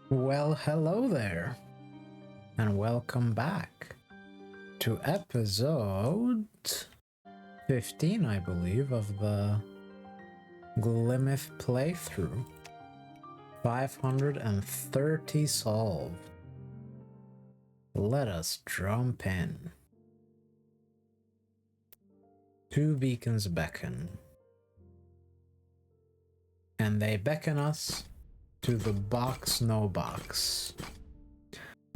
Well, hello there, and welcome back to episode 15, I believe, of the Glimmith playthrough. 530 solved. Let us jump in. 2 beacons beckon, and they beckon us to the box NoBox.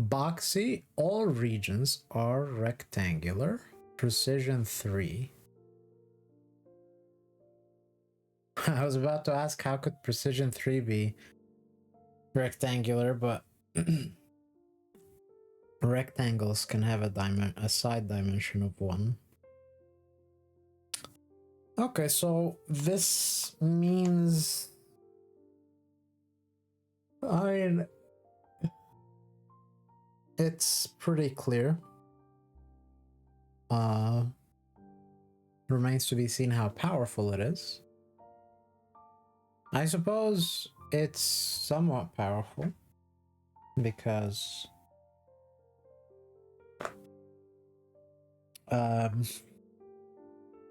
Boxy, all regions are rectangular, precision 3. I was about to ask how could precision 3 be rectangular, but rectangles can have a side dimension of 1. Okay, so this means... I mean, it's pretty clear. Remains to be seen how powerful it is. I suppose it's somewhat powerful because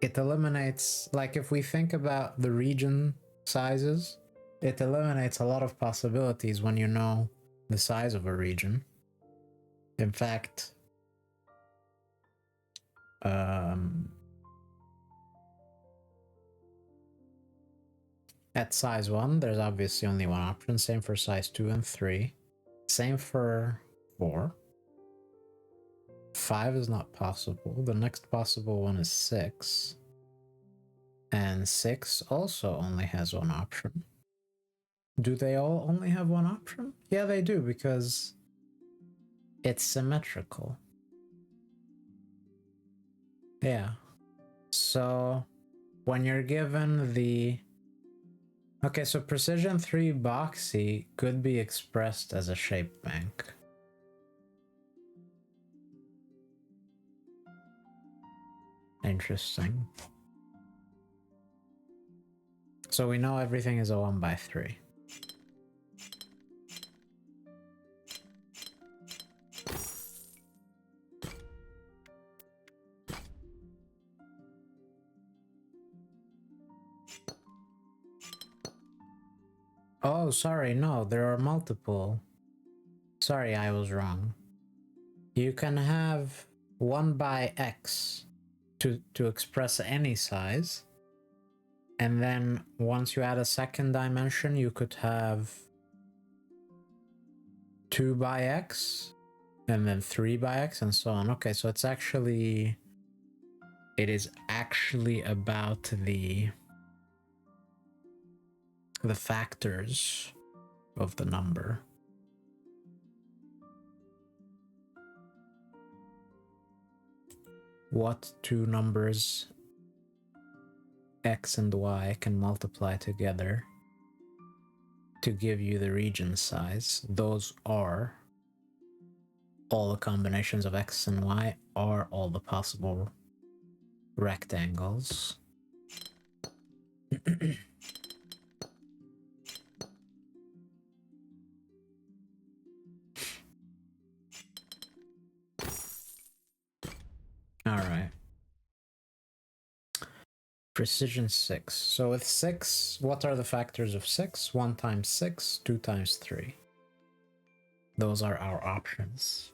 it eliminates, like, if we think about the region sizes, it eliminates a lot of possibilities when you know the size of a region. In fact, at size 1, there's obviously only one option. Same for size 2 and 3. Same for 4. 5 is not possible. The next possible one is 6. And 6 also only has one option. Do they all only have one option? Yeah, they do, because it's symmetrical. Yeah. So when you're given the... Okay, so precision 3 boxy could be expressed as a shape bank. Interesting. So we know everything is a 1x3. Oh, sorry, no, there are multiple. Sorry, I was wrong. You can have 1x to express any size. And then once you add a second dimension, you could have 2x and then 3x and so on. Okay, so it is actually about the factors of the number. What two numbers, x and y, can multiply together to give you the region size? Those are all the combinations of x and y, are all the possible rectangles. Alright. Precision 6. So with 6, what are the factors of 6? 1 times 6, 2 times 3. Those are our options.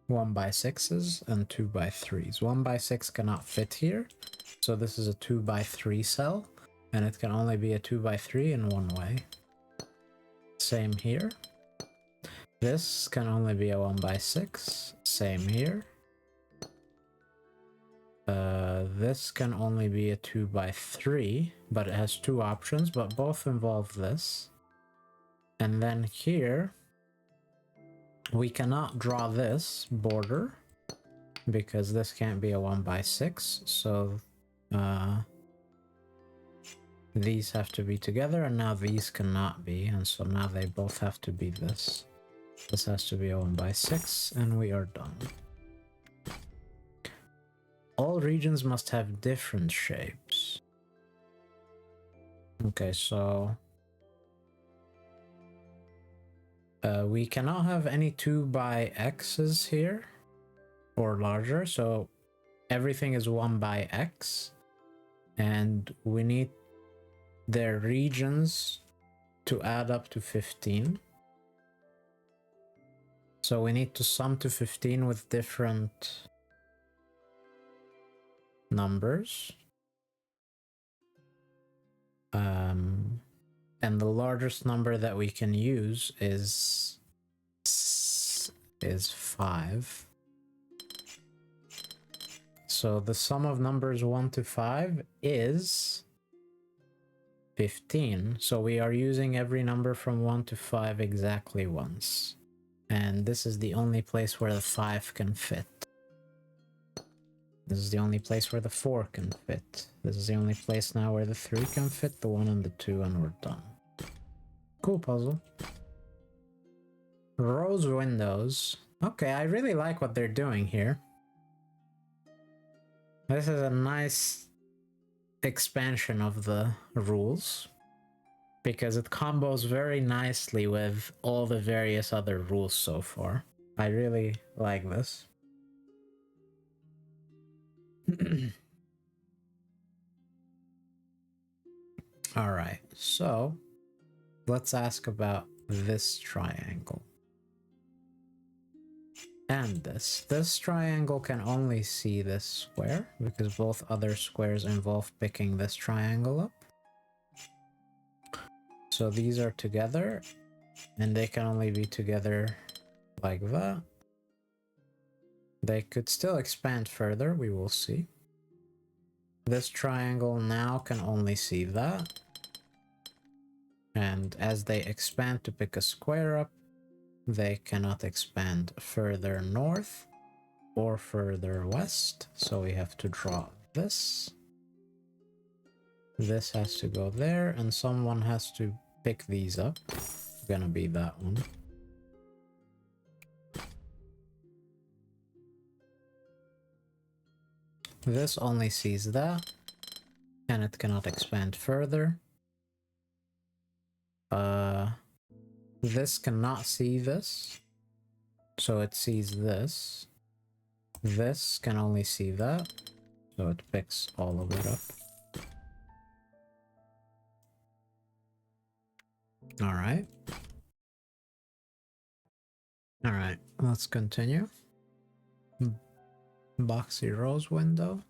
1x6s and 2x3s. 1x6 cannot fit here, so this is a 2x3 cell, and it can only be a 2x3 in one way. Same here. This can only be a 1x6. Same here. This can only be a 2x3, but it has 2 options, but both involve this. And then here, we cannot draw this border, because this can't be a 1x6, so these have to be together, and now these cannot be, and so now they both have to be this. This has to be a 1x6, and we are done. All regions must have different shapes. Okay, so We cannot have any 2 by x's here or larger, so everything is 1 by x, and we need their regions to add up to 15. So we need to sum to 15 with different numbers. And the largest number that we can use is 5. So the sum of numbers 1 to 5 is 15. So we are using every number from 1 to 5 exactly once. And this is the only place where the 5 can fit. This is the only place where the 4 can fit. This is the only place now where the 3 can fit, the 1 and the 2, and we're done. Cool puzzle. Rose windows. Okay, I really like what they're doing here. This is a nice expansion of the rules, because it combos very nicely with all the various other rules so far. I really like this. Alright, so let's ask about this triangle. And this. This triangle can only see this square, because both other squares involve picking this triangle up. So these are together, and they can only be together like that. They could still expand further, we will see. This triangle now can only see that. And as they expand to pick a square up, they cannot expand further north or further west. So we have to draw this. This has to go there, and someone has to pick these up. It's gonna be that one. This only sees that, and it cannot expand further. This cannot see this, so it sees this. This can only see that, so it picks all of it up. Alright. Alright, let's continue. Boxy rose window.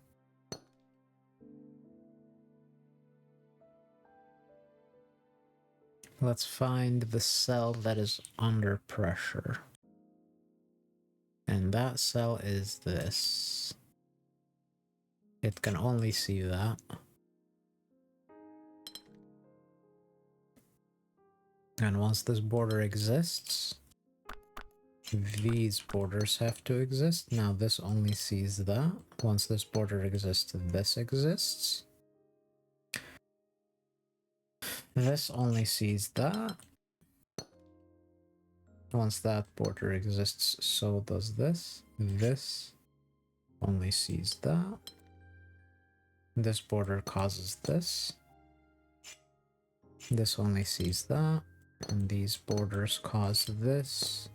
Let's find the cell that is under pressure. And that cell is this. It can only see that. And once this border exists, these borders have to exist. Now this only sees that. Once this border exists, this exists. This only sees that. Once that border exists, so does this. This only sees that. This border causes this. This only sees that. And these borders cause this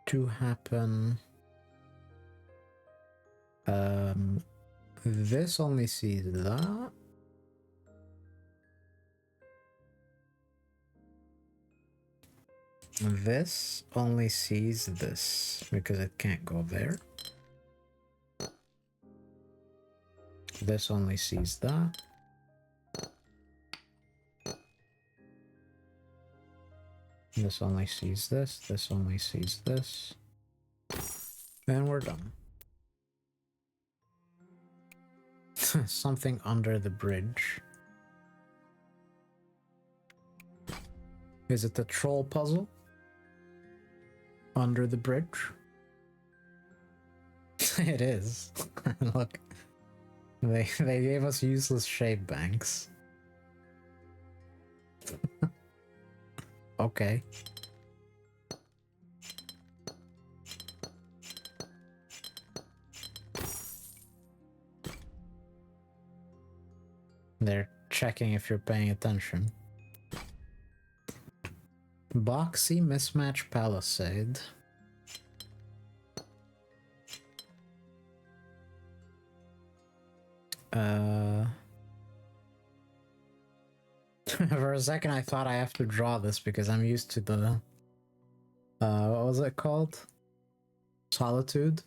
to happen. This only sees that. This only sees this because it can't go there. This only sees that. This only sees this. This only sees this. And we're done. Something under the bridge. Is it a troll puzzle? Under the bridge? It is. Look. They gave us useless shape banks. Okay. They're checking if you're paying attention. Boxy mismatch palisade. For a second I thought I have to draw this because I'm used to the what was it called? Solitude.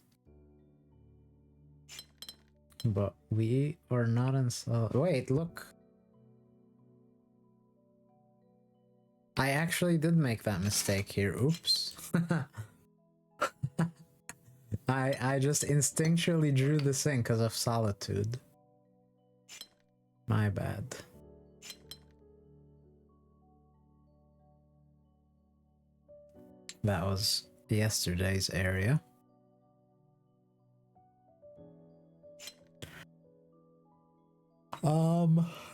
But we are not in wait, look. I actually did make that mistake here. Oops. I just instinctually drew this in because of solitude. My bad. That was yesterday's area.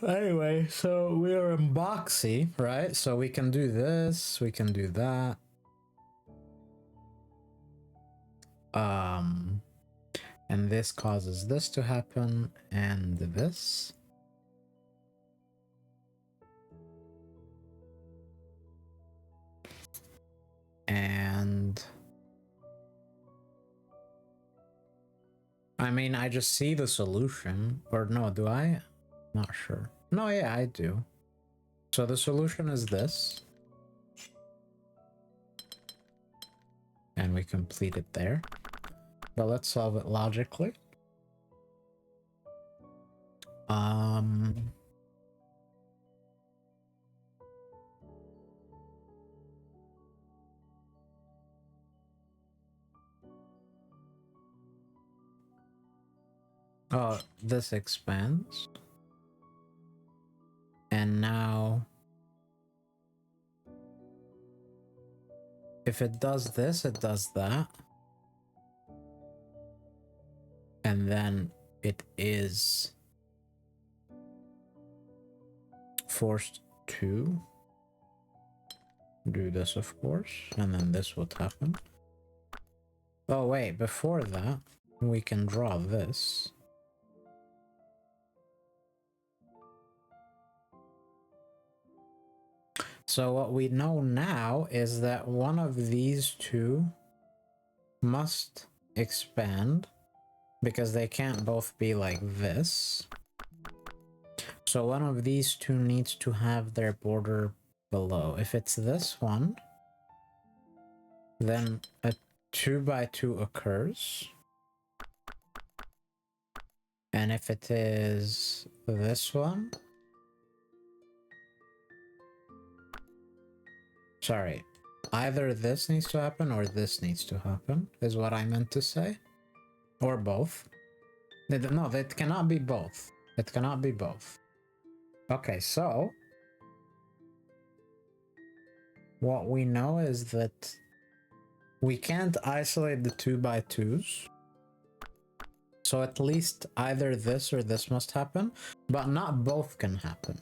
Anyway, so we are in Boxy, right? So we can do this, we can do that. And this causes this to happen, and this. And I mean, I just see the solution, or no, do I? Not sure. No, yeah, I do. So the solution is this. And we complete it there. But let's solve it logically. Oh, this expands. And now if it does this, it does that. And then it is forced to do this, of course, and then this would happen. Oh wait, before that, we can draw this. So what we know now is that one of these two must expand because they can't both be like this. So one of these two needs to have their border below. If it's this one, then a 2x2 occurs. And if it is this one, sorry, either this needs to happen or this needs to happen, is what I meant to say. Or both. No, it cannot be both. It cannot be both. Okay, so what we know is that we can't isolate the 2x2s. So at least either this or this must happen, but not both can happen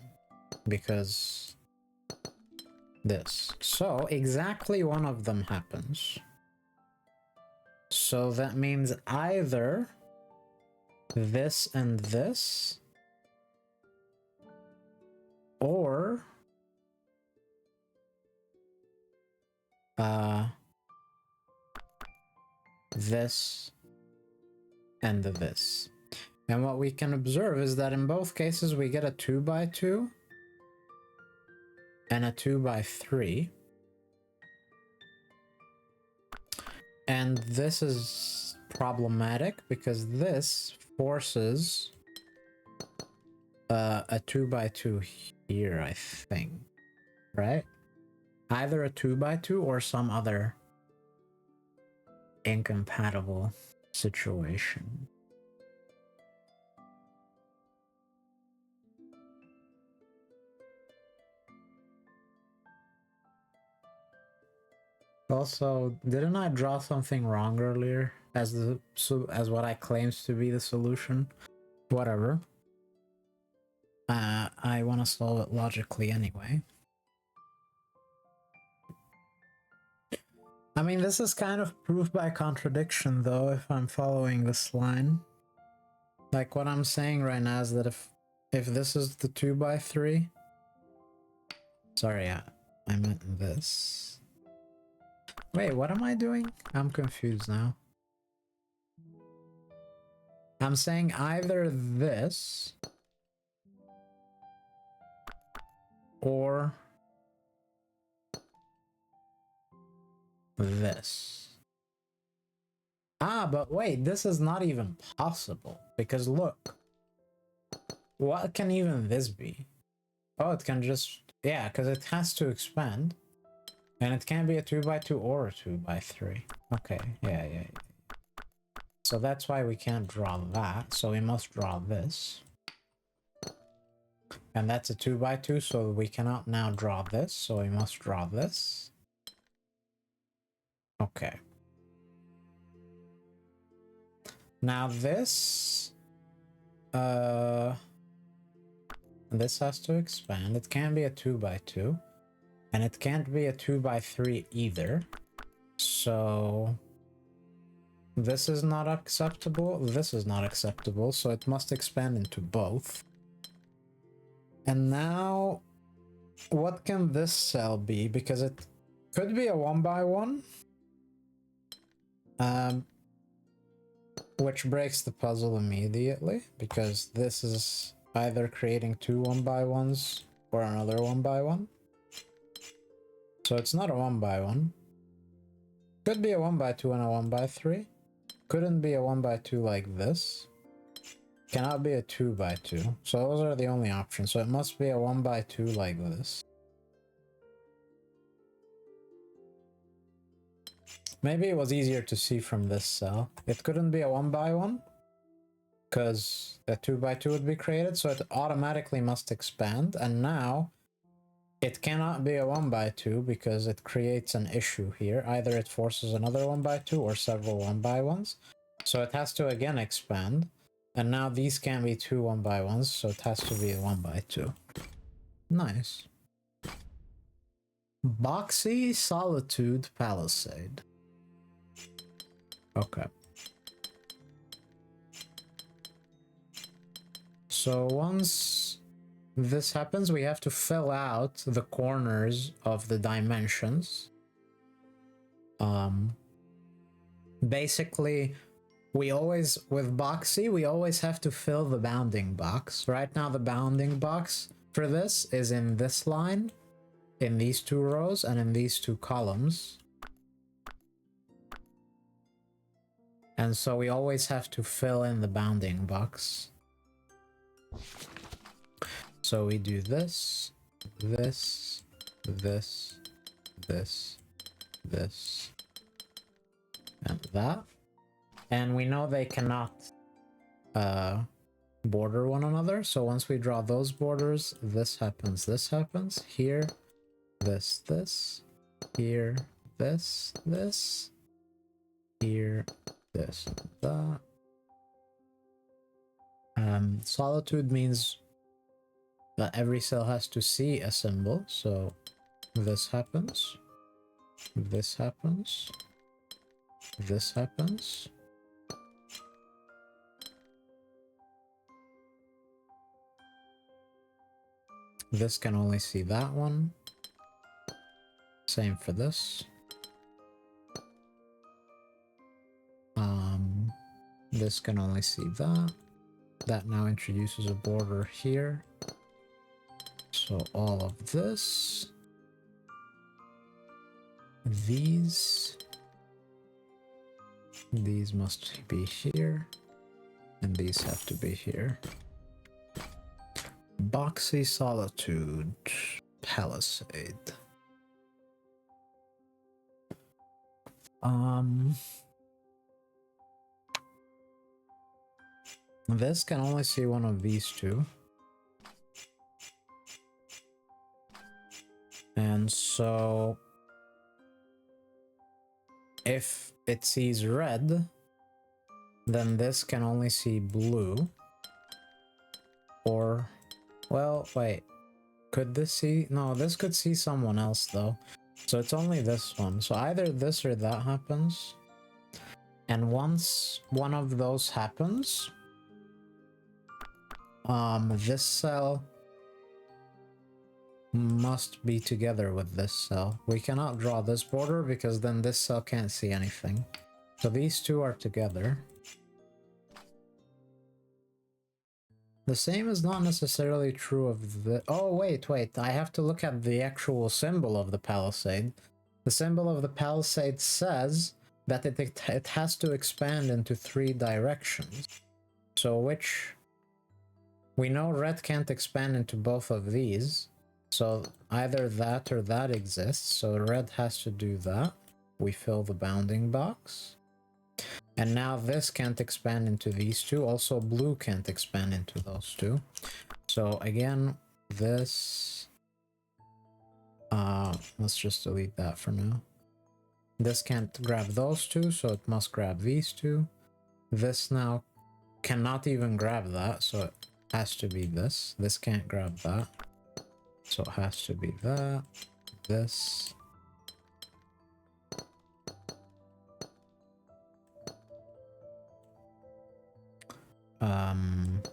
because this. So exactly one of them happens. So that means either this and this, or this and this. And what we can observe is that in both cases we get a 2x2 and a 2x3. And this is problematic because this forces a 2x2 here, I think, right? Either a 2x2 or some other incompatible situation. Also, didn't I draw something wrong earlier as what I claimed to be the solution? Whatever. I want to solve it logically anyway. I mean, this is kind of proof by contradiction, though, if I'm following this line. Like, what I'm saying right now is that if this is the 2x3... Sorry, I meant this. Wait, what am I doing? I'm confused now. I'm saying either this or this. Ah, but wait, this is not even possible. Because look, what can even this be? Oh, it can just... Yeah, because it has to expand. And it can't be a 2x2 or a 2x3. Okay, yeah. So that's why we can't draw that. So we must draw this. And that's a 2x2, so we cannot now draw this. So we must draw this. Okay. Now this... This has to expand. It can't be a 2x2. And it can't be a 2x3 either. So... This is not acceptable. This is not acceptable. So it must expand into both. And now... What can this cell be? Because it could be a 1x1. Which breaks the puzzle immediately. Because this is either creating two 1x1s or another 1x1. So it's not a 1x1. Could be a 1x2 and a 1x3. Couldn't be a 1x2 like this. Cannot be a 2x2. So those are the only options. So it must be a 1x2 like this. Maybe it was easier to see from this cell. It couldn't be a 1x1 because a 2x2 would be created, so it automatically must expand. And now it cannot be a 1x2 because it creates an issue here. Either it forces another 1x2 or several 1x1s. So it has to again expand. And now these can't be two 1x1s, so it has to be a 1x2. Nice. Boxy Solitude Palisade. Okay. So once this happens, we have to fill out the corners of the dimensions. Basically, we always, with Boxy, we always have to fill the bounding box. Right now, the bounding box for this is in this line, in these two rows, and in these two columns. And so we always have to fill in the bounding box. So we do this, this, this, this, this, and that. And we know they cannot border one another. So once we draw those borders, this happens, here, this, here, this, here, this, that. Solitude means that every cell has to see a symbol. So this happens, this happens, this happens. This can only see that one. Same for this. This can only see that. That now introduces a border here. So all of this. These must be here. And these have to be here. Boxy Solitude Palisade. This can only see one of these two. And so if it sees red, then this can only see blue. Or, well, wait. Could this see? No, this could see someone else though. So it's only this one. So either this or that happens. And once one of those happens, this cell must be together with this cell. We cannot draw this border because then this cell can't see anything. So these two are together. The same is not necessarily true of the... Oh, wait. I have to look at the actual symbol of the palisade. The symbol of the palisade says that it has to expand into 3 directions. So which... We know red can't expand into both of these. So either that or that exists. So red has to do that. We fill the bounding box. And now this can't expand into these two. Also blue can't expand into those two. So again, this... let's just delete that for now. This can't grab those two, so it must grab these two. This now cannot even grab that, so it has to be this. This can't grab that. So it has to be that. This.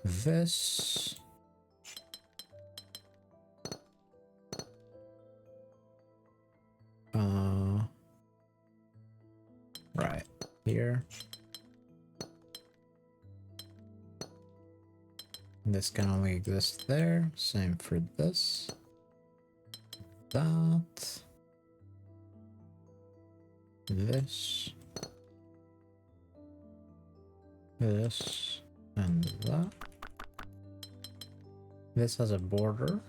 This. Right here. This can only exist there. Same for this. That. This. This. And that. This has a border.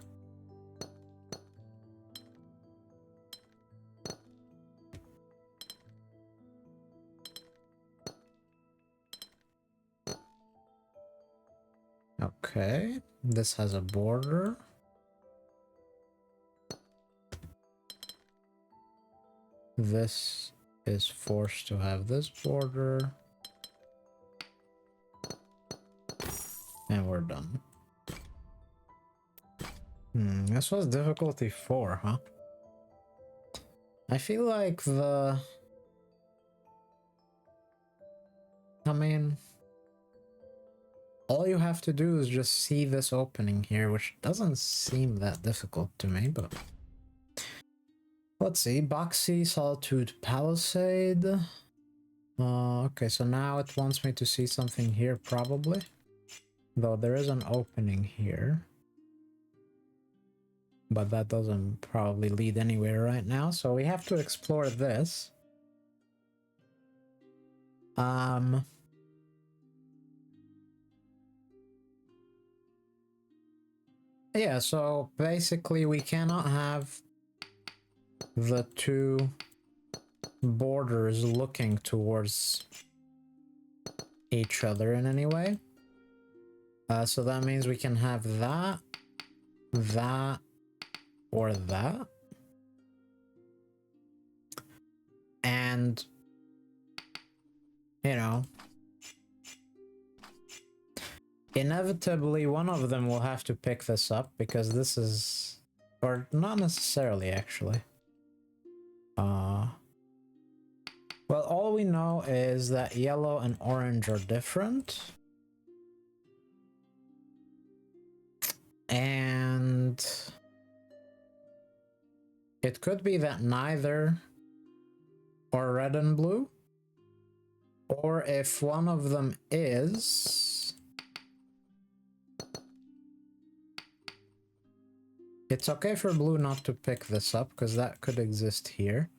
Okay, this has a border. This is forced to have this border. And we're done. This was difficulty 4, huh? I feel like I mean... All you have to do is just see this opening here, which doesn't seem that difficult to me, but... Let's see, Boxy, Solitude, Palisade... okay, so now it wants me to see something here, probably. Though there is an opening here. But that doesn't probably lead anywhere right now, so we have to explore this. Yeah, so basically we cannot have the two borders looking towards each other in any way. So that means we can have that, that, or that. And, you know, inevitably one of them will have to pick this up because this is... Or not necessarily, actually. Well, all we know is that yellow and orange are different. And... It could be that neither are red and blue. Or if one of them is... It's okay for blue not to pick this up, because that could exist here.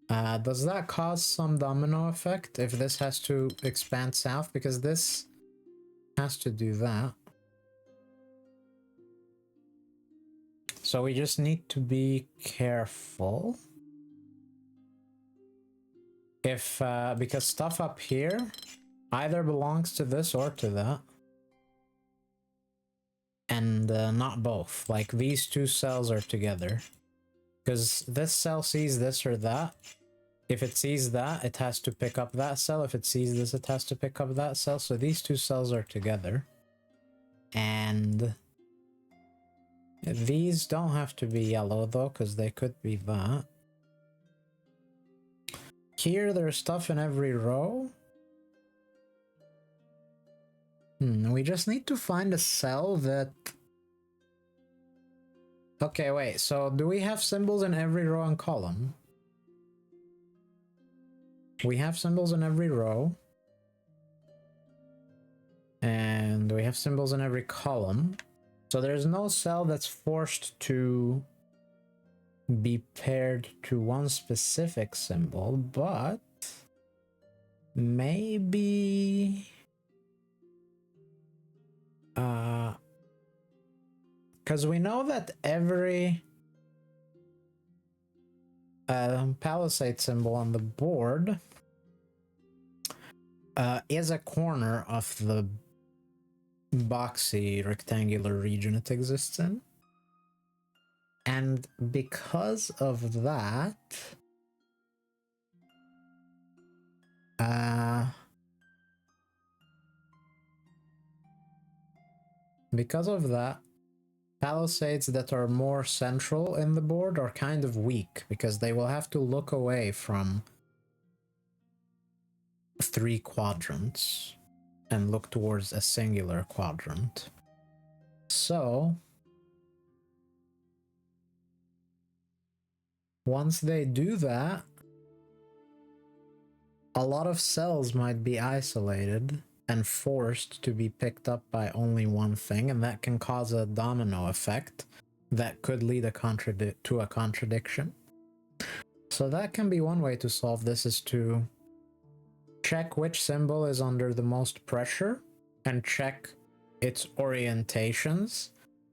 Does that cause some domino effect if this has to expand south? Because this has to do that. So we just need to be careful. If, because stuff up here either belongs to this or to that. And not both. Like these two cells are together. Because this cell sees this or that. If it sees that, it has to pick up that cell. If it sees this, it has to pick up that cell. So these two cells are together. And these don't have to be yellow though, because they could be that. Here, there's stuff in every row. We just need to find a cell that Okay, wait, so do we have symbols in every row and column? We have symbols in every row. And we have symbols in every column. So there's no cell that's forced to be paired to one specific symbol, but maybe because we know that every palisade symbol on the board is a corner of the boxy rectangular region it exists in. And because of that, palisades that are more central in the board are kind of weak because they will have to look away from 3 quadrants and look towards a singular quadrant. So once they do that, a lot of cells might be isolated and forced to be picked up by only one thing, and that can cause a domino effect that could lead to a contradiction. So that can be one way to solve this, is to check which symbol is under the most pressure and check its orientations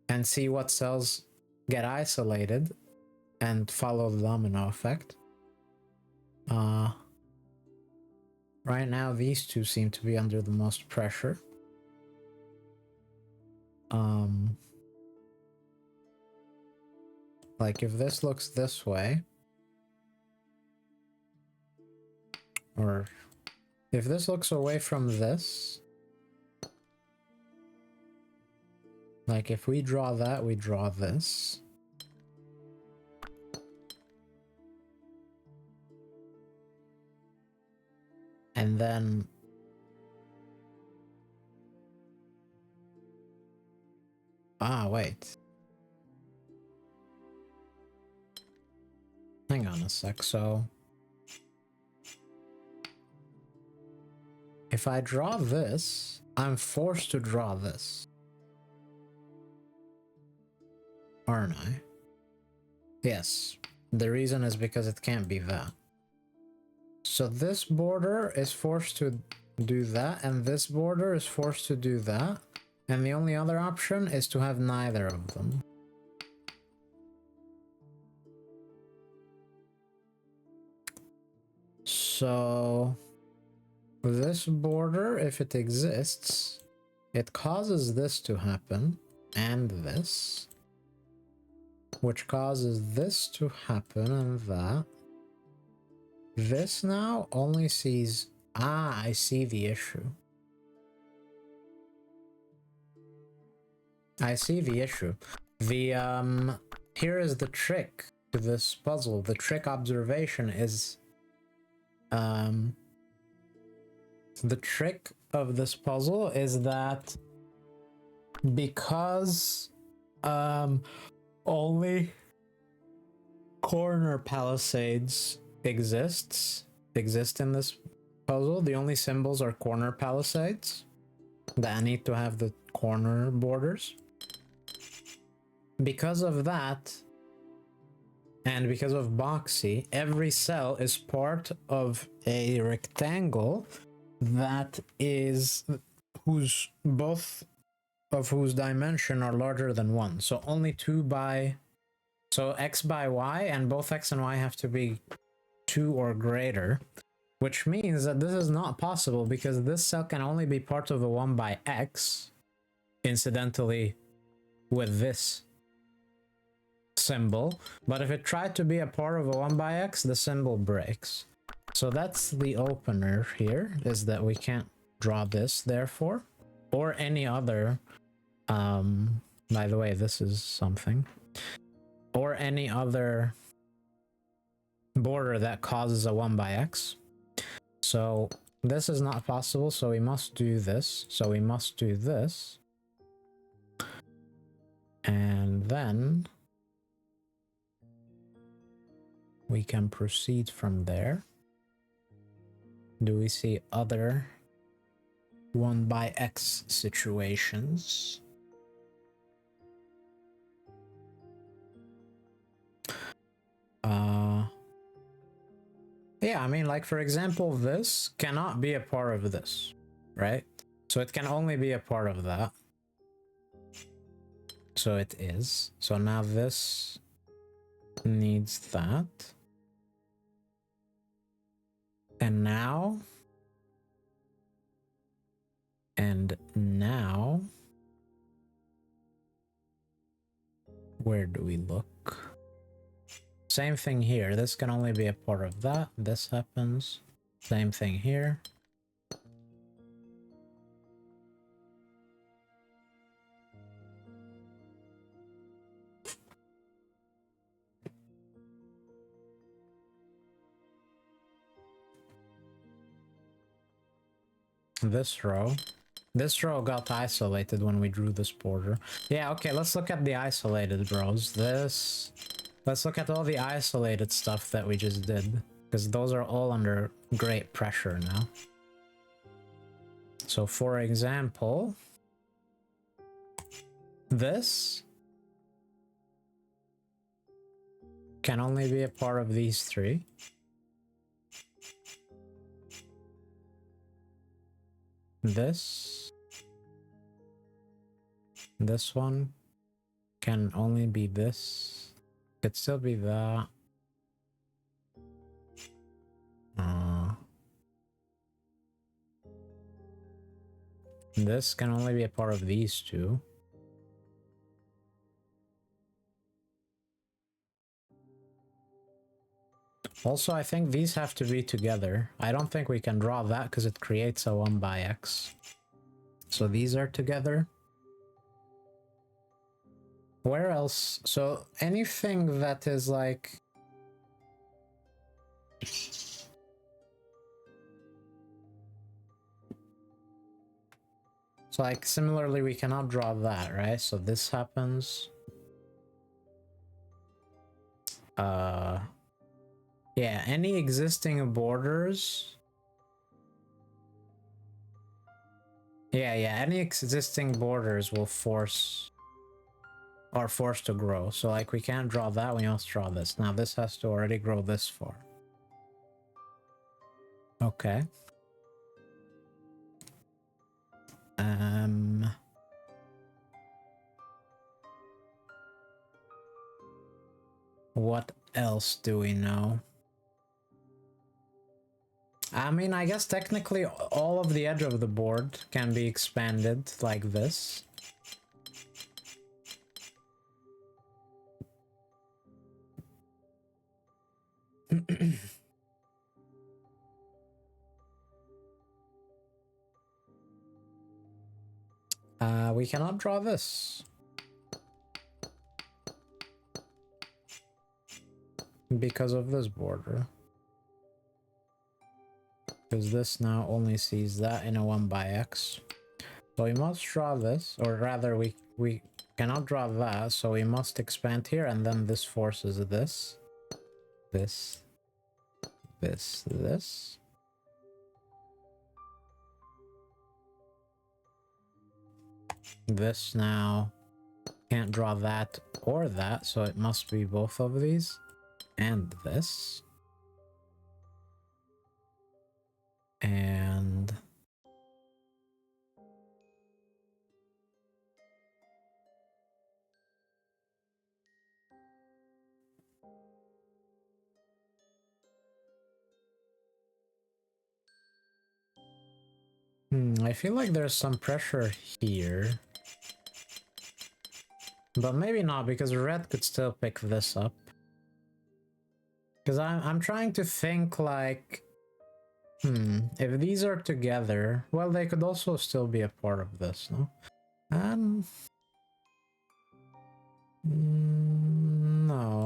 and see what cells get isolated and follow the domino effect. Right now, these two seem to be under the most pressure. Like if this looks this way, or if this looks away from this, like if we draw that, we draw this. And then wait. Hang on a sec. So if I draw this, I'm forced to draw this, aren't I? Yes. The reason is because it can't be that. So this border is forced to do that, and this border is forced to do that, and the only other option is to have neither of them. So this border, if it exists, it causes this to happen, and this, which causes this to happen, and that. This now only sees... I see the issue. I see the issue. The, here is the trick to this puzzle. The trick observation is... the trick of this puzzle is that because only corner palisades exist in this puzzle, the only symbols are corner palisades that need to have the corner borders. Because of that, and because of boxy, every cell is part of a rectangle that is whose dimension are larger than 1. So only 2 by... So x by y, and both x and y have to be 2 or greater, which means that this is not possible because this cell can only be part of a 1 by x, incidentally, with this symbol. But if it tried to be a part of a 1 by x, the symbol breaks. So that's the opener here, is that we can't draw this, therefore, or any other, by the way, this is something, or any other border that causes a 1 by x. So this is not possible, so we must do this. So we must do this. And then we can proceed from there. Do we see other 1 by X situations? Yeah, I mean, like, for example, this cannot be a part of this, right? So it can only be a part of that. So it is. So now this needs that. And now... where do we look? Same thing here. This can only be a part of that. This happens. Same thing here. This row got isolated when we drew this border. Yeah, okay, let's look at the isolated rows. Let's look at all the isolated stuff that we just did, because those are all under great pressure now. So for example, this can only be a part of these three. This one can only be this. Could still be that. This can only be a part of these two. Also, I think these have to be together. I don't think we can draw that because it creates a 1 by X. So these are together. Where else? So anything that is like... So like similarly we cannot draw that, right? So this happens. Yeah, any existing borders. Yeah, any existing borders will are forced to grow. So like we can't draw that, we must draw this. Now this has to already grow this far. Okay. What else do we know? I mean, I guess technically all of the edge of the board can be expanded like this. We cannot draw this. Because of this border. Because this now only sees that in a 1 by X. So we must draw this, or rather we cannot draw that, so we must expand here, and then this forces this. This. This now can't draw that or that, so it must be both of these. And this. And... I feel like there's some pressure here. But maybe not, because red could still pick this up. Because I'm trying to think like... if these are together... Well, they could also still be a part of this, no? No...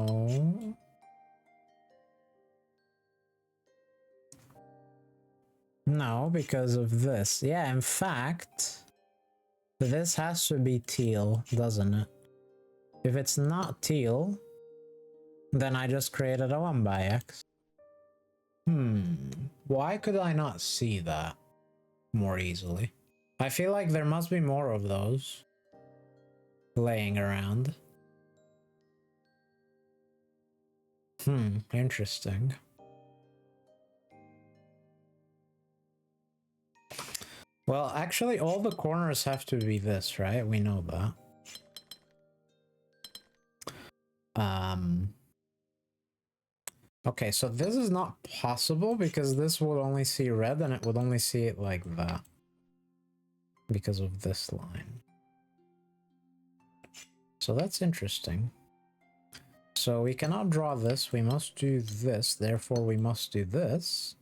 No, because of this. Yeah, in fact... This has to be teal, doesn't it? If it's not teal... Then I just created a 1 by X. Why could I not see that more easily? I feel like there must be more of those laying around. Interesting. Well, actually, all the corners have to be this, right? We know that. Okay, so this is not possible because this would only see red and it would only see it like that. Because of this line. So that's interesting. So we cannot draw this, we must do this, therefore we must do this.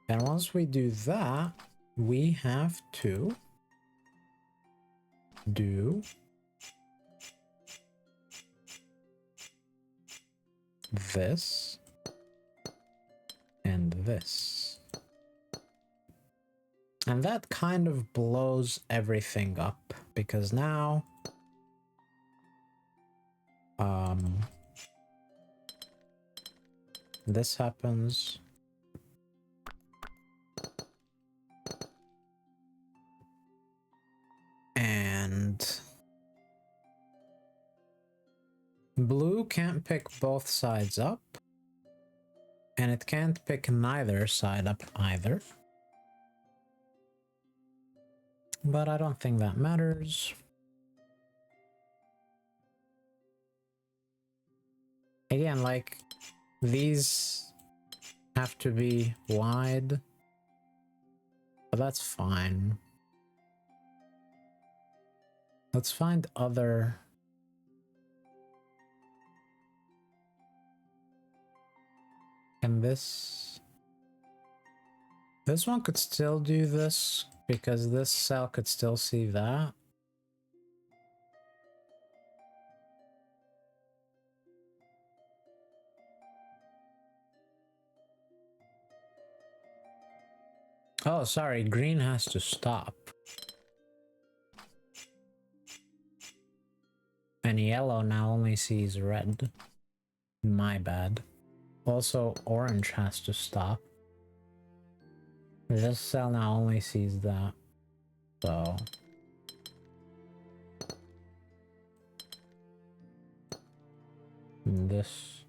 And once we do that, we have to do this and this. And that kind of blows everything up because now this happens. And blue can't pick both sides up. And it can't pick neither side up either. But I don't think that matters. Again, like, these have to be wide. But that's fine. Let's find other... And this one could still do this because this cell could still see that. Oh, sorry, green has to stop. And yellow now only sees red. My bad. Also, orange has to stop. This cell now only sees that. So... this...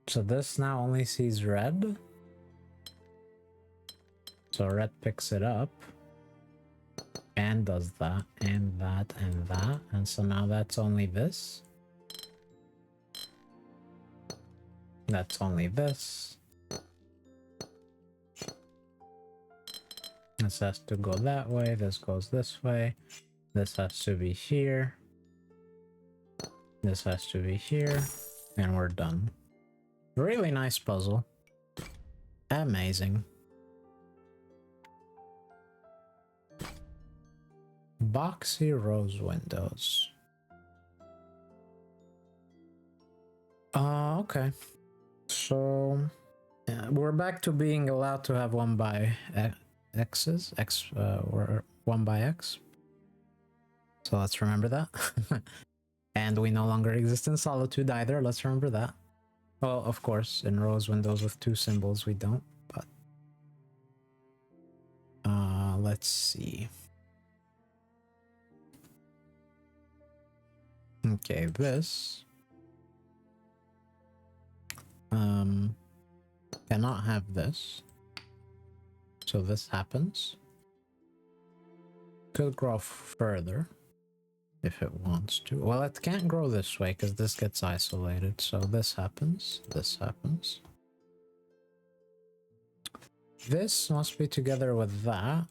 So this now only sees red. So red picks it up. And does that, and that, and that. And so now that's only this. That's only this. This has to go that way, this goes this way. This has to be here. This has to be here. And we're done. Really nice puzzle. Amazing. Boxy rose windows. Okay. So we're back to being allowed to have 1 by x's, or 1 by x. So let's remember that. And we no longer exist in solitude either. Let's remember that. Well, of course, in rose windows with 2 symbols we don't, but let's see. Okay, this cannot have this. So this happens. Could grow further if it wants to. Well, it can't grow this way because this gets isolated. So this happens. This happens. This must be together with that.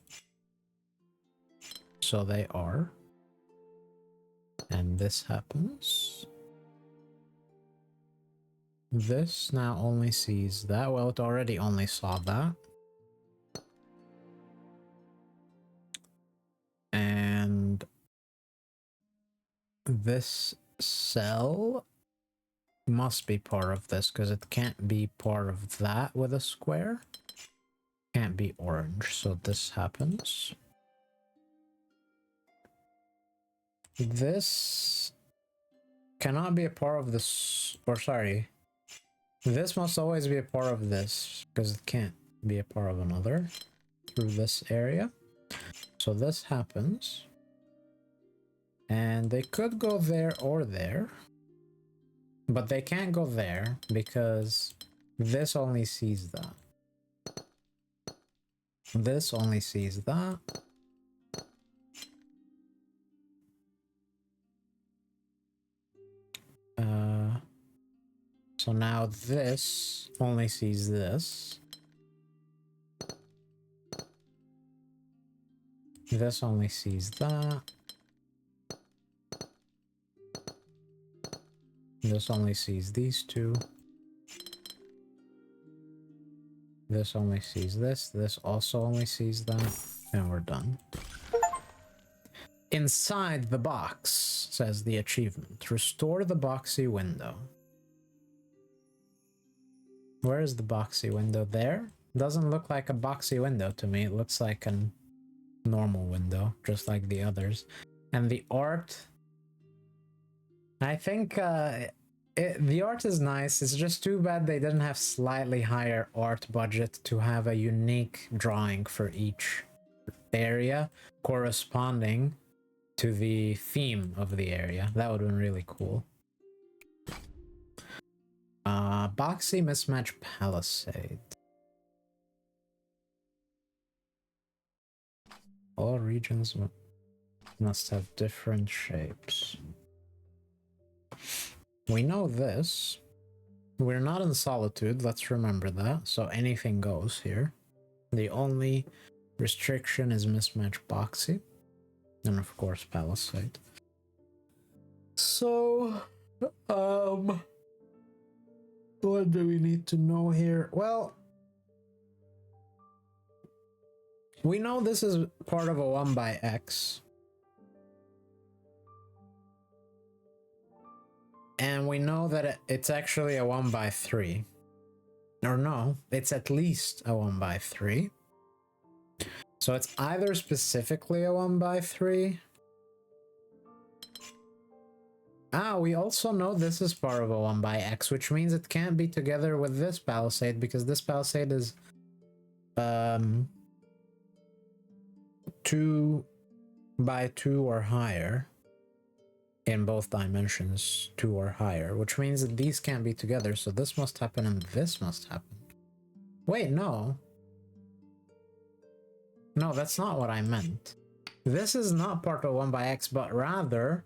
So they are. And this happens. This now only sees that. Well, it already only saw that. And this cell must be part of this because it can't be part of that with a square. Can't be orange, so this happens. This cannot be a part of this, or sorry, this must always be a part of this, because it can't be a part of another through this area. So this happens. And they could go there or there. But they can't go there because this only sees that. This only sees that. So now this only sees this. This only sees that. This only sees these two. This only sees this. This also only sees that. And we're done. Inside the box, says the achievement. Restore the boxy window. Where is the boxy window? There? Doesn't look like a boxy window to me. It looks like a normal window, just like the others. And the art... I think the art is nice. It's just too bad they didn't have slightly higher art budget to have a unique drawing for each area corresponding to the theme of the area. That would have been really cool. Boxy mismatch palisade. All regions must have different shapes. We know this. We're not in solitude, let's remember that. So anything goes here. The only restriction is mismatch boxy. And of course palisade. So, what do we need to know here? Well, we know this is part of a 1x. And we know that it's actually a 1x3. Or no, it's at least a 1x3. So it's either specifically a 1x3. We also know this is part of a 1x, which means it can't be together with this palisade because this palisade is 2x2 or higher in both dimensions, 2 or higher, which means that these can't be together. So this must happen and this must happen. Wait, no. No, that's not what I meant. This is not part of 1x, but rather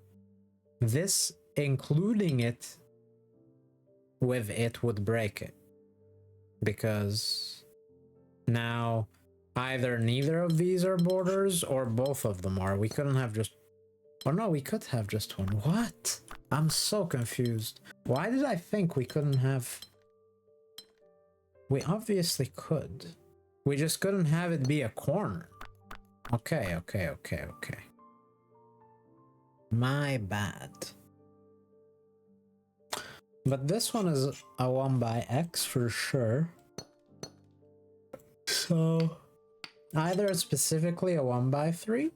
this including it with it would break it. Because now either neither of these are borders or both of them are. We couldn't have just... Or no, we could have just one. What? I'm so confused. Why did I think we couldn't have... We obviously could. We just couldn't have it be a corner. Okay. My bad. But this one is a 1x for sure. So either it's specifically a 1x3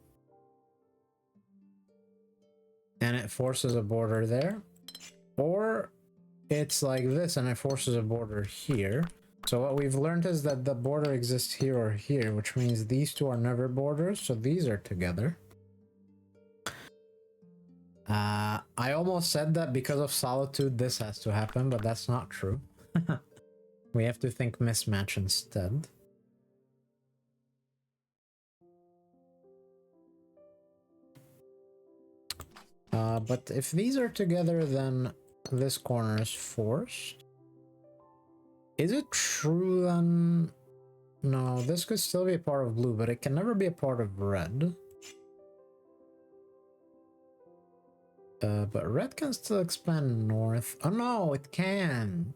and it forces a border there, or it's like this and it forces a border here. So what we've learned is that the border exists here or here, which means these two are never borders, so these are together. I almost said that because of solitude this has to happen, but that's not true. We have to think mismatch instead. But if these are together, then this corner is forced. Is it true then? No, this could still be a part of blue, but it can never be a part of red. But red can still expand north. Oh no, it can.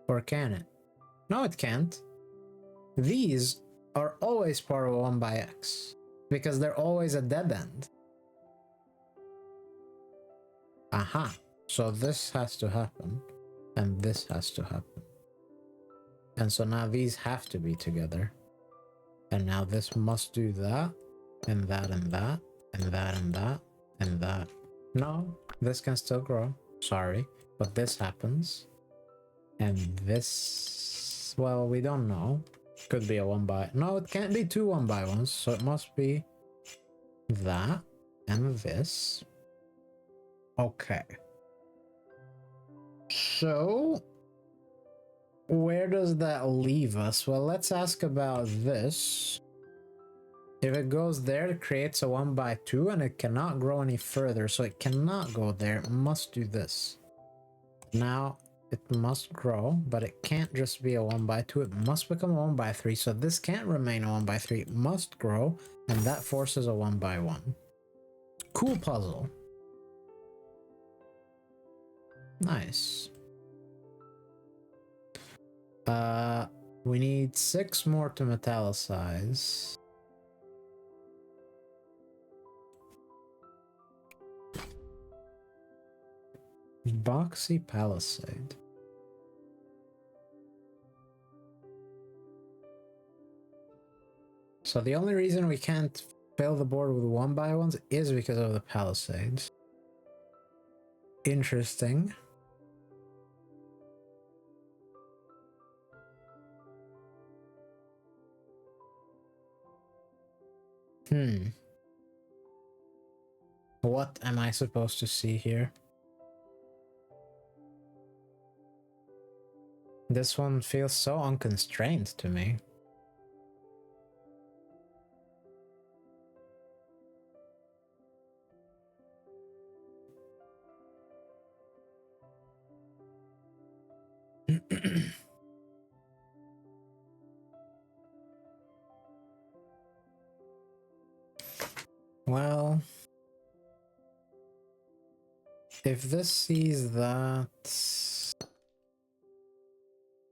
Or can it? No, it can't. These are always part of 1x because they're always a dead end. Aha. So this has to happen. And this has to happen. And so now these have to be together. And now this must do that. And that and that. And that and that. And that. No, this can still grow. Sorry, but this happens. And this, well, we don't know. Could be a 1 by, no, it can't be two 1 by 1s, so it must be that and this. Okay. So, where does that leave us? Well, let's ask about this. If it goes there, it creates a 1 by 2 and it cannot grow any further, so it cannot go there. It must do this. Now, it must grow, but it can't just be a 1 by 2. It must become a 1 by 3, so this can't remain a 1 by 3. It must grow, and that forces a 1 by 1. Cool puzzle. Nice. We need 6 more to metallicize. Boxy Palisade. So the only reason we can't fill the board with 1 by 1s is because of the Palisades. Interesting. What am I supposed to see here? This one feels so unconstrained to me. Well, if this sees that,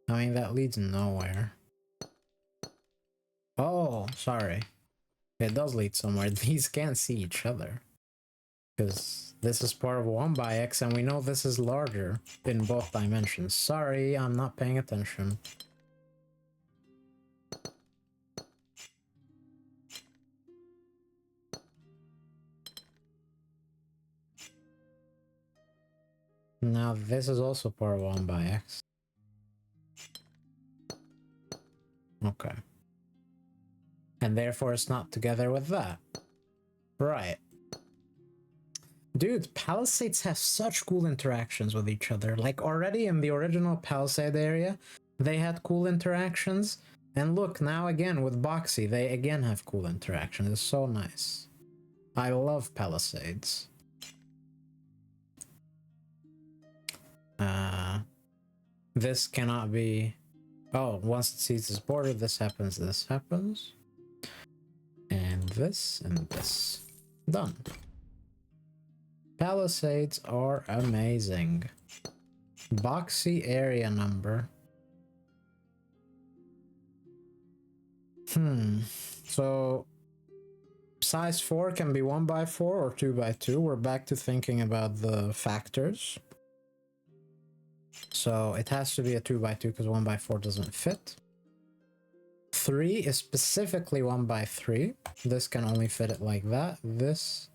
I mean, that leads nowhere. Oh, sorry. It does lead somewhere. These can't see each other. Because this is part of 1 by X, and we know this is larger in both dimensions. Sorry, I'm not paying attention. Now, this is also part of 1 by X. Okay. And therefore it's not together with that. Right. Dude, Palisades have such cool interactions with each other. Like, already in the original Palisade area, they had cool interactions. And look, now again with Boxy, they again have cool interactions. It's so nice. I love Palisades. This cannot be... Oh, once it sees this border, this happens, and this, and this. Done. Palisades are amazing. Boxy area number. So size 4 can be 1 by 4 or 2 by 2. We're back to thinking about the factors. So it has to be a 2 by 2 because 1 by 4 doesn't fit. 3 is specifically 1 by 3. This can only fit it like that. This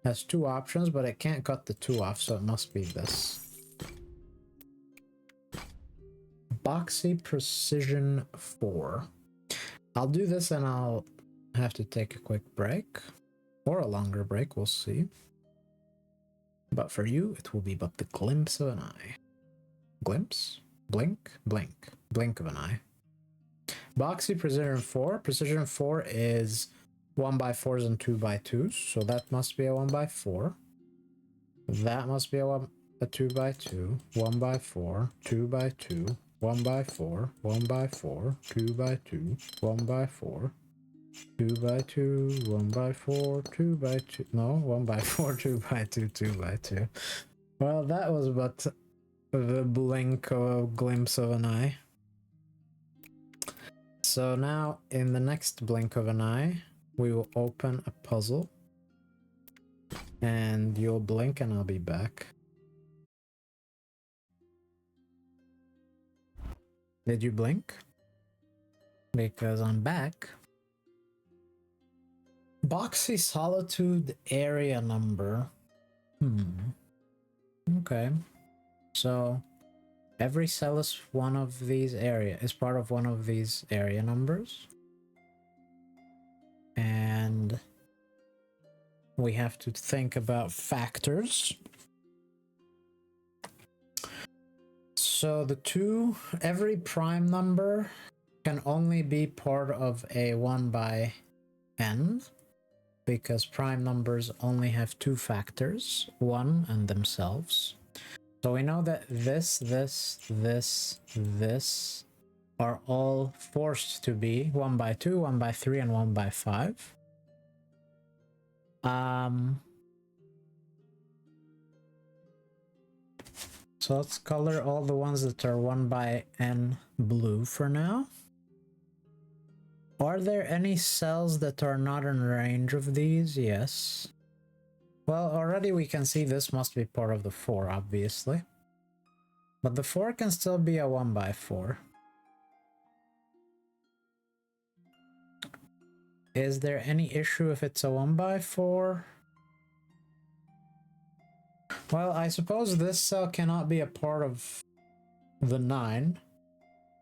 has 2 options, but it can't cut the 2 off, so it must be this. Boxy Precision 4. I'll do this and I'll have to take a quick break. Or a longer break, we'll see. But for you, it will be but the glimpse of an eye. Glimpse? Blink? Blink. Blink of an eye. Boxy Precision 4. Precision 4 is 1 by 4s and 2 by 2s, so that must be a 1 by 4. That must be a 2 by 2, 1 by 4, 2 by 2, 1 by 4, 1 by 4, 2 by 2, 1 by 4, 2 by 2, 1 by 4, 2 by 2, no, 1 by 4, 2 by 2, 2 by 2. Well, that was but the blink of a glimpse of an eye. So now, in the next blink of an eye, we will open a puzzle. And you'll blink and I'll be back. Did you blink? Because I'm back. Boxy Solitude area number. Okay. So every cell is one of these is part of one of these area numbers. And we have to think about factors. So every prime number can only be part of a 1 by n, because prime numbers only have two factors, 1 and themselves. So we know that this are all forced to be 1 by 2, 1 by 3, and 1 by 5. So let's color all the ones that are 1 by n blue for now. Are there any cells that are not in range of these? Yes. Well, already we can see this must be part of the 4, obviously. But the 4 can still be a 1 by 4. Is there any issue if it's a 1 by 4? Well, I suppose this cell cannot be a part of the 9.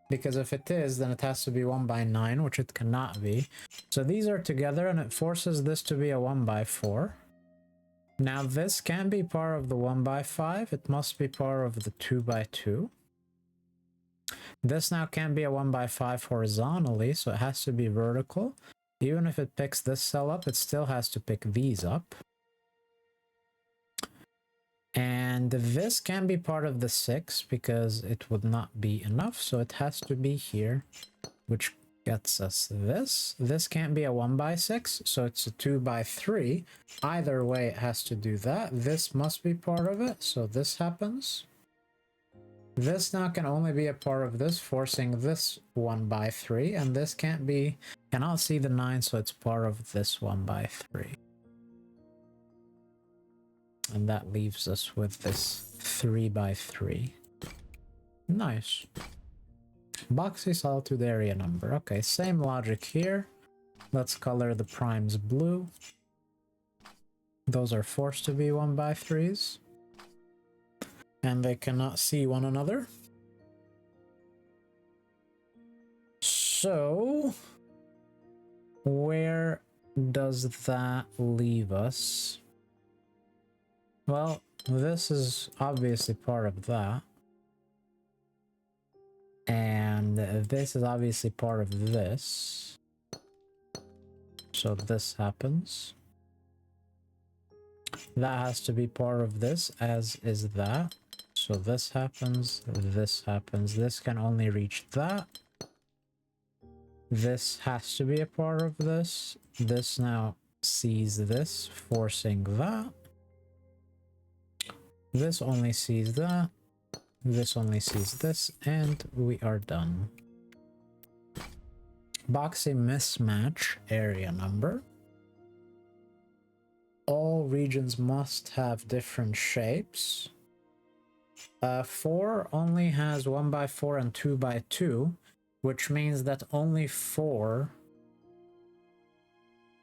Because if it is, then it has to be 1 by 9, which it cannot be. So these are together, and it forces this to be a 1 by 4. Now this can be part of the 1 by 5. It must be part of the 2 by 2. This now can be a 1 by 5 horizontally, so it has to be vertical. Even if it picks this cell up, it still has to pick these up. And this can be part of the 6 because it would not be enough, so it has to be here, which gets us this. This can't be a 1 by 6, so it's a 2 by 3. Either way, it has to do that. This must be part of it, so this happens. This now can only be a part of this, forcing this 1 by 3, and this cannot see the 9, so it's part of this 1 by 3. And that leaves us with this 3 by 3. Nice. Boxy solitude area number. Okay, same logic here. Let's color the primes blue. Those are forced to be 1 by 3s. And they cannot see one another. So, where does that leave us? Well, this is obviously part of that. And this is obviously part of this. So this happens. That has to be part of this, as is that. So this happens, this happens. This can only reach that. This has to be a part of this. This now sees this, forcing that. This only sees that. This only sees this, and we are done. Boxy mismatch area number. All regions must have different shapes. 4 only has 1 by 4 and 2 by 2, which means that only 4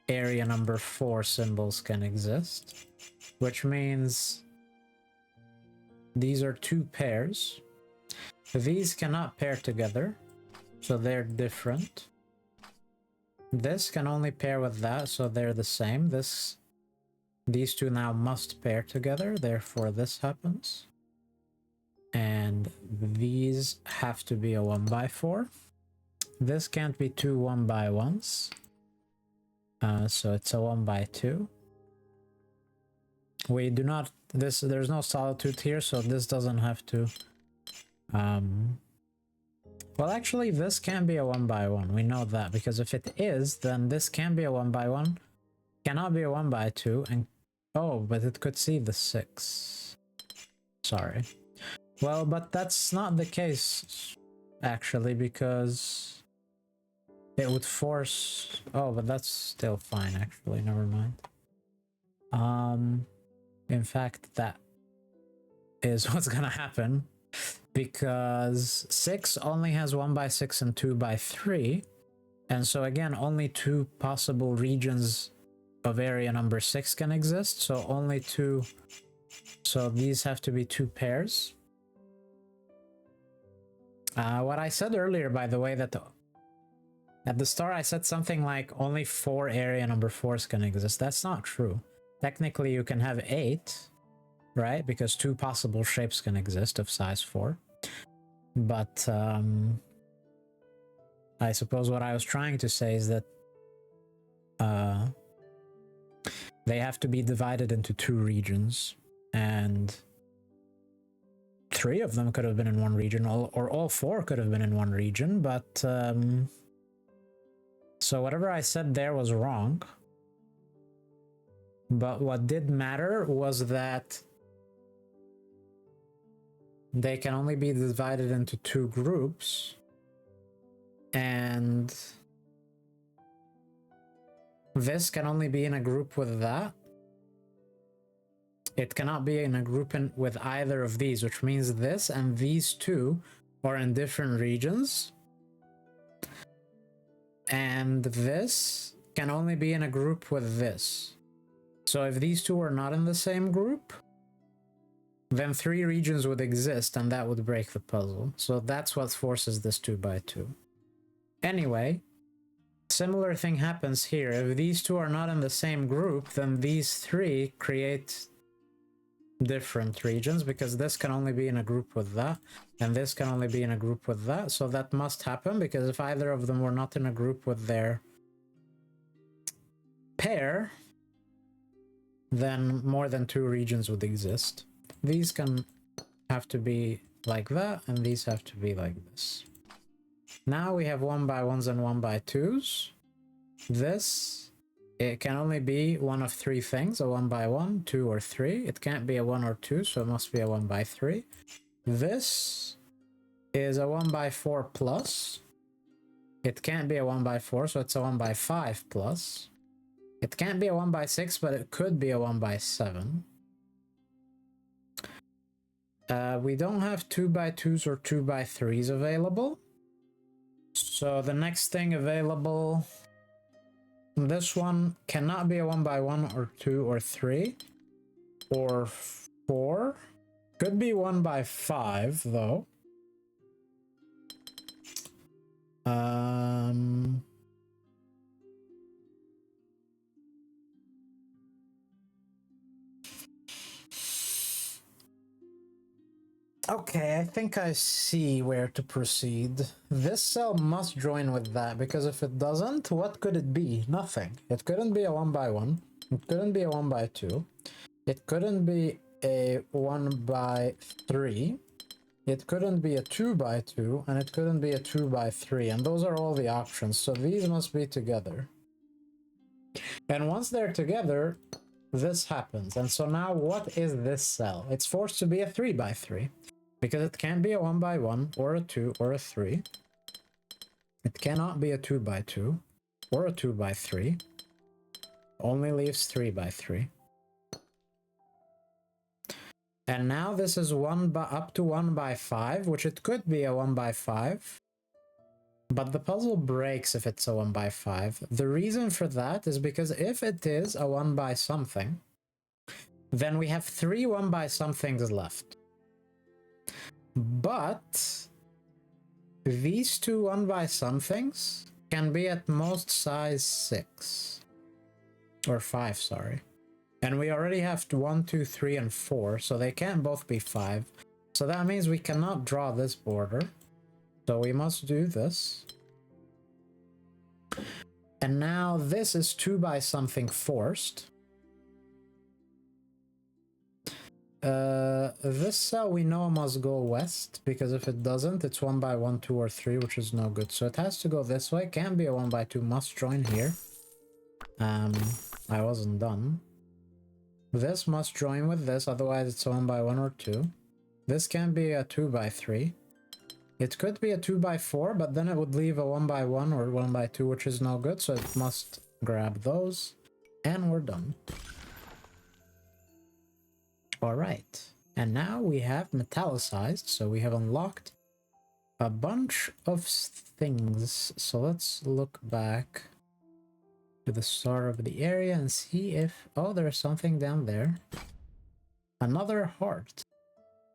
area number 4 symbols can exist, which means these are 2 pairs. These cannot pair together, so they're different. This can only pair with that, so they're the same. These 2 now must pair together, therefore this happens. And these have to be a 1 by 4. This can't be 2 1 by 1s. So it's a 1 by 2. We do not, there's no solitude here, so this doesn't have to, well, actually, this can be a 1 by 1. We know that, because if it is, then this can be a 1 by 1, cannot be a 1 by 2, and, oh, but it could see the 6. Sorry. Well, but that's not the case, actually, because it would force, oh, but that's still fine, actually, never mind. In fact, that is what's gonna happen, because 6 only has 1 by 6 and 2 by 3, and so again, only 2 possible regions of area number 6 can exist, so only 2 So these have to be 2 pairs. What I said earlier, by the way, that at the start I said something like only 4 area number 4s can exist. That's not true. Technically you can have 8, right? Because 2 possible shapes can exist of size 4. But I suppose what I was trying to say is that they have to be divided into 2 regions, and 3 of them could have been in one region, or all 4 could have been in one region, but so whatever I said there was wrong. But what did matter was that they can only be divided into 2 groups, and this can only be in a group with that. It cannot be in a group with either of these, which means this and these 2 are in different regions. And this can only be in a group with this. So if these 2 are not in the same group, then 3 regions would exist, and that would break the puzzle. So that's what forces this 2x2. Anyway, similar thing happens here. If these 2 are not in the same group, then these 3 create different regions, because this can only be in a group with that, and this can only be in a group with that. So that must happen, because if either of them were not in a group with their pair, then more than 2 regions would exist. These can have to be like that, and these have to be like this. Now we have 1x1s and 1x2s. This, it can only be one of 3 things, a 1x1, 2, or 3. It can't be a 1 or 2, so it must be a 1x3. This is a 1x4 plus. It can't be a 1x4, so it's a 1x5 plus. It can't be a 1x6, but it could be a 1x7. We don't have 2x2s or 2x3s available. So the next thing available, this one cannot be a 1x1 or 2 or 3 or 4. Could be 1x5 though. Okay, I think I see where to proceed. This cell must join with that, because if it doesn't, what could it be? Nothing. It couldn't be a 1x1. It couldn't be a 1x2. It couldn't be a 1x3. It couldn't be a 2x2, and it couldn't be a 2x3, and those are all the options, so these must be together. And once they're together, this happens. And so now what is this cell? It's forced to be a 3x3. Because it can't be a 1x1, or a 2, or a 3. It cannot be a 2x2, or a 2x3. Only leaves 3x3. And now this is up to 1x5, which it could be a 1x5. But the puzzle breaks if it's a 1x5. The reason for that is because if it is a 1x something, then we have 3 1x somethings left. But these 2 1x somethings can be at most size 6 or 5, sorry, and we already have 1, 2, 3, and 4, so they can't both be 5. So that means we cannot draw this border, so we must do this. And now this is 2x something forced. This cell we know must go west, because if it doesn't, it's 1x1, 2, or 3, which is no good. So it has to go this way. Can't be a 1x2, must join here. I wasn't done. This must join with this, otherwise it's a 1x1 or 2. This can be a 2x3. It could be a 2x4, but then it would leave a 1x1 or 1x2, which is no good, so it must grab those. And we're done. Alright, and now we have metallicized, so we have unlocked a bunch of things. So let's look back to the start of the area and see if... oh, there's something down there. Another heart.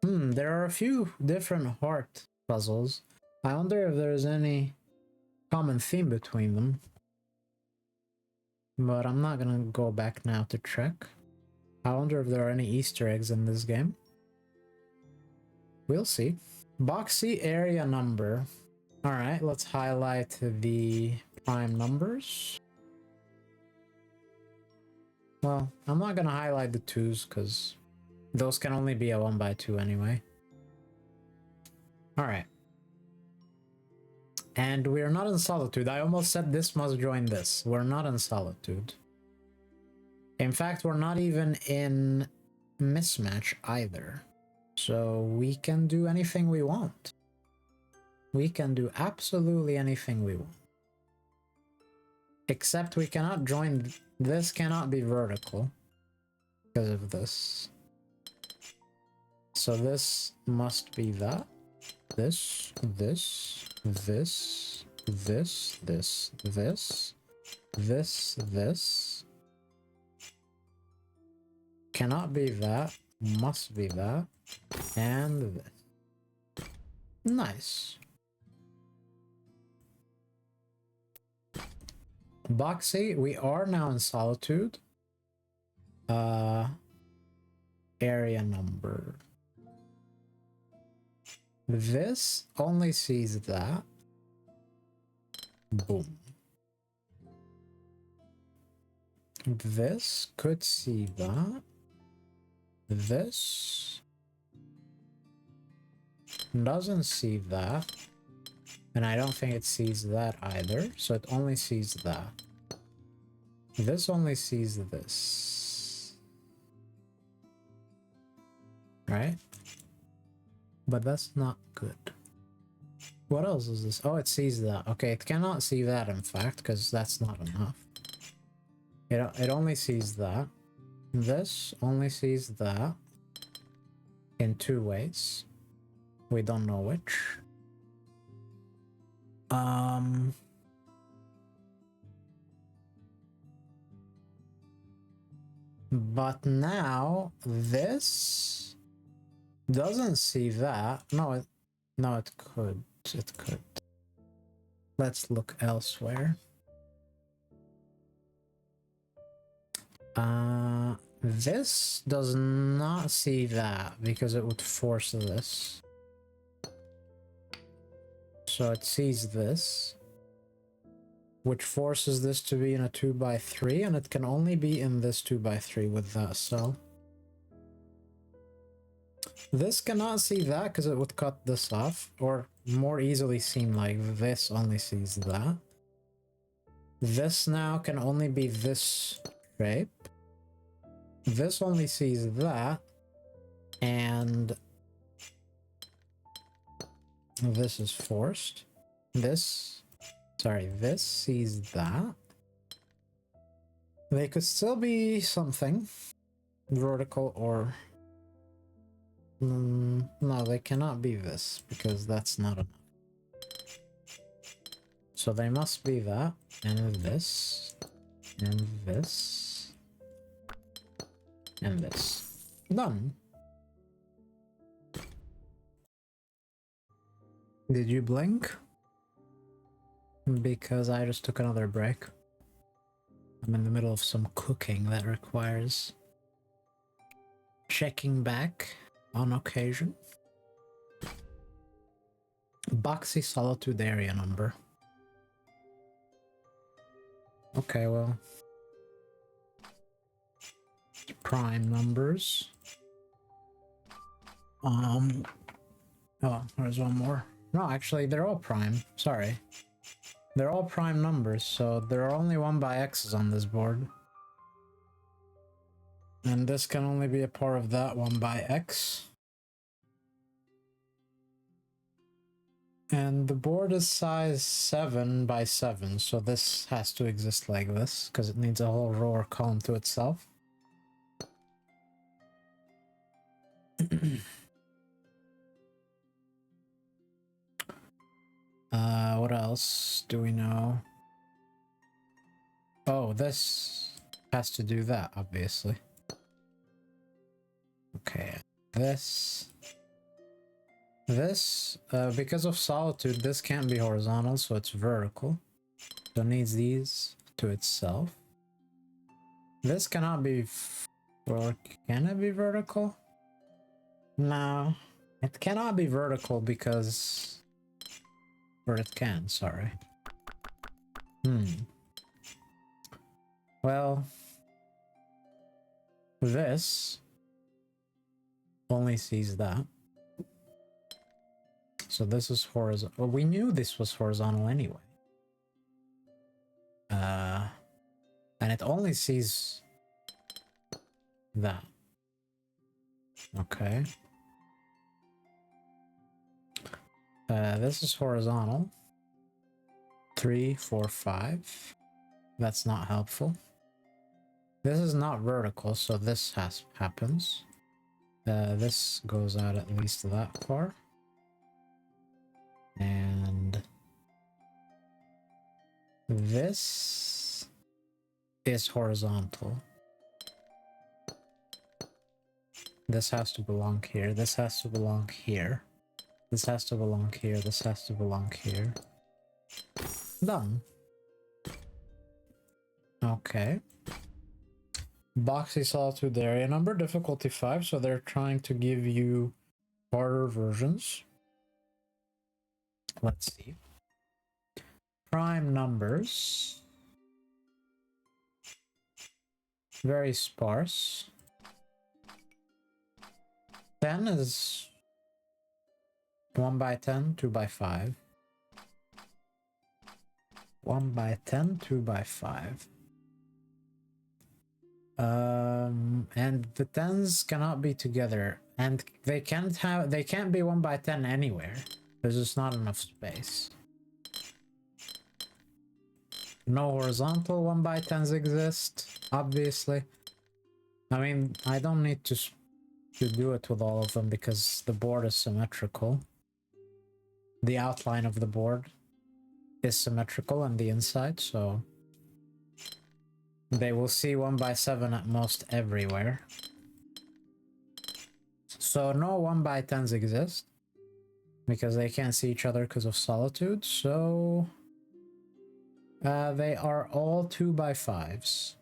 There are a few different heart puzzles. I wonder if there's any common theme between them. But I'm not gonna go back now to check. I wonder if there are any Easter eggs in this game. We'll see. Boxy area number. Alright, let's highlight the prime numbers. Well, I'm not gonna highlight the 2s because those can only be a 1x2 anyway. Alright. And we're not in Solitude. I almost said this must join this. We're not in Solitude. In fact, we're not even in Mismatch either. So we can do anything we want. We can do absolutely anything we want. Except we cannot join... This cannot be vertical because of this. So this must be that. This, this, this, this, this, this, this, this. Cannot be that. Must be that. And this. Nice. Boxy, we are now in Solitude. Area number. This only sees that. Boom. This could see that. This doesn't see that. And I don't think it sees that either, so it only sees that. This only sees this. Right? But that's not good. What else is this? Oh, it sees that. Okay, it cannot see that, in fact, because that's not enough. It only sees that. This only sees that in 2 ways. We don't know which. But now this doesn't see that. No, it could. It could. Let's look elsewhere. This does not see that because it would force this. So it sees this, which forces this to be in a 2x3, and it can only be in this 2x3 with that cell. This cannot see that because it would cut this off, or more easily seem like this only sees that. This now can only be this shape. This only sees that, and this is forced. This sees that. They could still be something vertical or no, they cannot be this because that's not enough. So they must be that, and this, and this, and this. Done. Did you blink? Because I just took another break. I'm in the middle of some cooking that requires checking back on occasion. Boxy Solitude area number. Okay, well. Prime numbers. Oh, there's one more. No, actually, they're all prime. Sorry. They're all prime numbers, so there are only 1x on this board. And this can only be a part of that 1x. And the board is size 7x7, so this has to exist like this, because it needs a whole row or column to itself. What else do we know? Oh, this has to do that, obviously. Okay, this, because of solitude, this can't be horizontal, so it's vertical. So it needs these to itself. This cannot be, or can it be vertical? No, it cannot be vertical because, or it can, sorry. Well, this only sees that. So this is horizontal. Well, we knew this was horizontal anyway. And it only sees that. Okay. This is horizontal. 3, 4, 5. That's not helpful. This is not vertical, so this happens. This goes out at least that far. And this is horizontal. This has to belong here. This has to belong here. This has to belong here. This has to belong here. Done. Okay. Boxy Solitude area number, difficulty 5, so they're trying to give you harder versions. Let's see. Prime numbers. Very sparse. 10 is 1 by 10, 2 by 5. 1 by 10, 2 by 5. And the 10s cannot be together, and they can't be 1 by 10 anywhere. There's just not enough space. No horizontal 1 by 10s exist, obviously. I mean, I don't need to do it with all of them because the board is symmetrical. The outline of the board is symmetrical on the inside, so they will see 1 by 7 at most everywhere. So no 1 by 10s exist because they can't see each other because of solitude, so they are all 2 by 5s.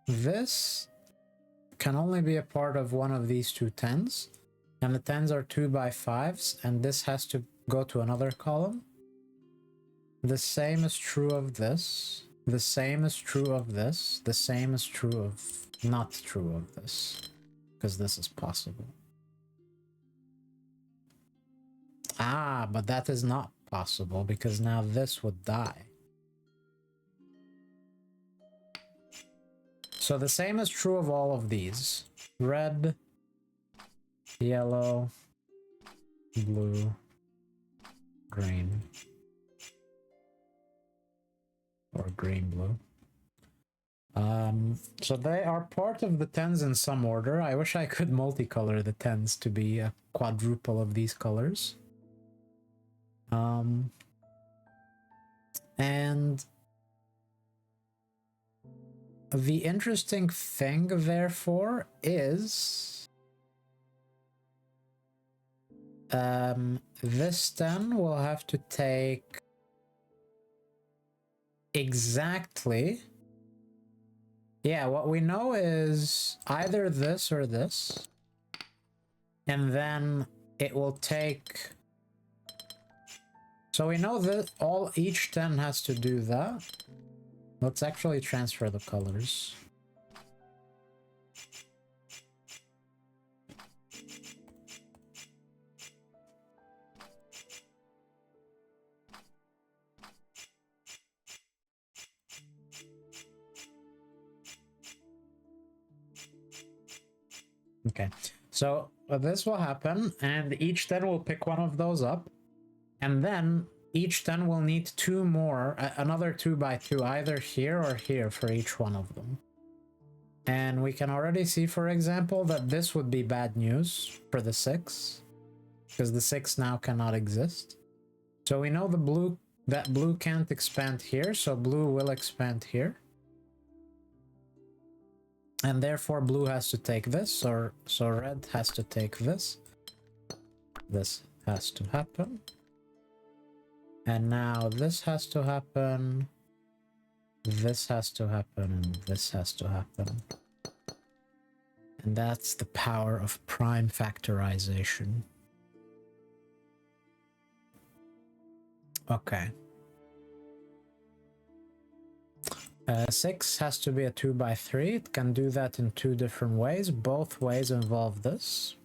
This can only be a part of one of these two 10s, and the 10s are 2 by 5s, and this has to go to another column. The same is true of this. The same is true of this. The same is true of not true of this, because this is possible. Ah, but that is not possible because now this would die. So the same is true of all of these. Red, yellow, blue, green, or green-blue. So they are part of the 10s in some order. I wish I could multicolor the 10s to be a quadruple of these colors. And the interesting thing, therefore, is this 10 will have to take exactly... Yeah, what we know is either this or this, and then it will take... So we know that each 10 has to do that. Let's actually transfer the colors. Okay, so this will happen, and each 10 will pick one of those up, and then each 10 will need two more, another 2 by 2, either here or here for each one of them. And we can already see, for example, that this would be bad news for the 6, because the 6 now cannot exist. So we know that blue can't expand here, so blue will expand here. And therefore blue has to take this, or so red has to take this. This has to happen. And now this has to happen. This has to happen, and this has to happen. And that's the power of prime factorization. Okay. 6 has to be a 2x3. It can do that in 2 different ways. Both ways involve this.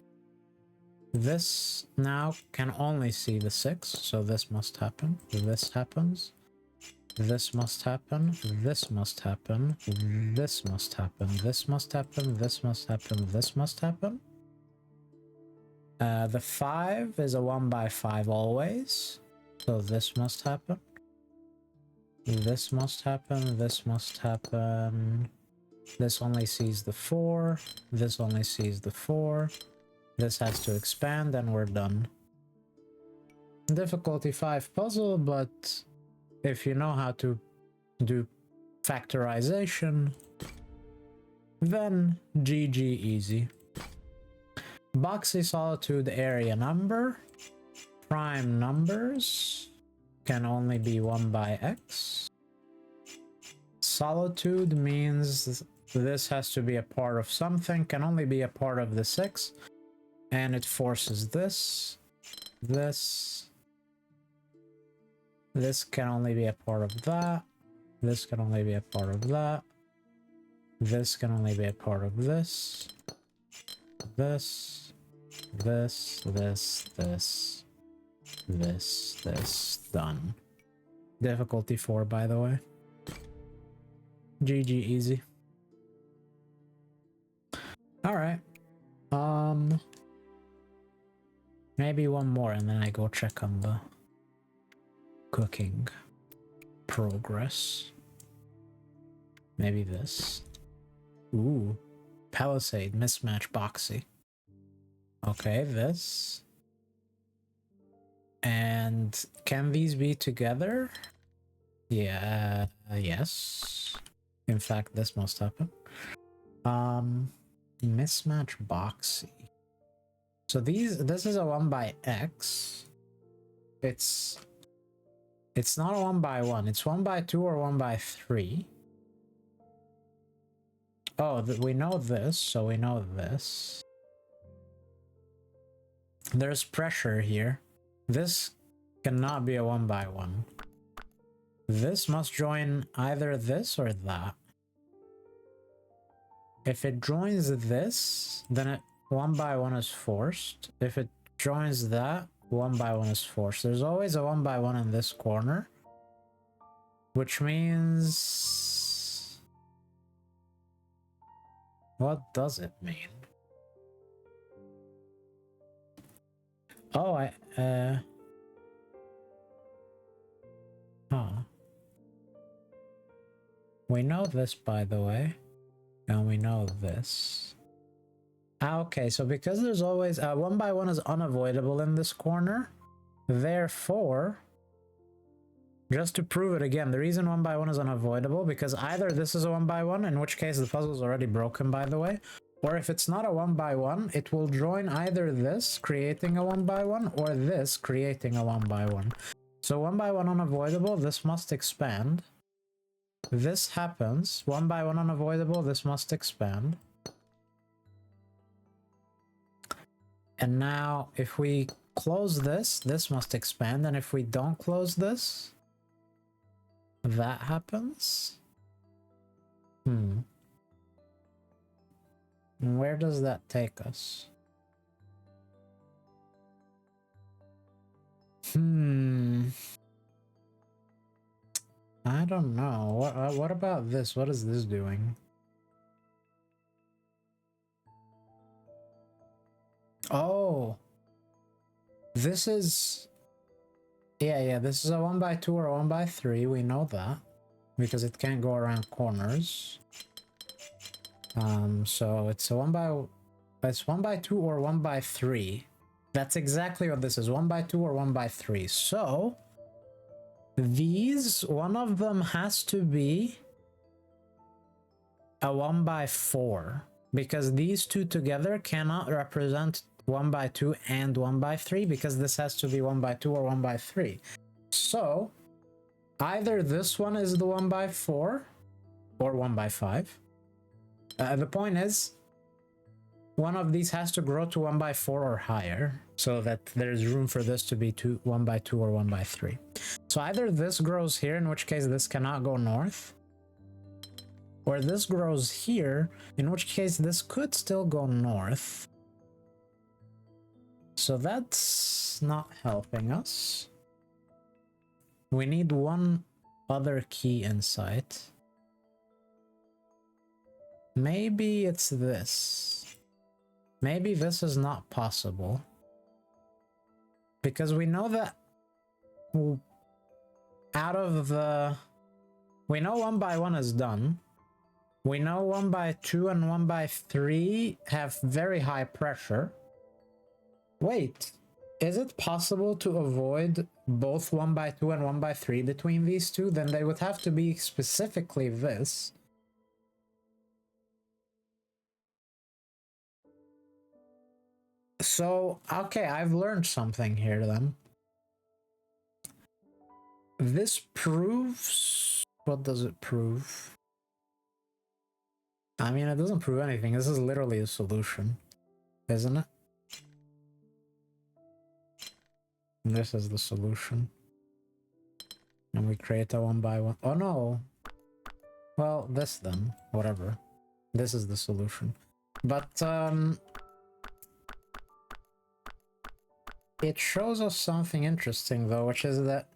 This now can only see the 6, so this must happen. This happens. This must happen. This must happen. This must happen. This must happen. This must happen. This must happen. The 5 is a 1x5 always, so this must happen. This must happen. This must happen. This only sees the 4. This only sees the 4. This has to expand, and we're done. Difficulty 5 puzzle, but if you know how to do factorization, then GG easy. Boxy solitude area number. Prime numbers can only be 1 by x. Solitude means this has to be a part of something, can only be a part of the 6, and it forces this. This can only be a part of that. This can only be a part of that. This can only be a part of this. This. Done. Difficulty 4, by the way. GG easy. Alright. Maybe one more and then I go check on the cooking progress. Maybe this. Ooh. Palisade, mismatch, boxy. Okay, this. And can these be together? Yeah, yes. In fact, this must happen. Mismatch, boxy. So this is a 1 by x. It's not a 1 by 1. It's 1 by 2 or 1 by 3. Oh, we know this, so we know this. There's pressure here. This cannot be a 1 by 1. This must join either this or that. If it joins this, then 1 by 1 is forced. If it joins that, 1 by 1 is forced. There's always a 1 by 1 in this corner, which means... what does it mean? Oh, huh. We know this, by the way. And we know this. Okay, so because there's always 1 by 1 is unavoidable in this corner, therefore, just to prove it again, the reason 1 by 1 is unavoidable, because either this is a 1 by 1, in which case the puzzle is already broken, by the way, or if it's not a 1 by 1, it will join either this, creating a 1 by 1, or this, creating a 1 by 1. So 1 by 1 unavoidable, this must expand. This happens, 1 by 1 unavoidable, this must expand. And now, if we close this, this must expand, and if we don't close this, that happens? And where does that take us? I don't know. What about this? What is this doing? Oh, this is... yeah, this is a 1 by 2 or a 1 by 3. We know that because it can't go around corners. So it's a 1 by... it's 1 by 2 or 1 by 3. That's exactly what this is, 1 by 2 or 1 by 3. So these, one of them has to be a 1 by 4, because these two together cannot represent 1 by 2 and 1 by 3, because this has to be 1 by 2 or 1 by 3. So either this one is the 1 by 4 or 1 by 5. The point is, one of these has to grow to 1 by 4 or higher, so that there's room for this to be 1 by 2 or 1 by 3. So either this grows here, in which case this cannot go north, or this grows here, in which case this could still go north. So that's not helping us. We need one other key insight. Maybe it's this. Maybe this is not possible. Because we know that out of the... We know 1 by 1 is done. We know 1 by 2 and 1 by 3 have very high pressure. Wait, is it possible to avoid both 1 by 2 and 1 by 3 between these two? Then they would have to be specifically this. So, okay, I've learned something here then. This proves... What does it prove? I mean, it doesn't prove anything. This is literally a solution, isn't it? And this is the solution. And we create a 1 by 1. Oh no! Well, this then. Whatever. This is the solution. But, it shows us something interesting though, which is that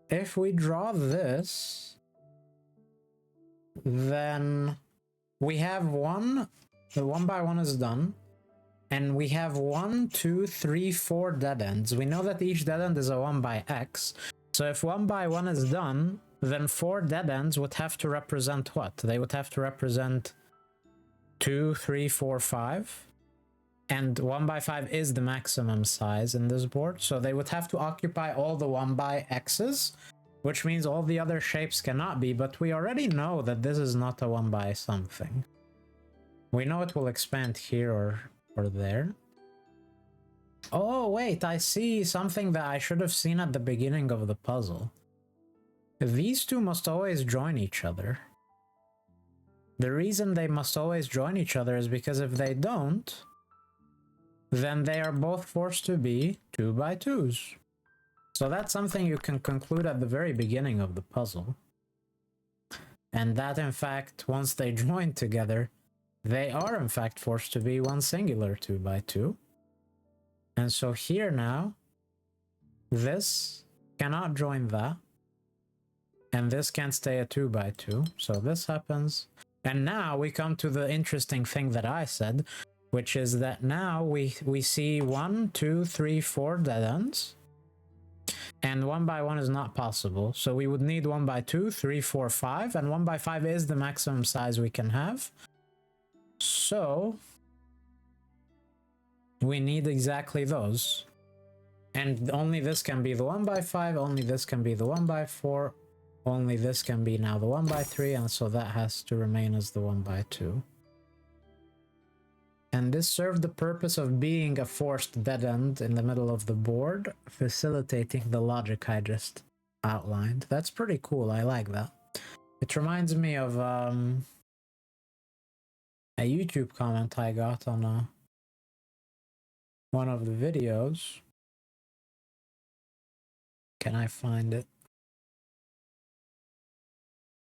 if we draw this, then we have the 1 by 1 is done, and we have 1, 2, 3, 4 dead ends. We know that each dead end is a 1 by x, so if 1 by 1 is done, then 4 dead ends would have to represent what? They would have to represent 2, 3, 4, 5. And 1 by 5 is the maximum size in this board, so they would have to occupy all the 1 by x's, which means all the other shapes cannot be, but we already know that this is not a 1 by something. We know it will expand here or there. Oh wait, I see something that I should have seen at the beginning of the puzzle. These two must always join each other. The reason they must always join each other is because if they don't, then they are both forced to be 2 by 2s. So that's something you can conclude at the very beginning of the puzzle. And that in fact, once they join together, they are in fact forced to be one singular 2 by 2. And so here now, this cannot join that, and this can't stay a 2 by 2. So this happens. And now we come to the interesting thing that I said, which is that now we see 1, 2, 3, 4 dead ends, and 1 by 1 is not possible. So we would need 1 by 2, 3, 4, 5, and 1 by 5 is the maximum size we can have. So we need exactly those. And only this can be the 1 by 5, only this can be the 1 by 4, only this can be now the 1 by 3, and so that has to remain as the 1 by 2. And this served the purpose of being a forced dead end in the middle of the board, facilitating the logic I just outlined. That's pretty cool, I like that. It reminds me of a YouTube comment I got on one of the videos. Can I find it?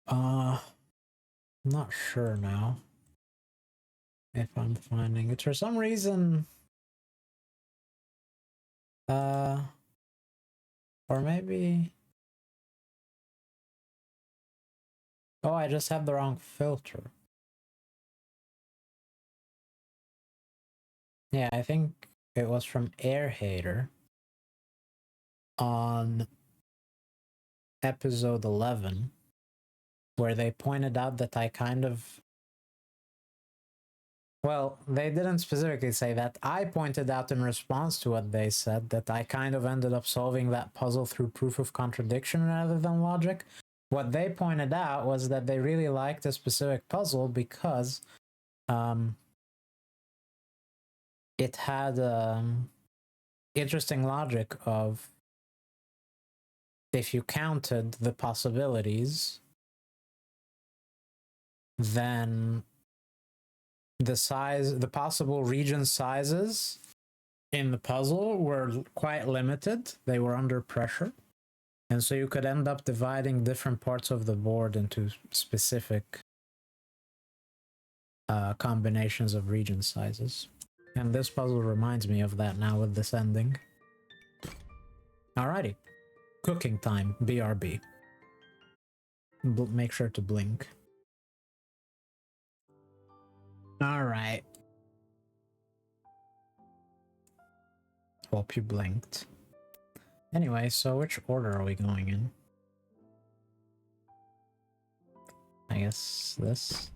I'm not sure now if I'm finding it. For some reason, or maybe, oh, I just have the wrong filter. Yeah, I think it was from Air Hater on episode 11, where they pointed out that I kind of, well, they didn't specifically say that. I pointed out in response to what they said that I kind of ended up solving that puzzle through proof of contradiction rather than logic, what they pointed out was that they really liked a specific puzzle because it had interesting logic of if you counted the possibilities, then the possible region sizes in the puzzle were quite limited. They were under pressure. And so you could end up dividing different parts of the board into specific combinations of region sizes. And this puzzle reminds me of that now with this ending. Alrighty. Cooking time, BRB. Make sure to blink. Alright. Hope you blinked. Anyway, so which order are we going in? I guess this.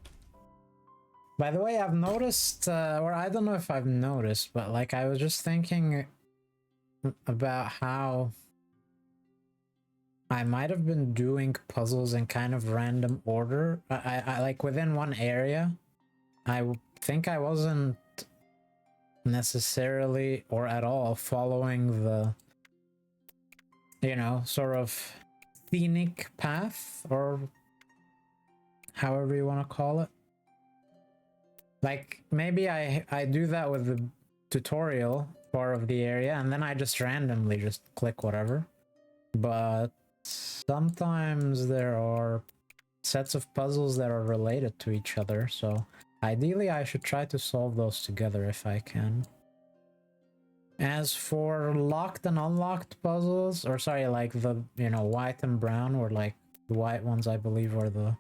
By the way, I've noticed, or I don't know if I've noticed, but like I was just thinking about how I might have been doing puzzles in kind of random order. I like within one area. I think I wasn't necessarily or at all following the, you know, sort of scenic path, or however you want to call it. Like maybe I do that with the tutorial part of the area and then I just randomly just click whatever. But sometimes there are sets of puzzles that are related to each other, so ideally I should try to solve those together if I can. As for locked and unlocked puzzles, or sorry, like the, you know, white and brown, or like the white ones I believe are the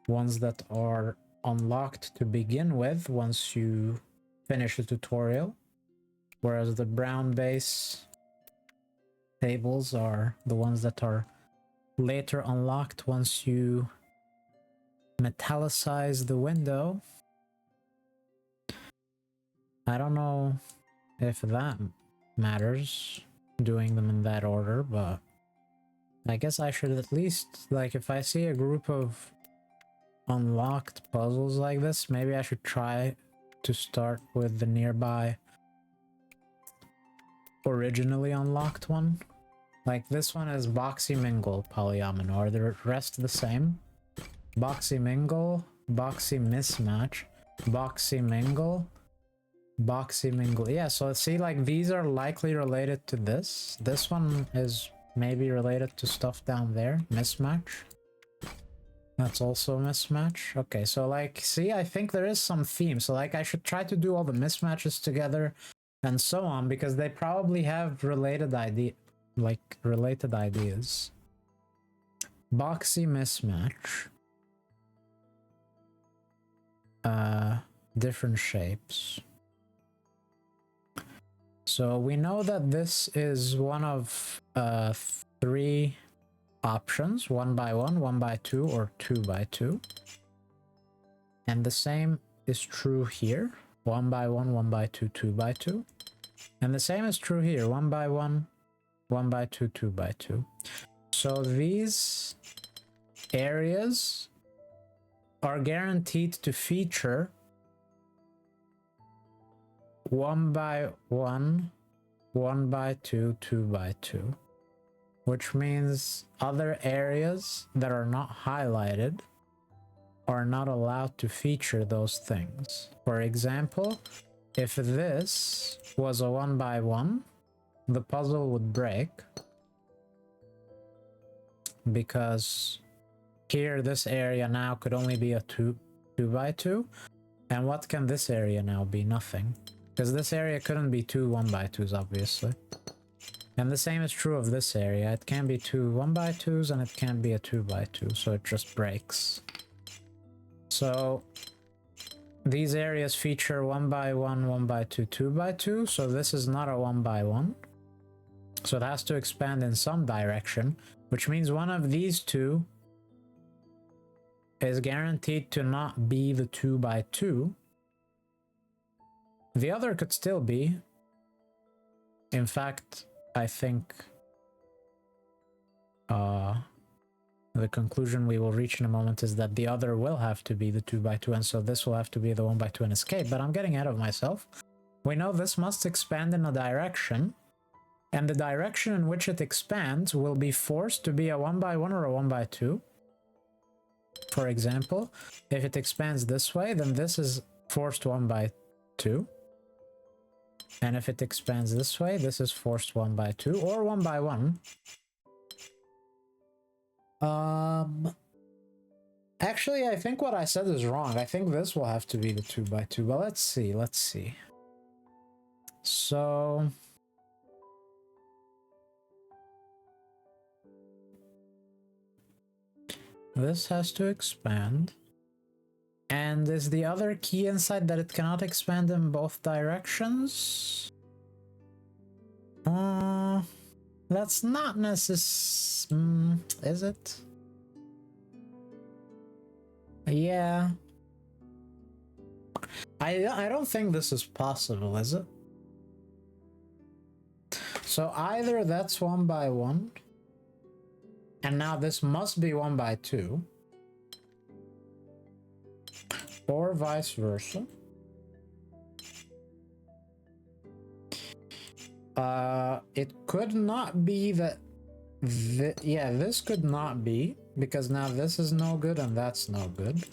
ones that are unlocked to begin with once you finish the tutorial, whereas the brown base tables are the ones that are later unlocked once you metallicize the window. I don't know if that matters, doing them in that order, but I guess I should at least, like, if I see a group of unlocked puzzles like this, maybe I should try to start with the nearby originally unlocked one. Like this one is Boxy Mingle Polyomino. Are the rest the same? Boxy Mingle, Boxy Mismatch, Boxy Mingle, Boxy Mingle. Yeah, so see, like these are likely related to this. This one is maybe related to stuff down there. Mismatch. That's also a mismatch. Okay, so like, see, I think there is some theme. So like I should try to do all the mismatches together and so on, because they probably have related ideas. Boxy mismatch. Different shapes. So we know that this is one of 3 options: 1 by 1, 1 by 2, or 2 by 2. And the same is true here: 1 by 1, 1 by 2, 2 by 2. And the same is true here: 1 by 1, 1 by 2, 2 by 2. So these areas are guaranteed to feature 1 by 1, 1 by 2, 2 by 2. Which means other areas that are not highlighted are not allowed to feature those things. For example, if this was a 1 by 1, the puzzle would break, because here this area now could only be a 2 by 2. And what can this area now be? Nothing. Because this area couldn't be 2 1 by 2s, obviously. And the same is true of this area. It can be 2 1 by 2s and it can't be a 2 by 2, so it just breaks. So these areas feature 1 by 1, 1 by 2, 2 by 2, so this is not a 1 by 1. So it has to expand in some direction, which means one of these two is guaranteed to not be the 2 by 2. The other could still be. In fact, I think The conclusion we will reach in a moment is that the other will have to be the 2x2, and so this will have to be the 1x2 and escape, but I'm getting ahead of myself. We know this must expand in a direction, and the direction in which it expands will be forced to be a 1x1 or a 1x2. For example, if it expands this way, then this is forced 1x2. And if it expands this way, this is forced 1x2 or 1x1. Actually, I think what I said is wrong. I think this will have to be the 2x2, but let's see. So this has to expand. And is the other key inside that it cannot expand in both directions? That's not necessary. Is it? Yeah. I don't think this is possible, is it? So either that's 1x1, and now this must be 1x2, or vice versa. It could not be that. Yeah, this could not be, because now this is no good and that's no good.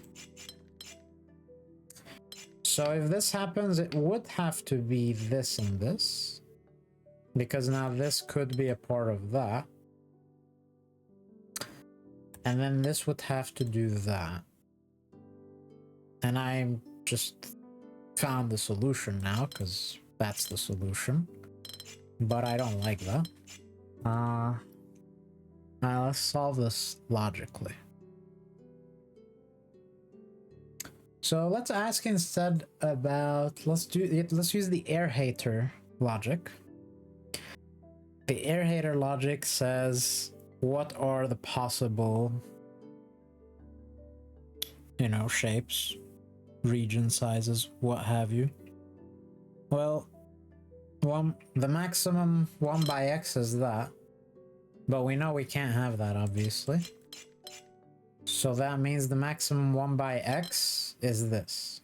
So if this happens, it would have to be this and this, because now this could be a part of that. And then this would have to do that. And I just found the solution now, because that's the solution. But I don't like that. Now let's solve this logically. So let's ask instead about, let's use the air hater logic. The air hater logic says, what are the possible, shapes, region sizes, what have you? Well, the maximum 1x is that, but we know we can't have that, obviously. So that means the maximum 1x is this,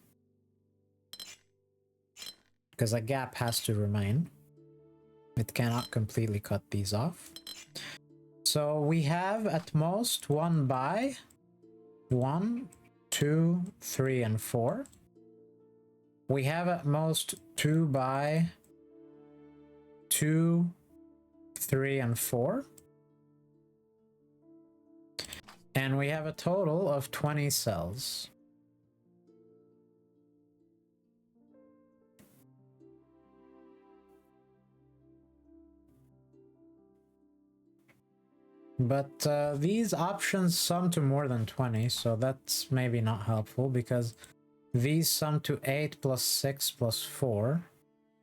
because a gap has to remain. It cannot completely cut these off. So we have at most 1x1, 2, 3, and 4. We have at most 2x2, 3, and 4. And we have a total of 20 cells. But these options sum to more than 20, so that's maybe not helpful, because these sum to 8 plus 6 plus 4.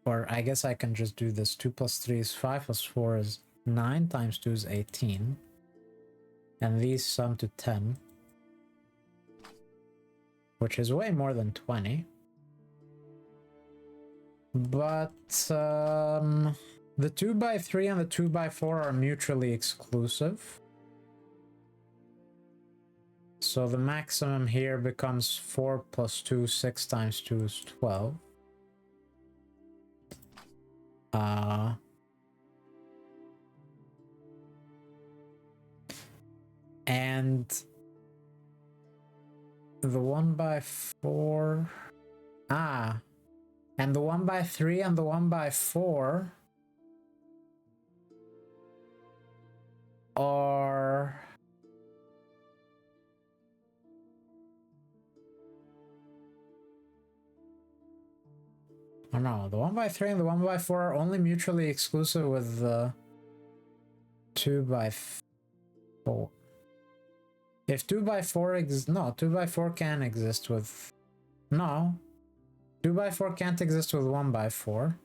Or I guess I can just do this. 2 plus 3 is 5 plus 4 is 9 times 2 is 18. And these sum to 10. Which is way more than 20. But the 2x3 and the 2x4 are mutually exclusive. So the maximum here becomes 4 plus 2, 6 times 2 is 12. And the 1x4... and the 1x3 and the 1x4 are... Oh no, the 1x3 and the 1x4 are only mutually exclusive with the 2x4. If 2x4 exists... No, 2x4 can exist with... No. 2x4 can't exist with 1x4.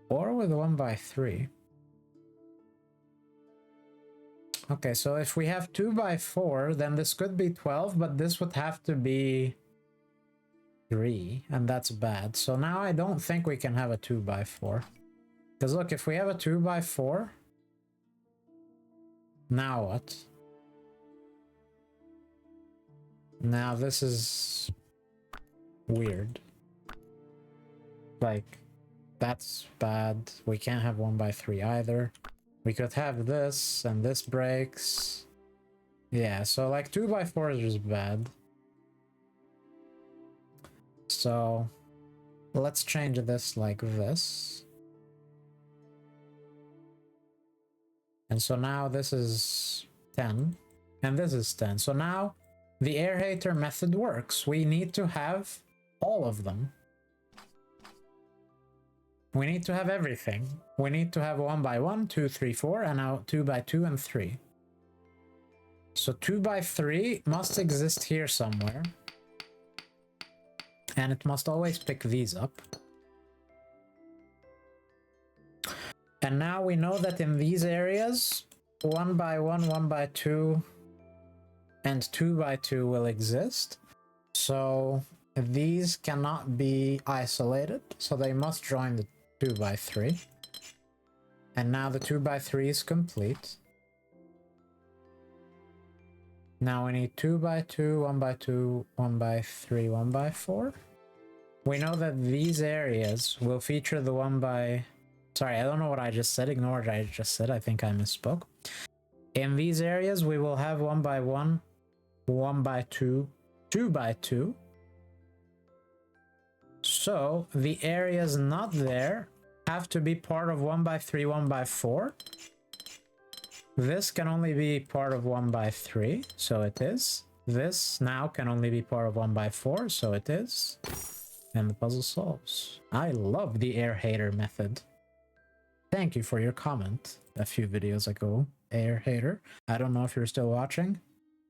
Or with 1x3. Okay, so if we have 2x4, then this could be 12, but this would have to be 3, and that's bad. So now I don't think we can have a 2x4. Because look, if we have a 2x4, Now what? Now this is weird. Like, that's bad. We can't have 1x3 either. We could have this, and this breaks. Yeah, so like 2x4 is just bad. So let's change this like this. And so now this is 10, and this is 10. So now the air hater method works. We need to have all of them. We need to have everything. We need to have 1x1, 2, 3, 4, and now 2x2 and 3. So 2x3 must exist here somewhere. And it must always pick these up. And now we know that in these areas, 1x1, 1x2, and 2x2 will exist. So these cannot be isolated, so they must join the 2x3. And now the 2x3 is complete. Now we need 2x2, 1x2, 1x3, 1x4. We know that these areas will feature the 1x... Sorry, I don't know what I just said. Ignore what I just said. I think I misspoke. In these areas, we will have 1x1, 1x2, 2x2. So the areas not there have to be part of 1x3, 1x4. This can only be part of 1x3, so it is. This now can only be part of 1x4, so it is. And the puzzle solves. I love the air hater method. Thank you for your comment a few videos ago, air hater. I don't know if you're still watching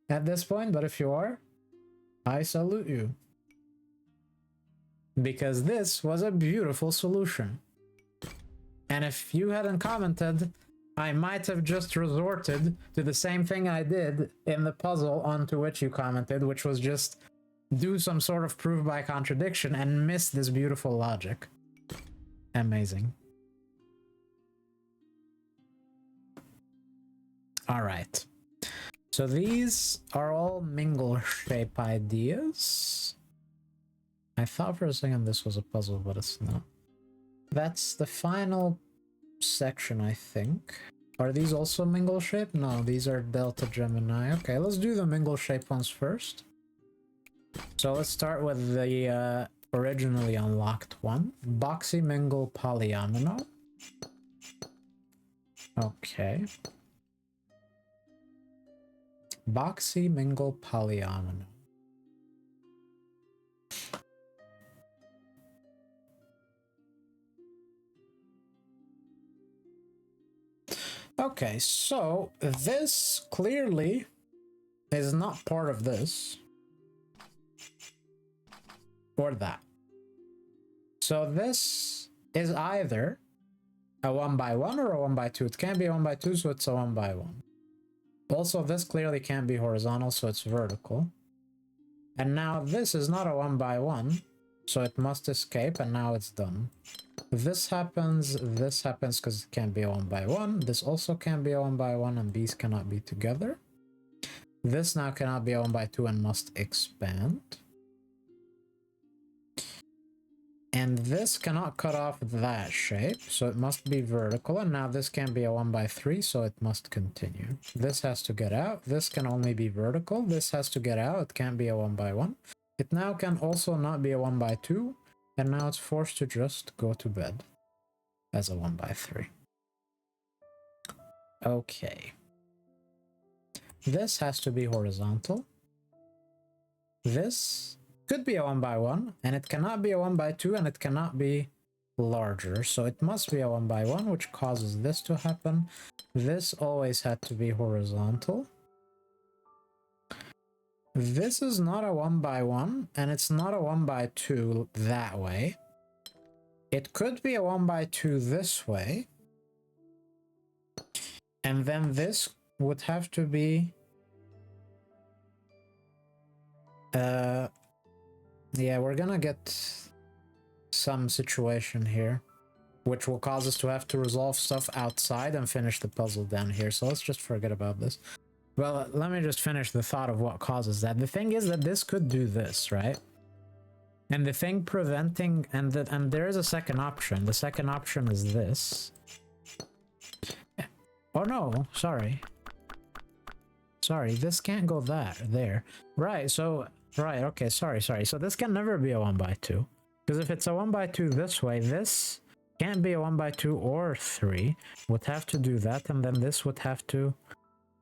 at this point, but if you are, I salute you. Because this was a beautiful solution. And if you hadn't commented, I might have just resorted to the same thing I did in the puzzle onto which you commented, which was just do some sort of proof by contradiction and miss this beautiful logic. Amazing. All right. So these are all mingle shape ideas. I thought for a second this was a puzzle, but it's not. That's the final section, I think. Are these also mingle shape? No, these are Delta Gemini. Okay, let's do the mingle shape ones first. So let's start with the originally unlocked one. Boxy Mingle Polyomino. Okay. Boxy Mingle Polyomino. Okay, so this clearly is not part of this. Or that. So this is either a 1x1 or a 1x2. It can't be a 1x2, so it's a 1x1. Also, this clearly can't be horizontal, so it's vertical. And now this is not a 1x1, so it must escape, and now it's done. This happens because it can't be a 1x1. This also can't be a 1x1, and these cannot be together. This now cannot be a 1x2 and must expand. And this cannot cut off that shape, so it must be vertical. And now this can't be a 1x3, so it must continue. This has to get out. This can only be vertical. This has to get out. It can't be a 1x1. It now can also not be a 1x2. And now it's forced to just go to bed as a 1x3. Okay. This has to be horizontal. This could be a 1x1, and it cannot be a 1x2, and it cannot be larger. So it must be a 1x1, which causes this to happen. This always had to be horizontal. This is not a 1x1, and it's not a 1x2 that way. It could be a 1x2 this way. And then this would have to be... yeah, we're gonna get some situation here. which will cause us to have to resolve stuff outside and finish the puzzle down here. So let's just forget about this. Well, let me just finish the thought of what causes that. The thing is that this could do this, right? And the thing preventing, and there is a second option. The second option is this. Oh no, sorry. Sorry, this can't go there. Right, so, right, okay, sorry. So this can never be a 1x2. Because if it's a 1x2 this way, this can't be a 1x2 or 3. Would have to do that, and then this would have to...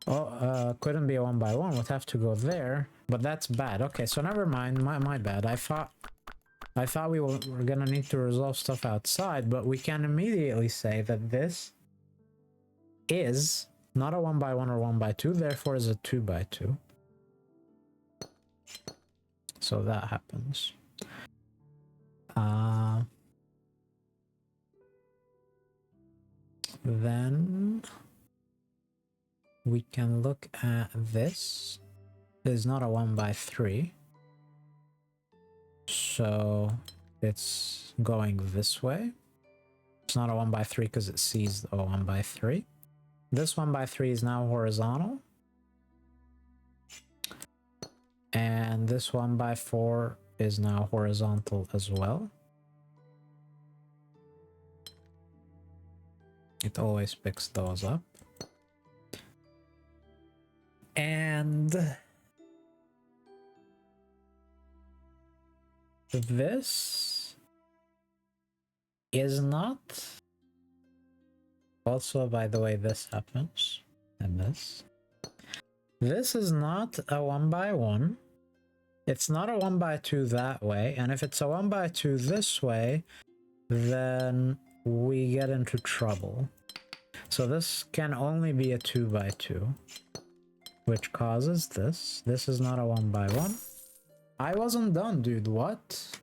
Oh, couldn't be a 1x1, would have to go there. But that's bad. Okay, so never mind, my bad. I thought we were gonna need to resolve stuff outside, but we can immediately say that this is not a 1x1 or 1x2, therefore is a 2x2. So that happens. Then we can look at this. It's not a 1x3. So it's going this way. It's not a 1x3 because it sees a 1x3. This 1x3 is now horizontal. And this 1x4 is now horizontal as well. It always picks those up. And this is not... Also, by the way, this happens. And this. This is not a 1x1. It's not a 1x2 that way. And if it's a 1x2 this way, then we get into trouble. So this can only be a 2x2, which causes this. This is not a 1x1. I wasn't done, dude. What?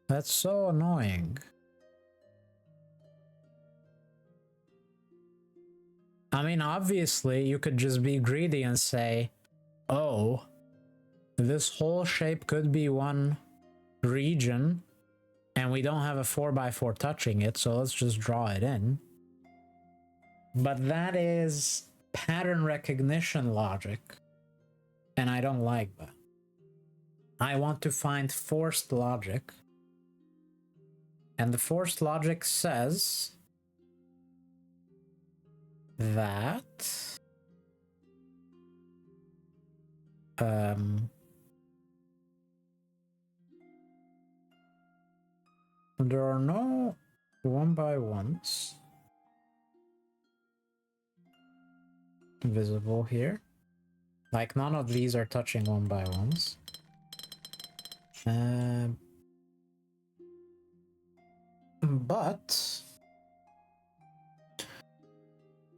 That's so annoying. I mean, obviously, you could just be greedy and say, oh, this whole shape could be one region, and we don't have a 4x4 touching it, so let's just draw it in. But that is pattern recognition logic, and I don't like that. I want to find forced logic, and the forced logic says that there are no 1x1s visible here. Like, none of these are touching 1x1s. But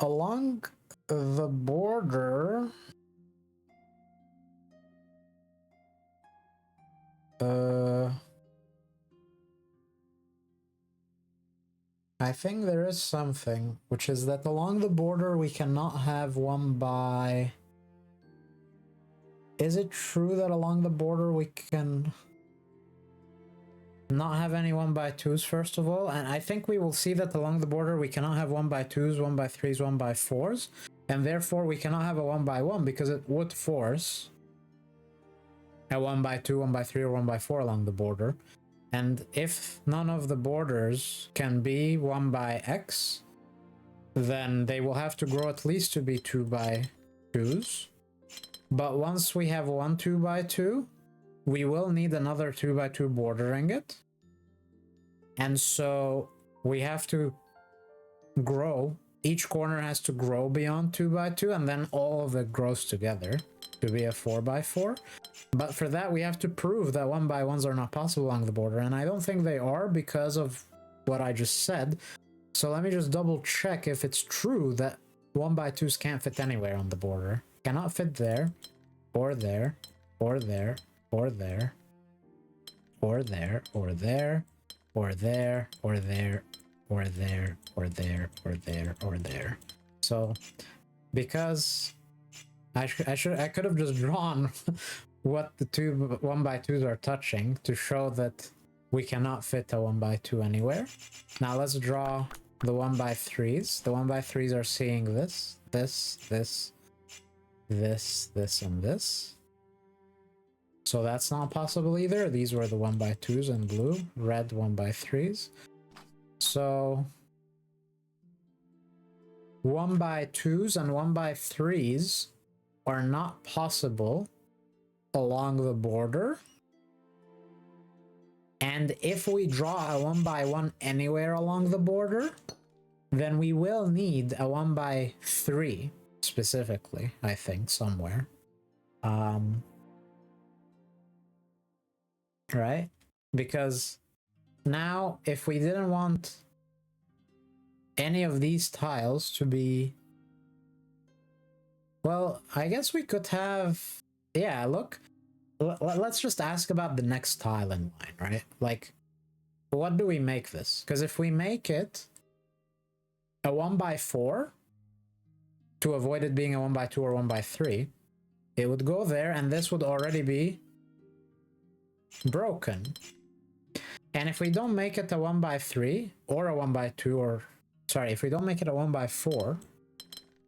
along the border, I think there is something, which is that along the border we cannot have 1x... Is it true that along the border we can not have any 1x2s, first of all? And I think we will see that along the border we cannot have 1x2s, 1x3s, 1x4s, and therefore we cannot have a 1x1 because it would force a 1x2, 1x3, or 1x4 along the border. And if none of the borders can be 1x, then they will have to grow at least to be 2x2s. But once we have one 2x2, we will need another 2x2 bordering it. And so we have to grow. Each corner has to grow beyond 2x2, and then all of it grows together to be a 4x4. But for that, we have to prove that 1x1s are not possible along the border, and I don't think they are because of what I just said. So let me just double check if it's true that 1x2s can't fit anywhere on the border. Cannot fit there, or there, or there, or there, or there, or there, or there, or there, or there, or there, or there, or there. So, because I could have just drawn what the 1x2s are touching to show that we cannot fit a 1x2 anywhere. Now let's draw the 1x3s. The 1x3s are seeing this, this, this, this, this, and this. So that's not possible either. These were the 1x2s in blue, red 1x3s. So 1x2s and 1x3s are not possible along the border. And if we draw a 1x1 anywhere along the border, then we will need a 1x3 specifically, I think, somewhere. Right? Because now, if we didn't want any of these tiles to be... Well, I guess we could have... Yeah, look. Let's just ask about the next tile in line, right? Like, what do we make this? Because if we make it a 1x4, to avoid it being a 1x2 or 1x3, it would go there, and this would already be broken. And if we don't make it a 1x3 or a 1x2, or sorry, if we don't make it a 1x4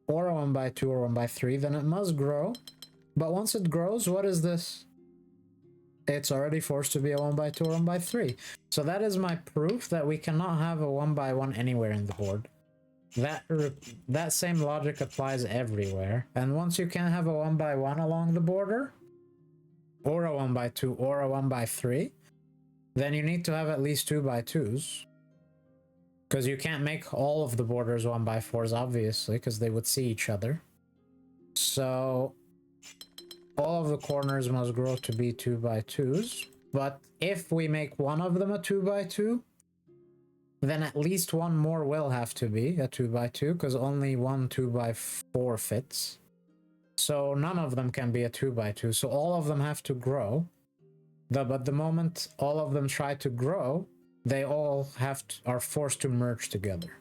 or a 1x2 or 1x3, then it must grow. But once it grows, what is this? It's already forced to be a 1x2 or 1x3. So that is my proof that we cannot have a 1x1 anywhere in the board. That same logic applies everywhere. And once you can't have a 1x1 along the border, or a 1x2 or a 1x3, then you need to have at least 2x2s. Because you can't make all of the borders 1x4s, obviously, because they would see each other. So all of the corners must grow to be 2x2s. But if we make one of them a 2x2, then at least one more will have to be a 2x2, because only one 2x4 fits. So none of them can be a 2x2, so all of them have to grow. But the moment all of them try to grow, they all are forced to merge together.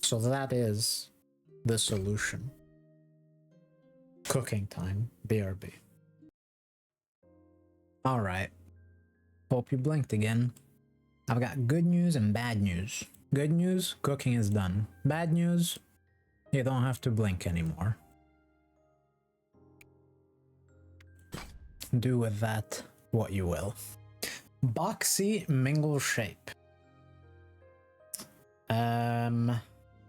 So that is the solution. Cooking time, BRB. Alright. Hope you blinked again. I've got good news and bad news. Good news, cooking is done. Bad news, you don't have to blink anymore. Do with that what you will. Boxy mingle shape.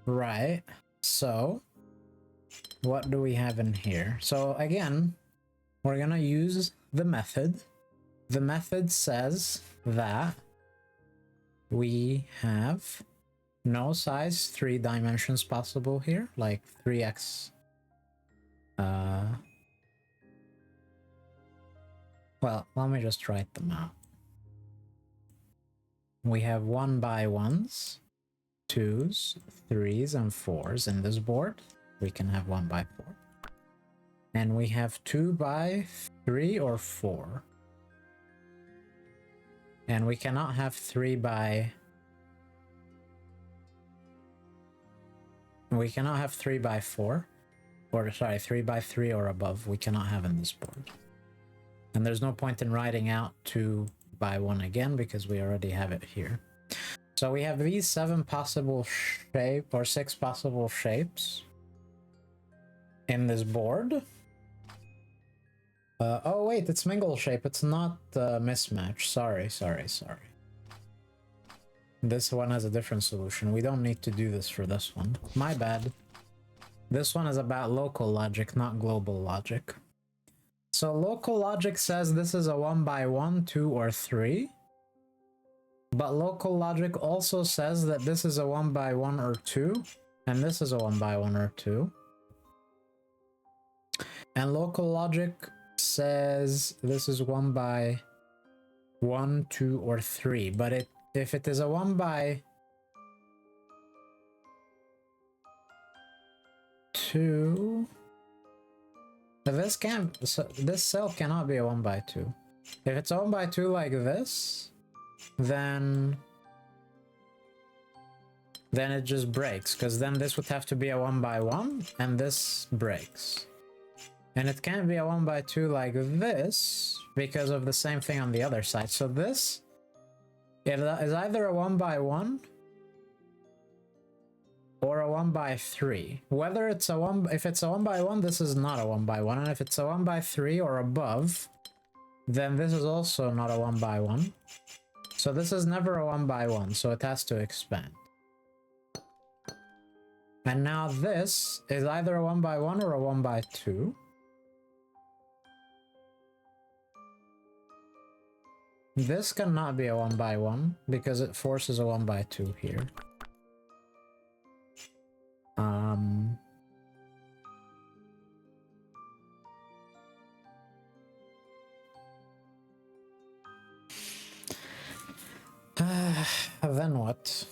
Right. So, what do we have in here? So again, we're gonna use the method. The method says that we have no size 3 dimensions possible here, like 3x. Well, let me just write them out. We have 1x1s, 2s, 3s, and 4s in this board. We can have 1x4. And we have 2x3 or 4. And we cannot have 3x... We cannot have 3x4. Or, sorry, 3x3 or above. We cannot have in this board. And there's no point in writing out 2x1 again, because we already have it here. So we have these 7 possible shape or 6 possible shapes in this board. Oh wait, it's mingle shape, it's not mismatch. Sorry. This one has a different solution. We don't need to do this for this one. My bad. This one is about local logic, not global logic. So local logic says this is a 1x1, 2, or 3. But local logic also says that this is a 1x1 or 2, and this is a 1x1 or 2. And local logic says this is 1x1, 2, or 3. But if it is a 1x2, this cell cannot be a 1x2. If it's a 1x2 like this, then it just breaks, because then this would have to be a 1x1 and this breaks. And it can't be a 1x2 like this because of the same thing on the other side. So this It is either a 1 by 1 or a 1 by 3. Whether it's a 1, if it's a 1 by 1, this is not a 1 by 1, and if it's a 1 by 3 or above, then this is also not a 1 by 1. So this is never a 1 by 1, so it has to expand. And now this is either a 1 by 1 or a 1 by 2. This cannot be a 1 by 1 because it forces a 1 by 2 here. Then what?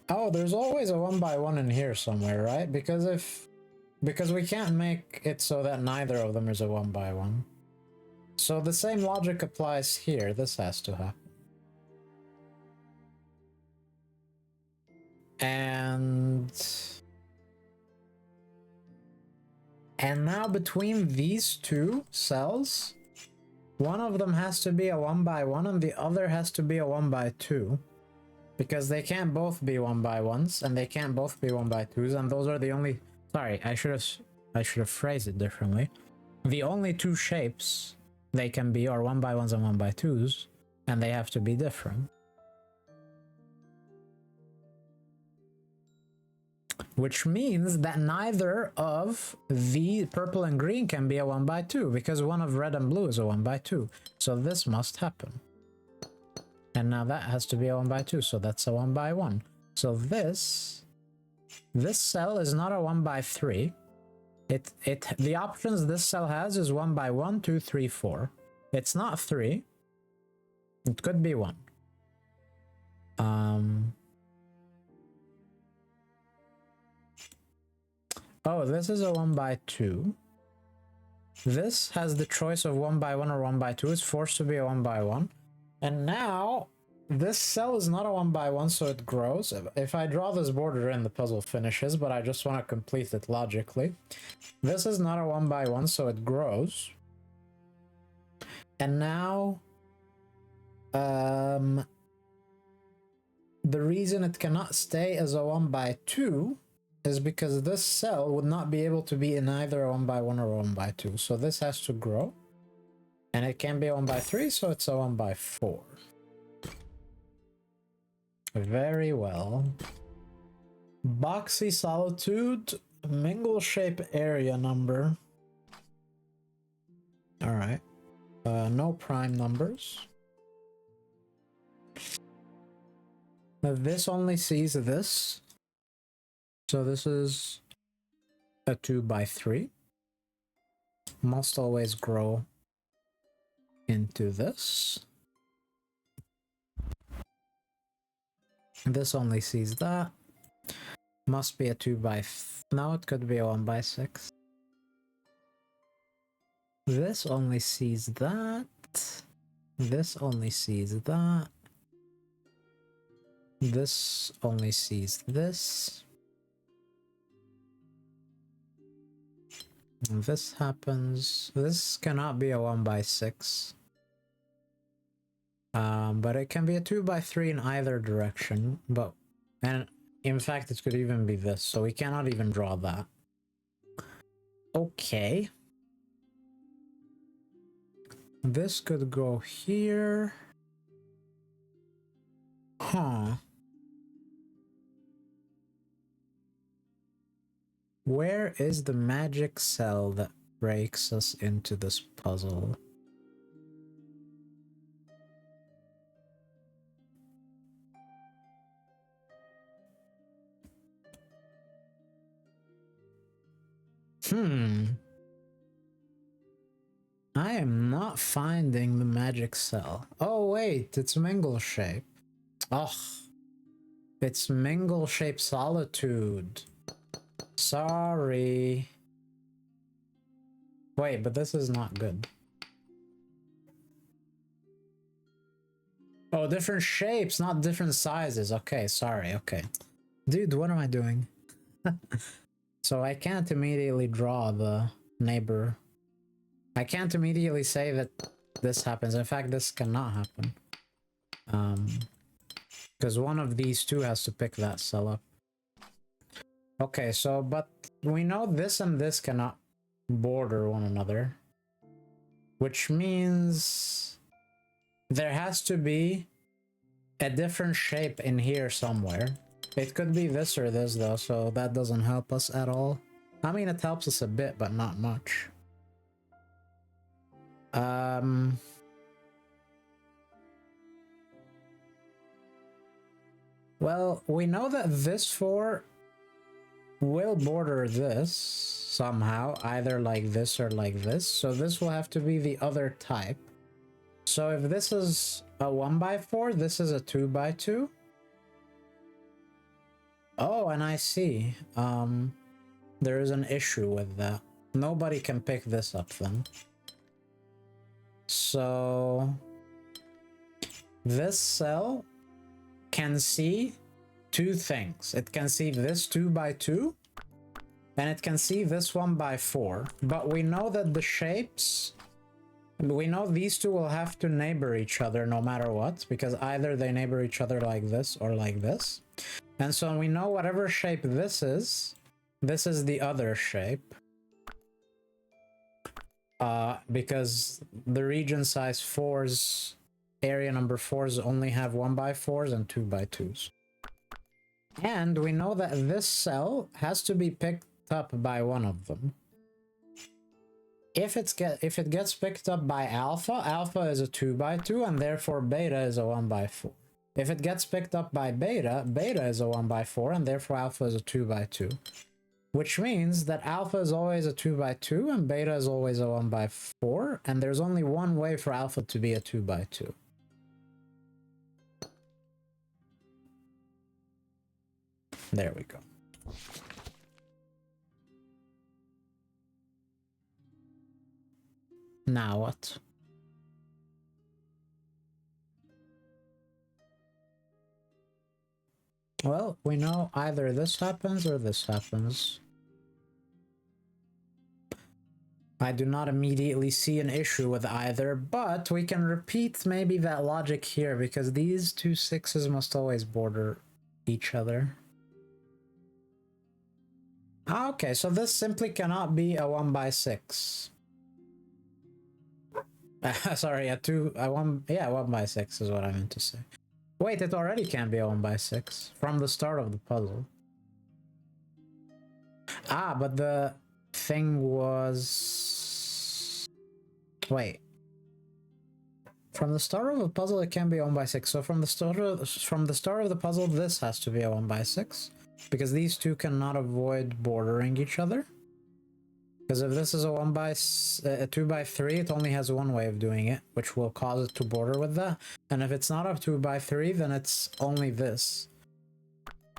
Oh, there's always a 1 by 1 in here somewhere, right? Because we can't make it so that neither of them is a 1 by 1. So the same logic applies here. This has to happen. And now between these two cells, one of them has to be a 1 by 1 and the other has to be a 1 by 2. Because they can't both be 1 by 1s and they can't both be 1 by 2s, and those are the only... Sorry, I should have phrased it differently. The only two shapes they can be are 1 by 1s and 1 by 2s, and they have to be different. Which means that neither of the purple and green can be a 1 by 2, because one of red and blue is a 1 by 2. So this must happen. And now that has to be a 1 by 2, so that's a 1 by 1. So this cell is not a 1 by 3. The options this cell has is 1 by 1, 2, 3, 4. It's not 3. It could be 1. Oh, this is a 1 by 2. This has the choice of 1 by 1 or 1 by 2. It's forced to be a 1 by 1. And now, this cell is not a 1 by 1, so it grows. If I draw this border in, the puzzle finishes, but I just want to complete it logically. This is not a 1 by 1, so it grows. And now, the reason it cannot stay as a 1 by 2 is because this cell would not be able to be in either a 1 by 1 or a 1 by 2. So this has to grow. And it can be a 1 by 3, so it's a 1 by 4. Very well. Boxy solitude, mingle shape area number. Alright. No prime numbers. This only sees this. So this is a 2 by 3. Must always grow into this. This only sees that. Must be a 2 by... No, it could be a 1 by 6. This only sees that. This only sees that. This only sees this. And this happens. This cannot be a 1 by 6. But it can be a 2 by 3 in either direction. And in fact, it could even be this. So we cannot even draw that. Okay. This could go here. Huh. Where is the magic cell that breaks us into this puzzle? I am not finding the magic cell. Oh wait, it's mingle shape. Ugh. It's mingle shape solitude. Sorry. Wait, but this is not good. Oh, different shapes, not different sizes. Okay, sorry, okay. Dude, what am I doing? So I can't immediately draw the neighbor I can't immediately say that this happens. In fact, this cannot happen. Because one of these two has to pick that cell up. Okay, so, but we know this and this cannot border one another. Which means there has to be a different shape in here somewhere. It could be this or this though, so that doesn't help us at all. I mean, it helps us a bit, but not much. Well, we know that this 4 will border this somehow, either like this or like this. So this will have to be the other type. So if this is a 1x4, this is a 2x2. Oh, and I see. There is an issue with that. Nobody can pick this up then. So this cell can see 2 things. It can see this 2x2 and it can see this 1x4. But we know that the shapes, we know these two will have to neighbor each other no matter what, because either they neighbor each other like this or like this. And so we know whatever shape this is the other shape. Because the region size 4s, area number 4s only have 1x4s and 2x2s. And we know that this cell has to be picked up by one of them. If it gets picked up by alpha, alpha is a 2x2 and therefore beta is a 1x4. If it gets picked up by beta, beta is a 1x4 and therefore alpha is a 2x2. Which means that alpha is always a 2x2 and beta is always a 1x4, and there's only one way for alpha to be a 2x2. There we go. Now what? Well, we know either this happens or this happens. I do not immediately see an issue with either, but we can repeat maybe that logic here, because these 2 6s must always border each other. Okay, so this simply cannot be a 1x6. Sorry, a 1x6 is what I meant to say. Wait, it already can be a 1x6 from the start of the puzzle. Ah, but the thing was... Wait. From the start of the puzzle, it can be 1x6. So from the start of the puzzle, this has to be a 1x6, because these two cannot avoid bordering each other. Because if this is a 2x3, it only has one way of doing it, which will cause it to border with that. And if it's not a 2x3, then it's only this.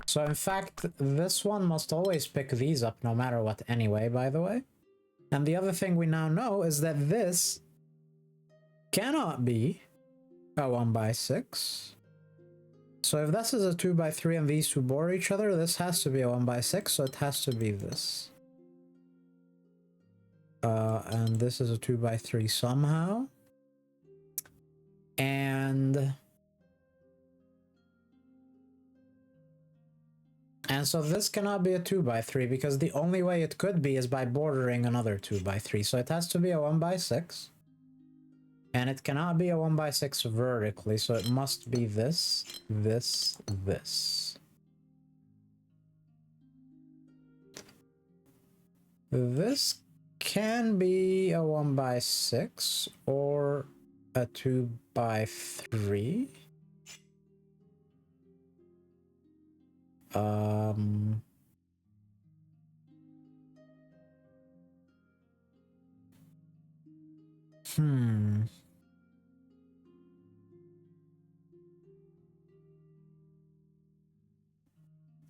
So in fact, this one must always pick these up no matter what anyway, by the way. And the other thing we now know is that this cannot be a 1x6. So if this is a 2x3 and these two border each other, this has to be a 1x6, so it has to be this. And this is a 2x3 somehow. And so this cannot be a 2x3, because the only way it could be is by bordering another 2x3. So it has to be a 1x6. And it cannot be a 1x6 vertically, so it must be this, this, this. This can be a 1x6 or a 2x3.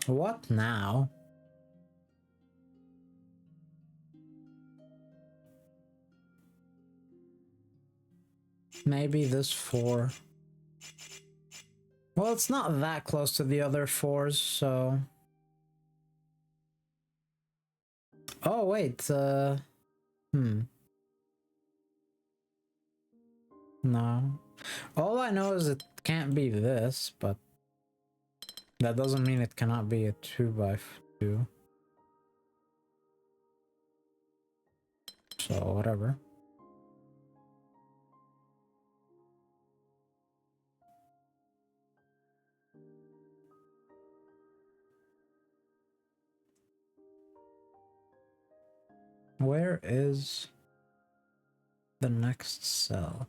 What now? Maybe this 4. Well, it's not that close to the other 4s, so... Oh, wait, No. All I know is it can't be this, but that doesn't mean it cannot be a 2x2. So, whatever. Where is the next cell?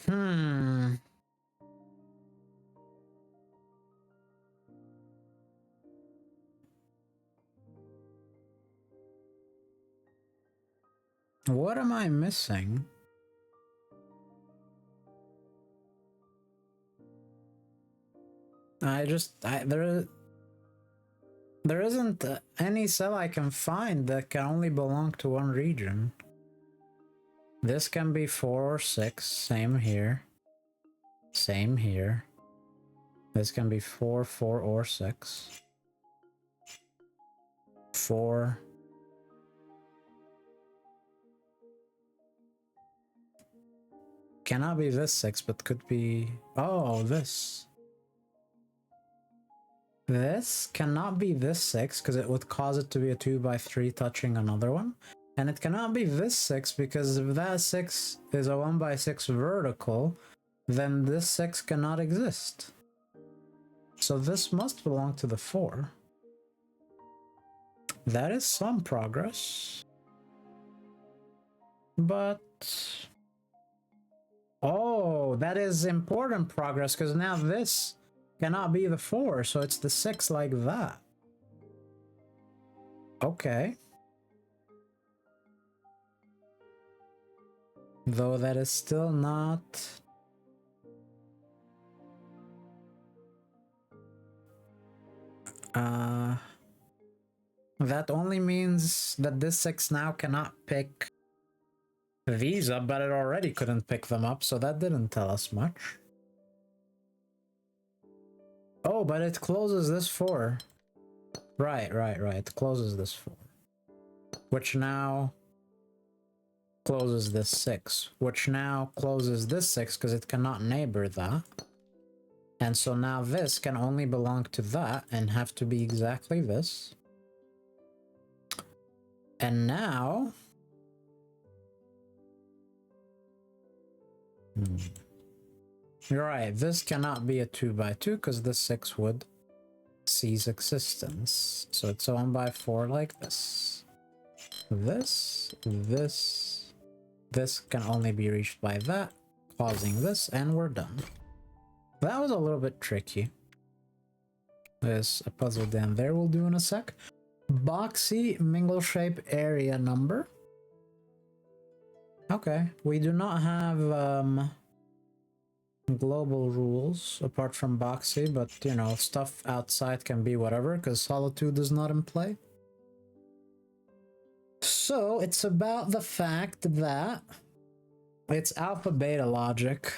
Hmm. What am I missing? There isn't any cell I can find that can only belong to one region. This can be 4 or 6, same here. Same here. This can be 4, 4 or 6. 4. Cannot be this 6, but could be... Oh, this. This cannot be this 6 because it would cause it to be a 2x3 touching another one. And it cannot be this 6 because if that 6 is a 1x6 vertical, then this 6 cannot exist. So this must belong to the 4. That is some progress. But... Oh, that is important progress because now this cannot be the 4, so it's the 6 like that. Okay. Though that is still not... That only means that this 6 now cannot pick these up, but it already couldn't pick them up, so that didn't tell us much. Oh, but it closes this 4. Right. It closes this 4. Which now closes this 6. Which now closes this 6 because it cannot neighbor that. And so now this can only belong to that and have to be exactly this. And now... You're right, this cannot be a 2x2 because this 6 would cease existence. So it's a 1x4 like this. This can only be reached by that, causing this, and we're done. That was a little bit tricky. There's a puzzle down there we'll do in a sec. Boxy mingle shape area number. Okay, we do not have global rules apart from boxy, but you know, stuff outside can be whatever because solitude is not in play. So it's about the fact that it's alpha beta logic.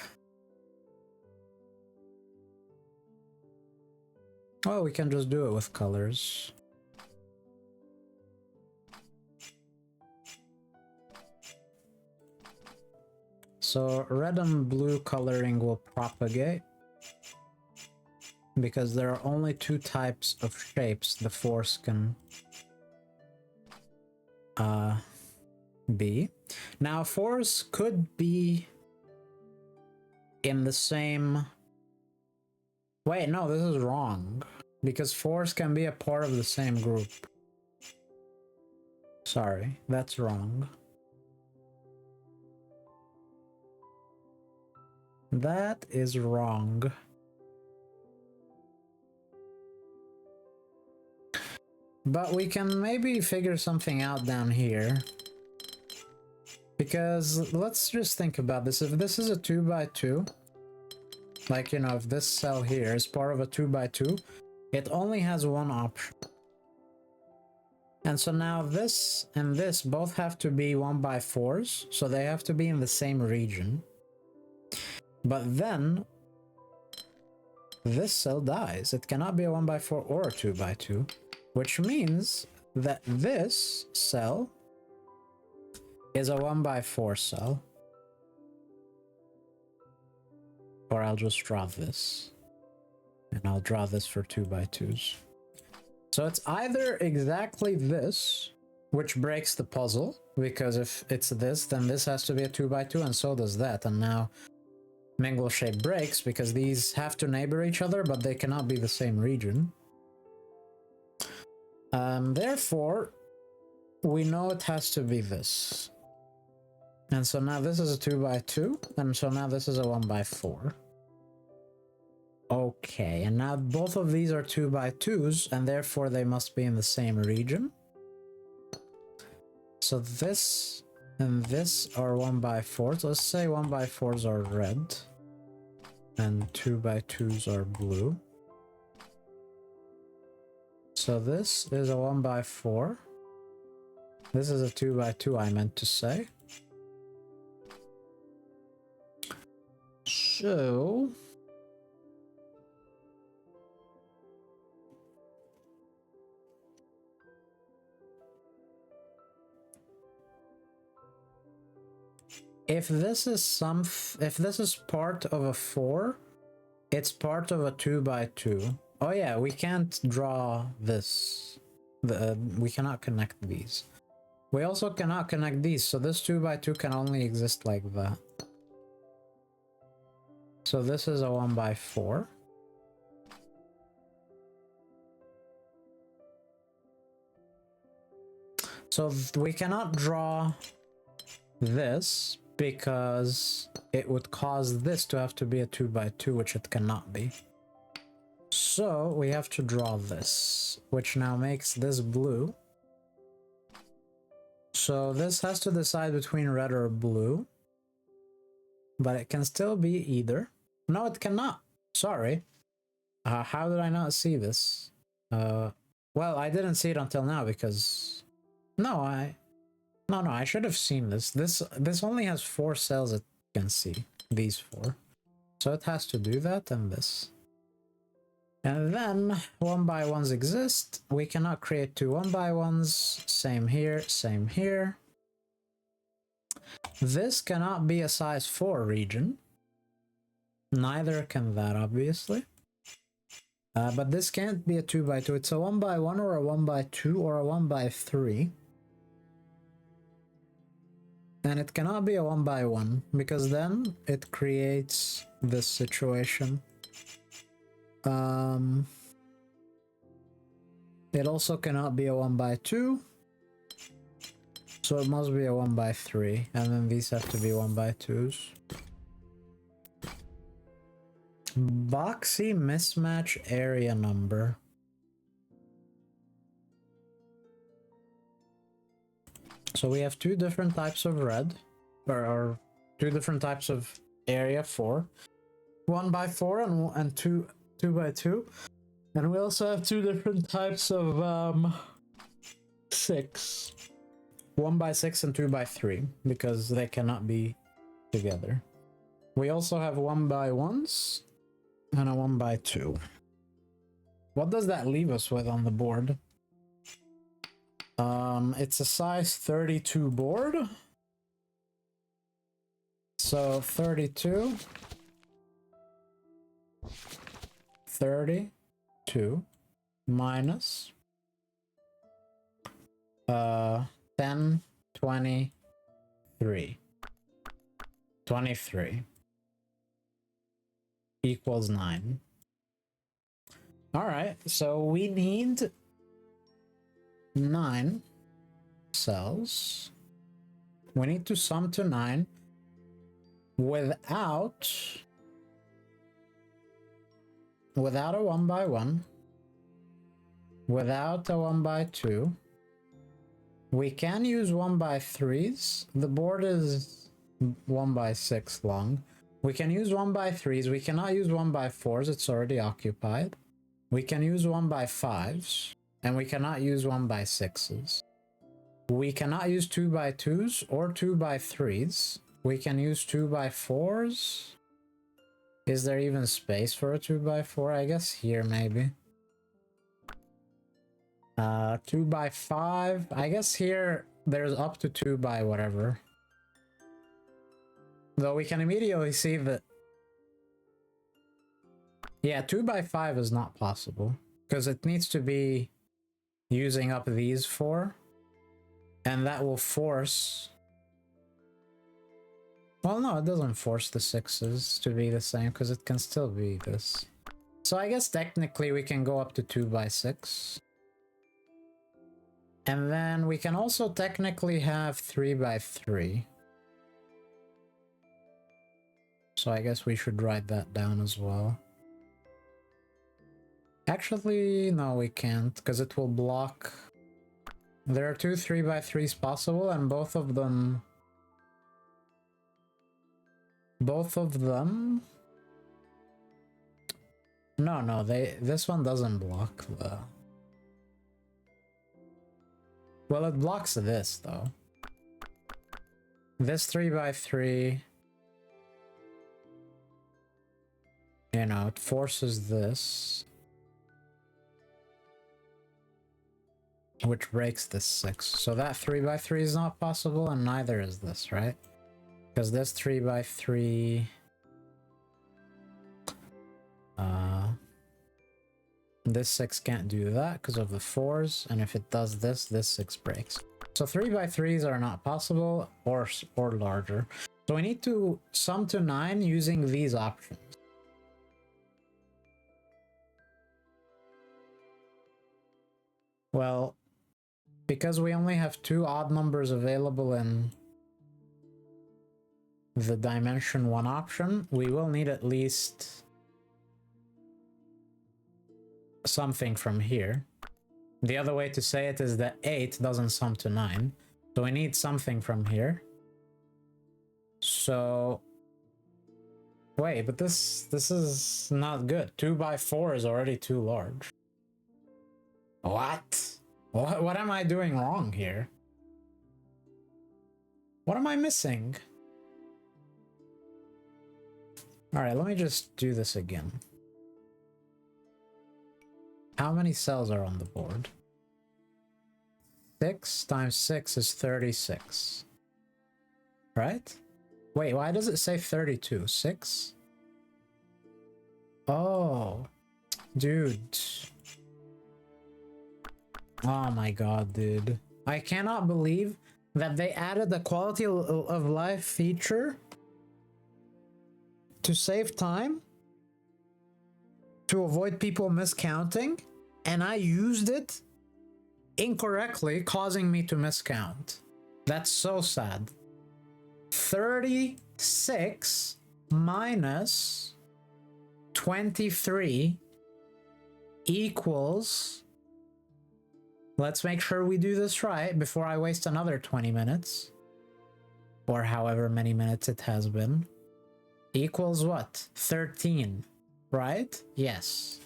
Oh, we can just do it with colors. So red and blue coloring will propagate because there are only 2 types of shapes the force can be. Now force could be in the same... Wait, no, this is wrong. Because force can be a part of the same group. Sorry, that's wrong. That is wrong. But we can maybe figure something out down here. Because let's just think about this. If this is a 2x2, like, you know, if this cell here is part of a 2x2, it only has one option. And so now this and this both have to be 1x4s, so they have to be in the same region. But then this cell dies. It cannot be a 1x4 or a 2x2, which means that this cell is a 1x4 cell. Or I'll just draw this. And I'll draw this for 2x2s. So it's either exactly this, which breaks the puzzle, because if it's this, then this has to be a 2x2, and so does that. And now mingle shape breaks because these have to neighbor each other, but they cannot be the same region. Therefore, we know it has to be this. And so now this is a 2x2, and so now this is a 1x4. Okay, and now both of these are 2x2s, and therefore they must be in the same region. So this and this are 1x4s. Let's say 1x4s are red, and 2x2s are blue. So this is a 1x4. This is a 2x2, I meant to say. So if this is part of a 4, it's part of a 2x2. Oh yeah, we can't draw this. We cannot connect these. We also cannot connect these, so this 2x2 can only exist like that. So this is a 1x4. So we cannot draw this because it would cause this to have to be a 2x2, which it cannot be. So we have to draw this, which now makes this blue. So this has to decide between red or blue, but it can still be either. No, it cannot. Sorry. How did I not see this? Well, I didn't see it until now because... No, I should have seen this. This only has 4 cells it can see. These 4. So it has to do that and this. And then 1x1s exist. We cannot create 2 1x1s. Same here, same here. This cannot be a size 4 region. Neither can that, obviously. But this can't be a 2x2. It's a 1x1 or a 1x2 or a 1x3. And it cannot be a 1x1 because then it creates this situation. It also cannot be a 1x2. So it must be a 1x3. And then these have to be 1x2s. Boxy mismatch area number. So we have 2 different types of red, or 2 different types of area 4. 1x4 and 2x2. And we also have 2 different types of 6. 1x6 and 2x3, because they cannot be together. We also have 1x1s and a 1x2. What does that leave us with on the board? It's a size 32 board. So 32, 32 minus 10, 23. 23 equals 9. Alright, so we need 9 cells. We need to sum to 9 without a 1x1, without a 1x2. We can use 1x3s. The board is 1x6 long. We can use 1x3s. We cannot use 1x4s. It's already occupied. We can use 1x5s. And we cannot use 1x6s. We cannot use 2x2s or 2x3s. We can use 2x4s. Is there even space for a 2x4? I guess here maybe. 2x5. I guess here there's up to 2 by whatever. Though we can immediately see that. Yeah, 2x5 is not possible because it needs to be using up these 4, and that will force. Well, no, it doesn't force the 6s to be the same because it can still be this. So I guess technically we can go up to 2x6. And then we can also technically have 3x3. So I guess we should write that down as well. Actually, no, we can't, because it will block. There are 2 3x3s possible, and both of them... No, this one doesn't block the... Well, it blocks this, though. This 3x3... You know, it forces this. Which breaks this 6. So that 3x3 is not possible, and neither is this, right? Because this 3x3... This 6 can't do that because of the 4s, and if it does this, this 6 breaks. So 3x3s are not possible, or larger. So we need to sum to 9 using these options. Well, because we only have 2 odd numbers available in the dimension 1 option, we will need at least something from here. The other way to say it is that 8 doesn't sum to 9, so we need something from here. So wait, but this is not good. 2x4 is already too large. What am I doing wrong here? What am I missing? All right, let me just do this again. How many cells are on the board? 6 times 6 is 36. Right? Wait, why does it say 32? 6? Oh, dude. Oh my god, dude. I cannot believe that they added the quality of life feature to save time, to avoid people miscounting, and I used it incorrectly, causing me to miscount. That's so sad. 36 minus 23 equals... Let's make sure we do this right before I waste another 20 minutes. Or however many minutes it has been. Equals what? 13. Right? Yes.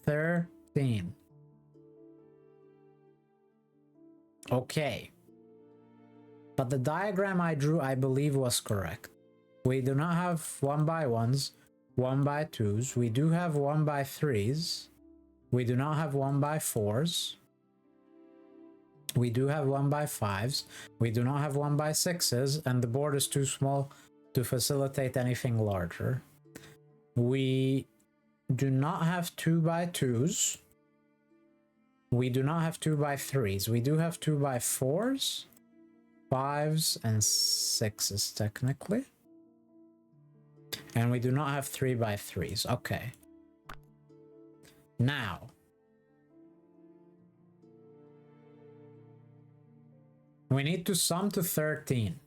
13. Okay. But the diagram I drew, I believe, was correct. We do not have 1x1s, 1x2s. We do have 1x3s. We do not have 1x4s. We do have 1x5s. We do not have 1x6s, and the board is too small to facilitate anything larger. We do not have 2x2s. We do not have 2x3s. We do have 2x4s, 5s, and 6s technically. And we do not have 3x3s. Okay. Now, we need to sum to 13.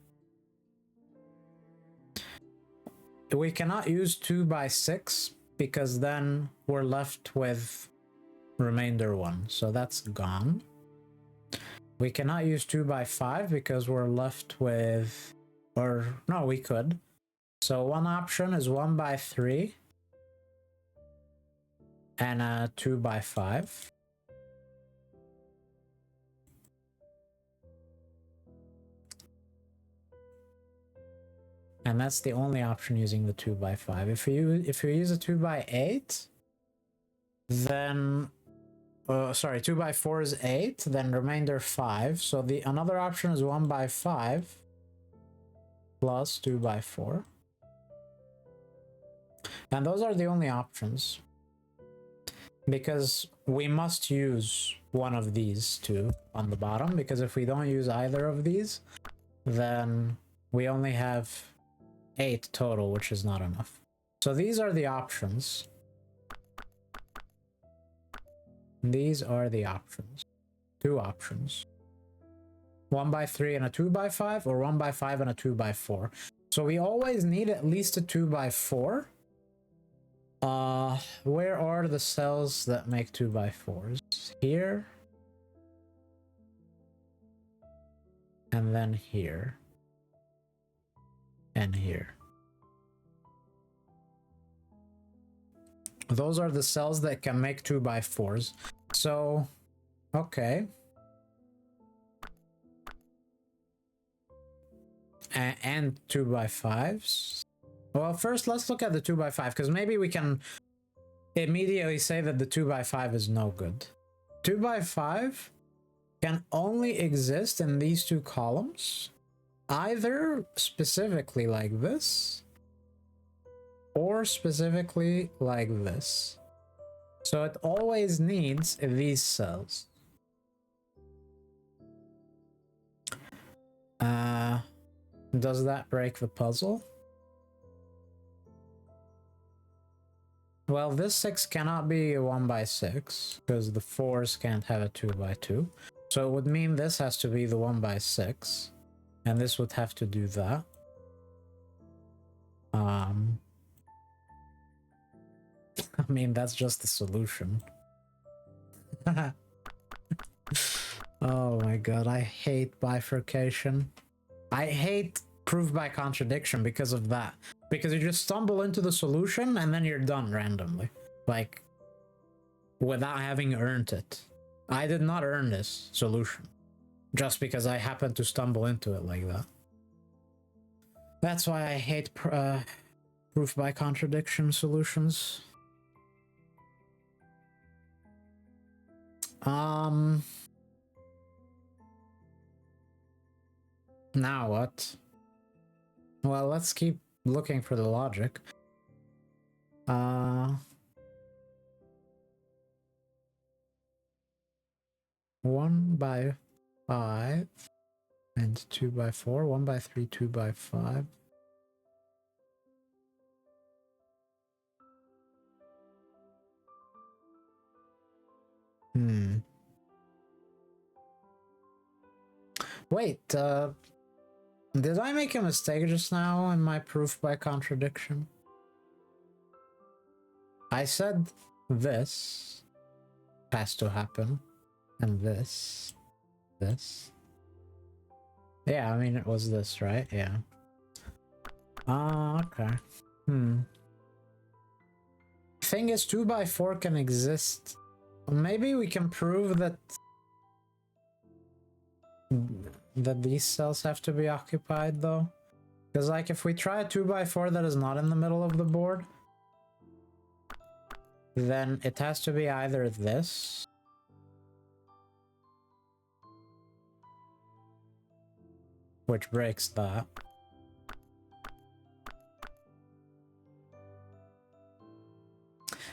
We cannot use 2x6 because then we're left with remainder 1. So that's gone. We cannot use 2x5 because we're left with... Or, no, we could. So one option is 1x3 and a 2x5. And that's the only option using the 2x5. If you use a 2x8, then sorry, 2x4 is 8, then remainder 5. So the another option is 1x5 plus 2x4. And those are the only options, because we must use one of these two on the bottom, because if we don't use either of these, then we only have 8 total, which is not enough. So these are the options. These are the options. 2 options. 1x3 and a 2x5, or 1x5 and a 2x4. So we always need at least a 2x4. Where are the cells that make 2x4s? Here. And then here. And here. Those are the cells that can make 2x4s. So, okay. And 2x5s. Well, first let's look at the 2x5, because maybe we can immediately say that the 2x5 is no good. 2x5 can only exist in these two columns, either specifically like this, or specifically like this. So it always needs these cells. Does that break the puzzle? Well, this 6 cannot be a 1x6, because the 4s can't have a 2x2. So it would mean this has to be the 1x6, and this would have to do that. I mean, that's just the solution. Oh my god, I hate bifurcation. I hate proof by contradiction because of that. Because you just stumble into the solution and then you're done randomly. Like, without having earned it. I did not earn this solution. Just because I happened to stumble into it like that. That's why I hate proof by contradiction solutions. Now what? Well, let's keep looking for the logic. 1x5 and 2x4, 1x3, 2x5. Wait, did I make a mistake just now in my proof by contradiction? I said this has to happen, and this. Yeah, I mean, it was this, right? Yeah. Okay. Thing is, 2x4 can exist. Maybe we can prove that these cells have to be occupied, though. Because, like, if we try a 2x4 that is not in the middle of the board, then it has to be either this, which breaks that.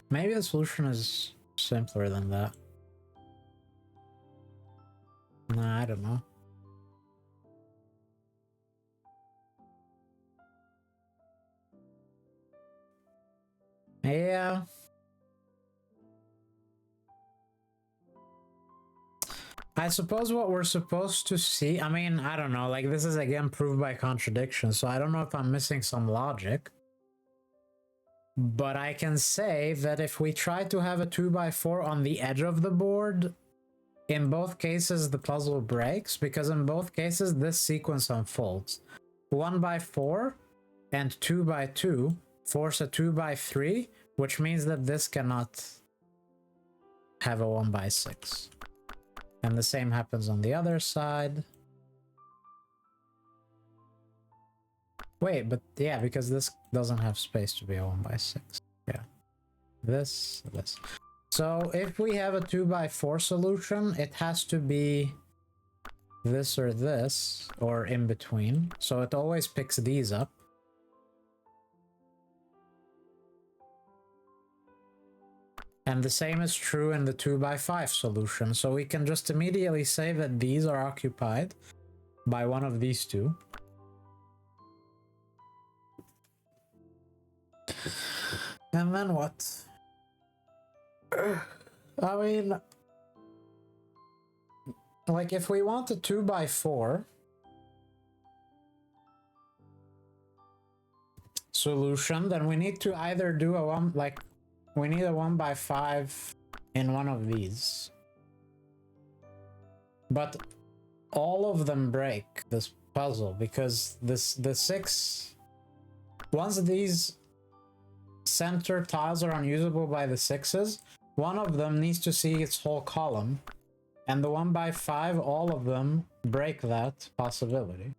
Maybe the solution is simpler than that. Nah, I don't know. Yeah. I suppose what we're supposed to see, I mean, I don't know, like, this is again proved by contradiction, so I don't know if I'm missing some logic. But I can say that if we try to have a 2x4 on the edge of the board, in both cases the puzzle breaks, because in both cases this sequence unfolds. 1x4 and 2x2 force a 2x3, which means that this cannot have a 1x6. And the same happens on the other side. Wait, but yeah, because this doesn't have space to be a 1x6. Yeah. This. So if we have a 2x4 solution, it has to be this or this, or in between. So it always picks these up. And the same is true in the 2x5 solution. So we can just immediately say that these are occupied by one of these two. And then what? I mean, like if we want a 2x4 solution, then we need to either do a we need a 1x5 in one of these. But all of them break this puzzle because the 6, once these center tiles are unusable by the 6s, one of them needs to see its whole column, and the 1x5, all of them break that possibility.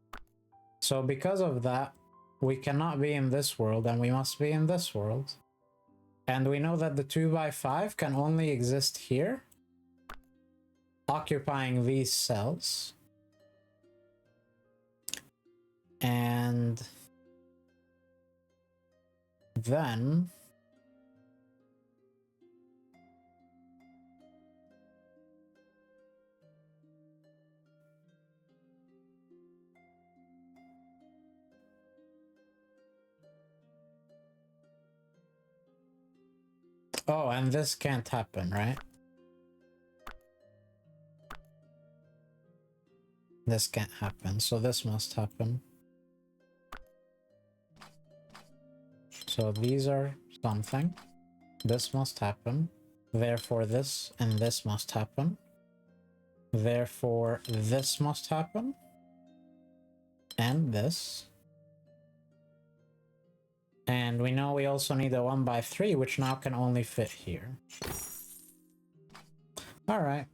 So because of that, we cannot be in this world, and we must be in this world. And we know that the 2x5 can only exist here, occupying these cells. And then oh, and this can't happen, right? This can't happen, so this must happen. So these are something. This must happen. Therefore this and this must happen. Therefore this must happen. And this. And we know we also need a 1x3, which now can only fit here. Alright.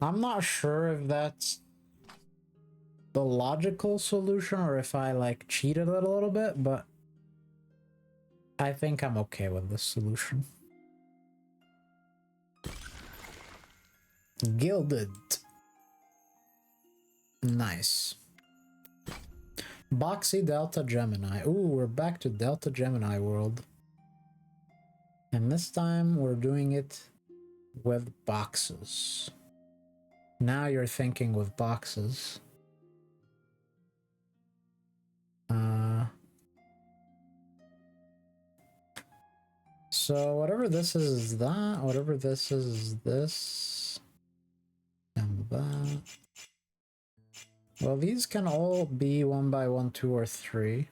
I'm not sure if that's the logical solution or if I like cheated it a little bit, but I think I'm okay with this solution. Gilded. Nice. Boxy Delta Gemini. Ooh, we're back to Delta Gemini world. And this time we're doing it with boxes. Now you're thinking with boxes. So whatever this is that, whatever this is this, and that. Well, these can all be 1x1, 2, or 3.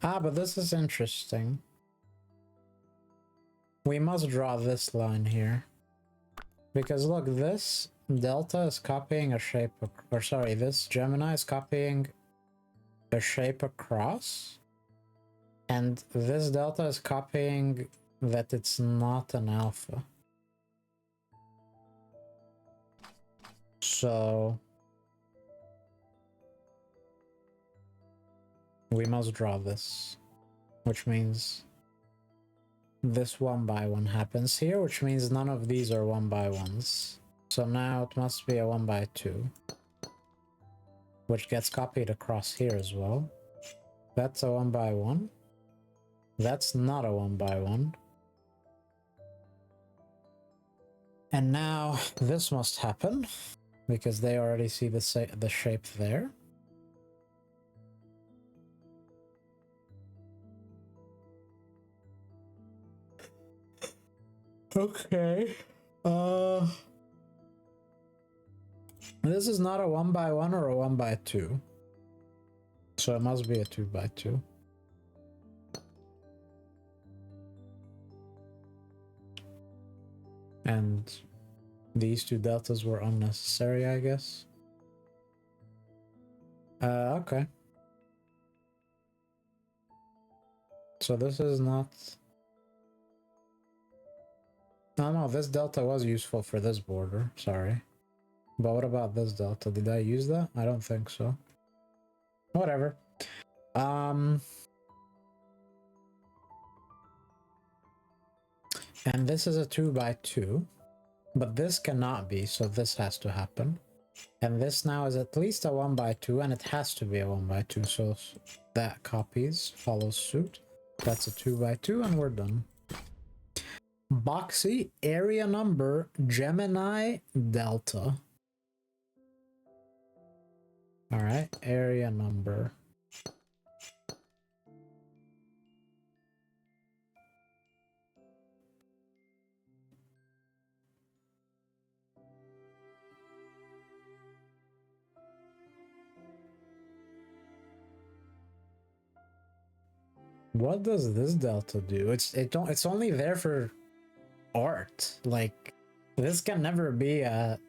Ah, but this is interesting. We must draw this line here. Because look, this delta is copying a shape, or sorry, this Gemini is copying a shape across. And this delta is copying that it's not an alpha. So we must draw this, which means this 1x1 happens here, which means none of these are 1x1s. So now it must be a 1x2, which gets copied across here as well. That's a 1x1. That's not a 1x1. And now this must happen, because they already see the shape there. Okay. This is not a 1x1 or a 1x2. So it must be a 2x2. And these two deltas were unnecessary, I guess. Okay. So this is not... No, no, this delta was useful for this border, sorry. But what about this delta? Did I use that? I don't think so. Whatever. And this is a 2x2, but this cannot be, so this has to happen. And this now is at least a 1x2, and it has to be a 1x2, so that copies, follows suit. That's a 2x2, and we're done. Boxy, area number, Gemini, Delta. Alright, area number. What does this delta do? It's only there for art. Like, this can never be a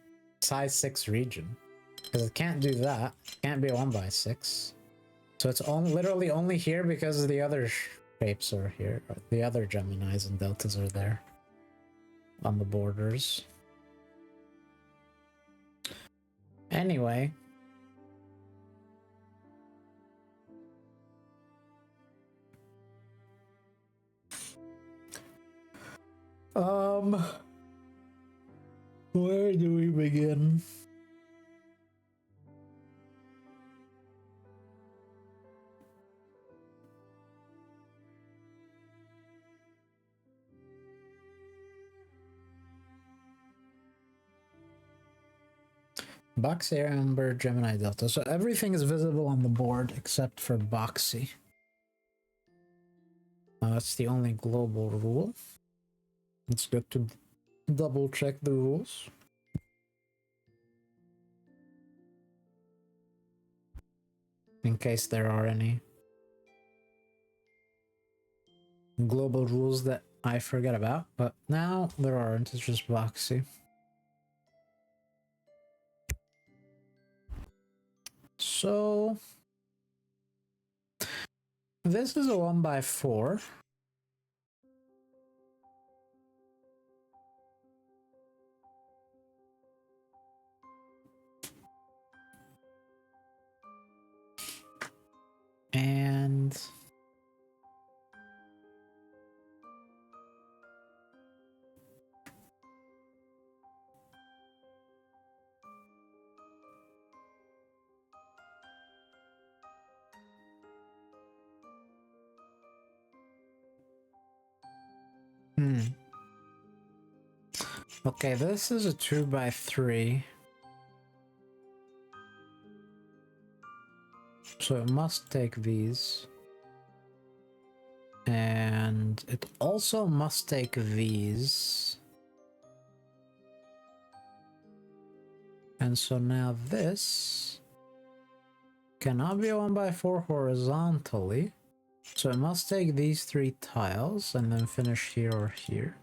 size 6 region, because it can't do that. It can't be a 1x6. So it's literally only here because the other shapes are here. The other Geminis and deltas are there on the borders. Anyway. Where do we begin? Boxy, area number, Gemini, Delta. So everything is visible on the board except for Boxy. That's the only global rule. It's good to double check the rules. In case there are any global rules that I forget about, but now there aren't, it's just Boxy. So this is a 1x4. And okay, this is a 2x3. So it must take these. And it also must take these. And so now this cannot be a 1x4 horizontally. So it must take these 3 tiles and then finish here or here.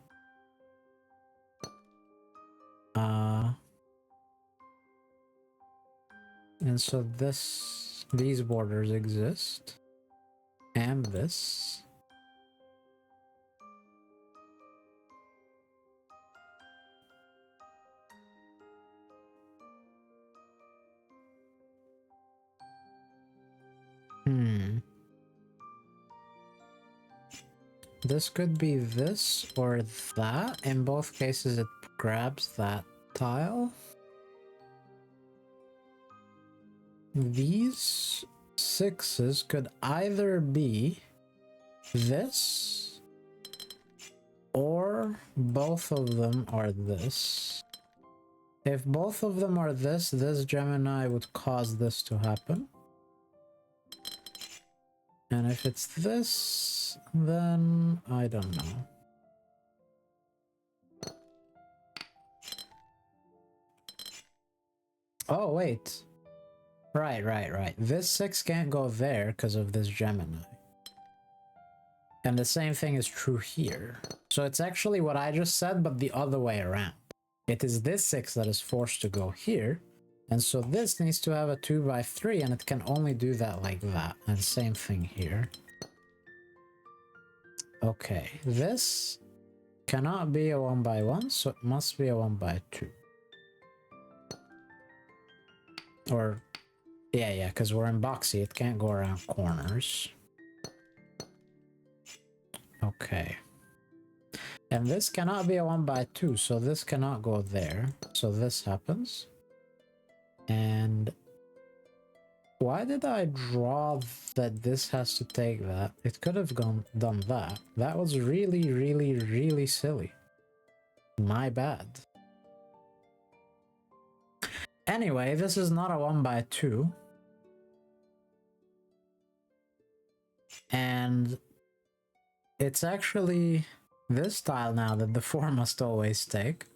And so these borders exist. And this. This could be this or that. In both cases, it grabs that tile. These 6s could either be this or both of them are this. If both of them are this Gemini would cause this to happen. And if it's this, then I don't know. Oh, wait. Right. This 6 can't go there because of this Gemini. And the same thing is true here. So it's actually what I just said, but the other way around. It is this 6 that is forced to go here. And so this needs to have a 2x3, and it can only do that like that. And same thing here. Okay, this cannot be a 1x1, so it must be a 1x2. Or, yeah, because we're in boxy, it can't go around corners. Okay. And this cannot be a 1x2, so this cannot go there. So this happens. And why did I draw that this has to take that? It could have done that. That was really, really, really silly. My bad. Anyway, this is not a 1x2. And it's actually this tile now that the 4 must always take.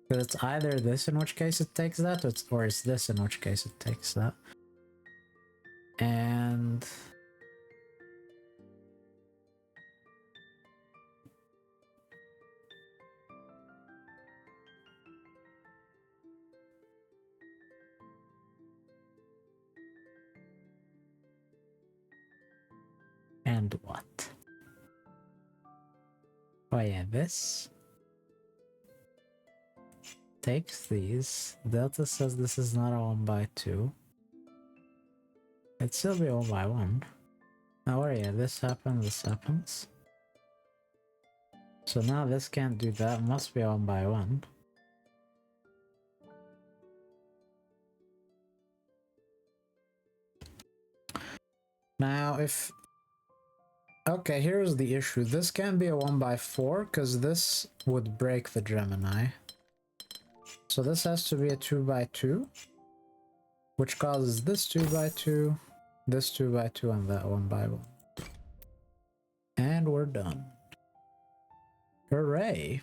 Because it's either this, in which case it takes that, or it's this, in which case it takes that. And what? Oh yeah, this takes these. Delta says this is not a 1x2. It'd still be a 1x1. Oh yeah, this happens. So now this can't do that, must be a 1x1. Now if... Okay, here's the issue. This can't be a 1x4 because this would break the Gemini. So this has to be a 2x2, which causes this 2x2, this 2x2, and that 1x1. And we're done. Hooray!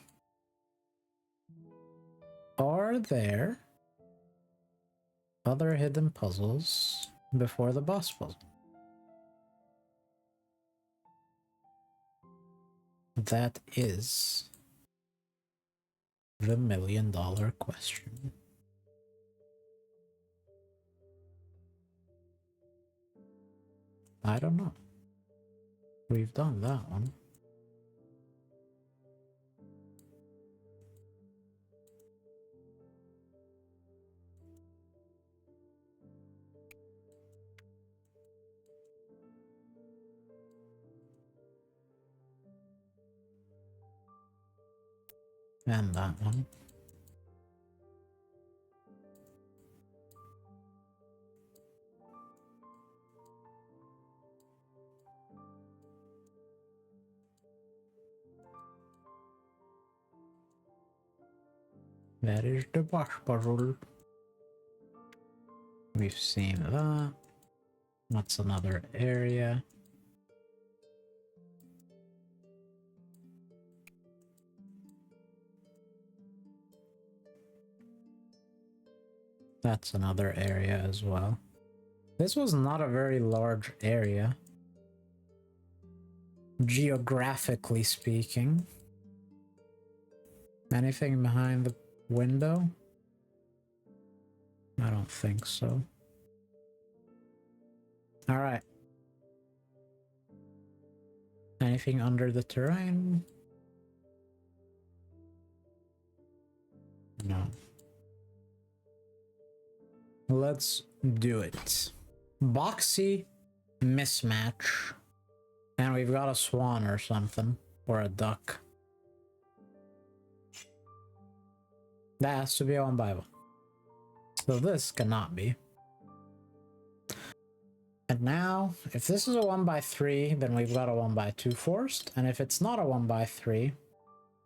Are there other hidden puzzles before the boss puzzle? That is the $1 million question. I don't know. We've done that one. And that one. That is the boss puzzle. We've seen that. What's another area? That's another area as well. This was not a very large area, geographically speaking. Anything behind the window? I don't think so. All right. Anything under the terrain? No. Let's do it. Boxy mismatch. And we've got a swan or something. Or a duck. That has to be a 1x1. So this cannot be. And now, if this is a 1x3, then we've got a 1x2 forced. And if it's not a 1x3,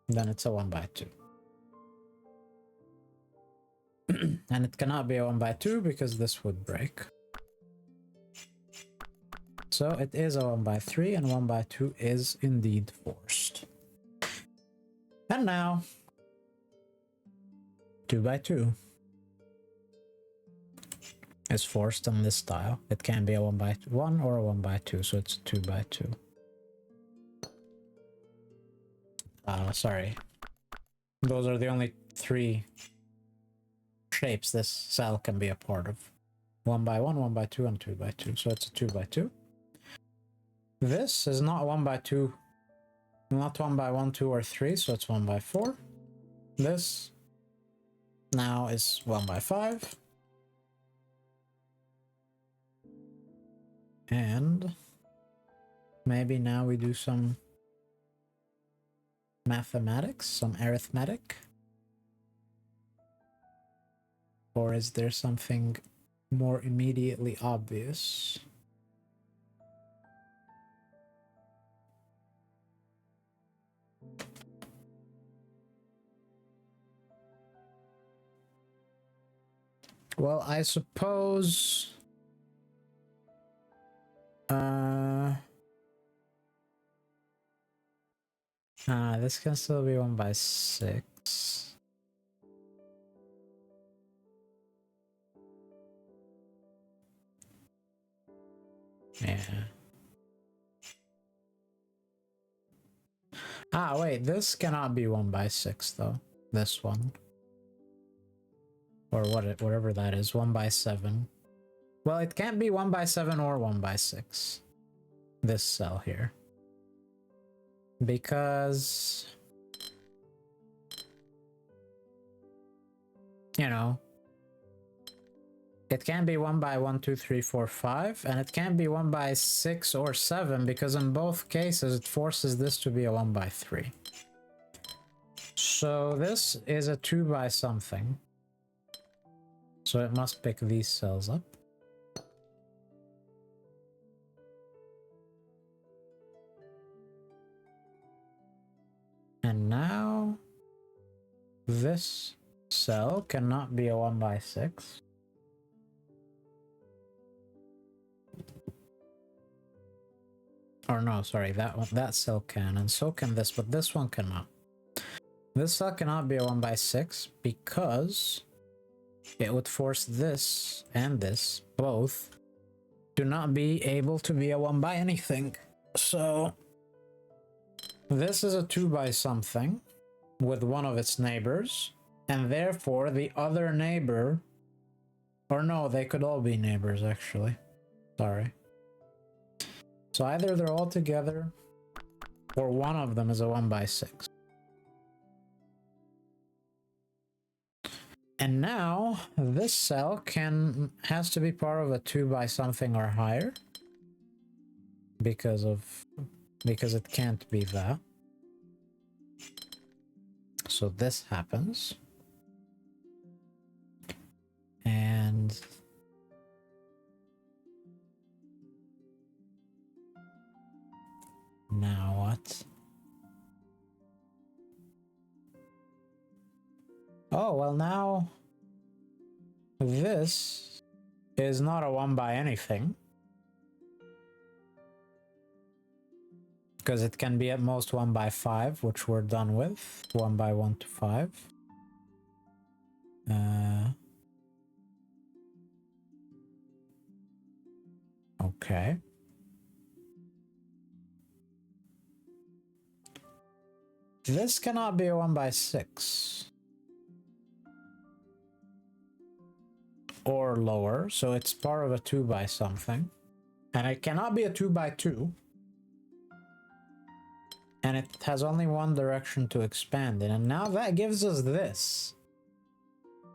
then it's a 1x2. And it cannot be a 1x2 because this would break. So it is a 1x3 and 1x2 is indeed forced. And now 2x2 is forced on this tile. It can be a 1x1 or a 1x2, so it's a 2x2. Sorry. Those are the only 3 shapes this cell can be a part of. 1x1, 1x2, and 2x2. So it's a 2x2. This is not 1x2 Not 1 by 1, 2, or 3, so it's 1 by 4. This now is 1 by 5. And maybe now we do some mathematics, some arithmetic. Or is there something more immediately obvious? Well, I suppose... this can still be 1 by 6. Yeah. Ah, wait, this cannot be 1 by 6, though. This one. Or whatever that is, 1 by 7. Well, it can't be 1 by 7 or 1 by 6. This cell here. Because... you know... it can't be 1 by 1, 2, 3, 4, 5, and it can't be 1 by 6 or 7, because in both cases it forces this to be a 1 by 3. So this is a 2 by something. So it must pick these cells up. And now this cell cannot be a 1 by 6. Or no, sorry, that cell can, and so can this, but this one cannot. This cell cannot be a 1 by 6 because it would force this and this both to not be able to be a 1 by anything. So this is a 2 by something with one of its neighbors, and therefore the other neighbor, or no, they could all be neighbors actually. Sorry. So either they're all together or one of them is a 1 by 6. And now this cell has to be part of a 2 by something or higher because it can't be that. So this happens. And now what? Oh, well now this is not a 1 by anything. Because it can be at most 1 by 5, which we're done with. 1 by 1 to 5. Okay. This cannot be a 1 by 6. Or lower, so it's part of a 2 by something. And it cannot be a 2 by 2. And it has only one direction to expand in. And now that gives us this.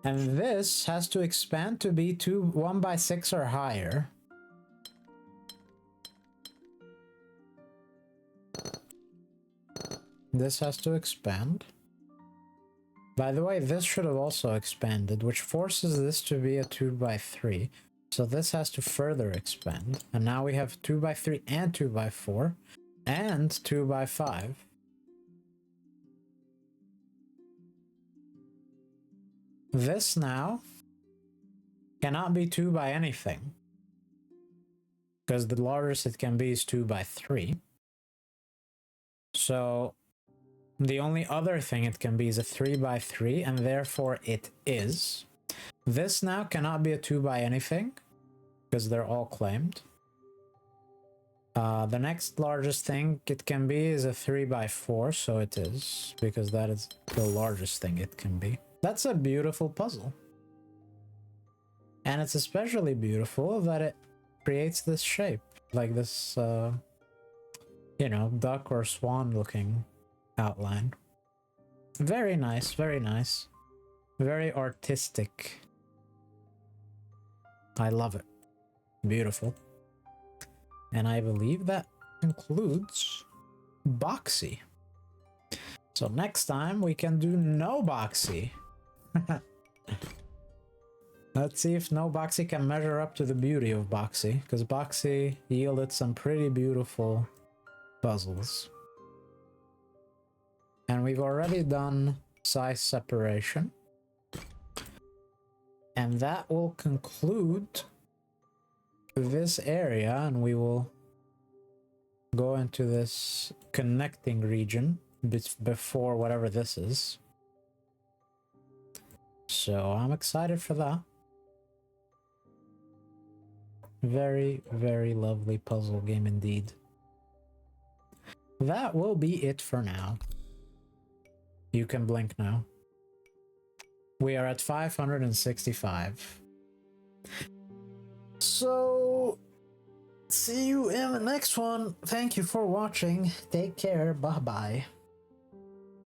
And this has to expand to be 1 by 6 or higher. This has to expand. By the way, this should have also expanded, which forces this to be a 2 by 3. So this has to further expand. And now we have 2 by 3 and 2 by 4 and 2 by 5. This now cannot be 2 by anything, because the largest it can be is 2 by 3. So the only other thing it can be is a 3 by 3, and therefore it is. This now cannot be a 2 by anything, because they're all claimed. The next largest thing it can be is a 3 by 4, so it is, because that is the largest thing it can be. That's a beautiful puzzle. And it's especially beautiful that it creates this shape, like this you know, duck or swan looking outline. Very nice, very nice. Very artistic. I love it. Beautiful. And I believe that concludes Boxy. So next time we can do NoBoxy. Let's see if NoBoxy can measure up to the beauty of Boxy, because Boxy yielded some pretty beautiful puzzles. And we've already done size separation. And that will conclude this area, and we will go into this connecting region before whatever this is. So I'm excited for that. Very, very lovely puzzle game indeed. That will be it for now. You can blink now. We are at 565. So, see you in the next one. Thank you for watching. Take care. Bye-bye.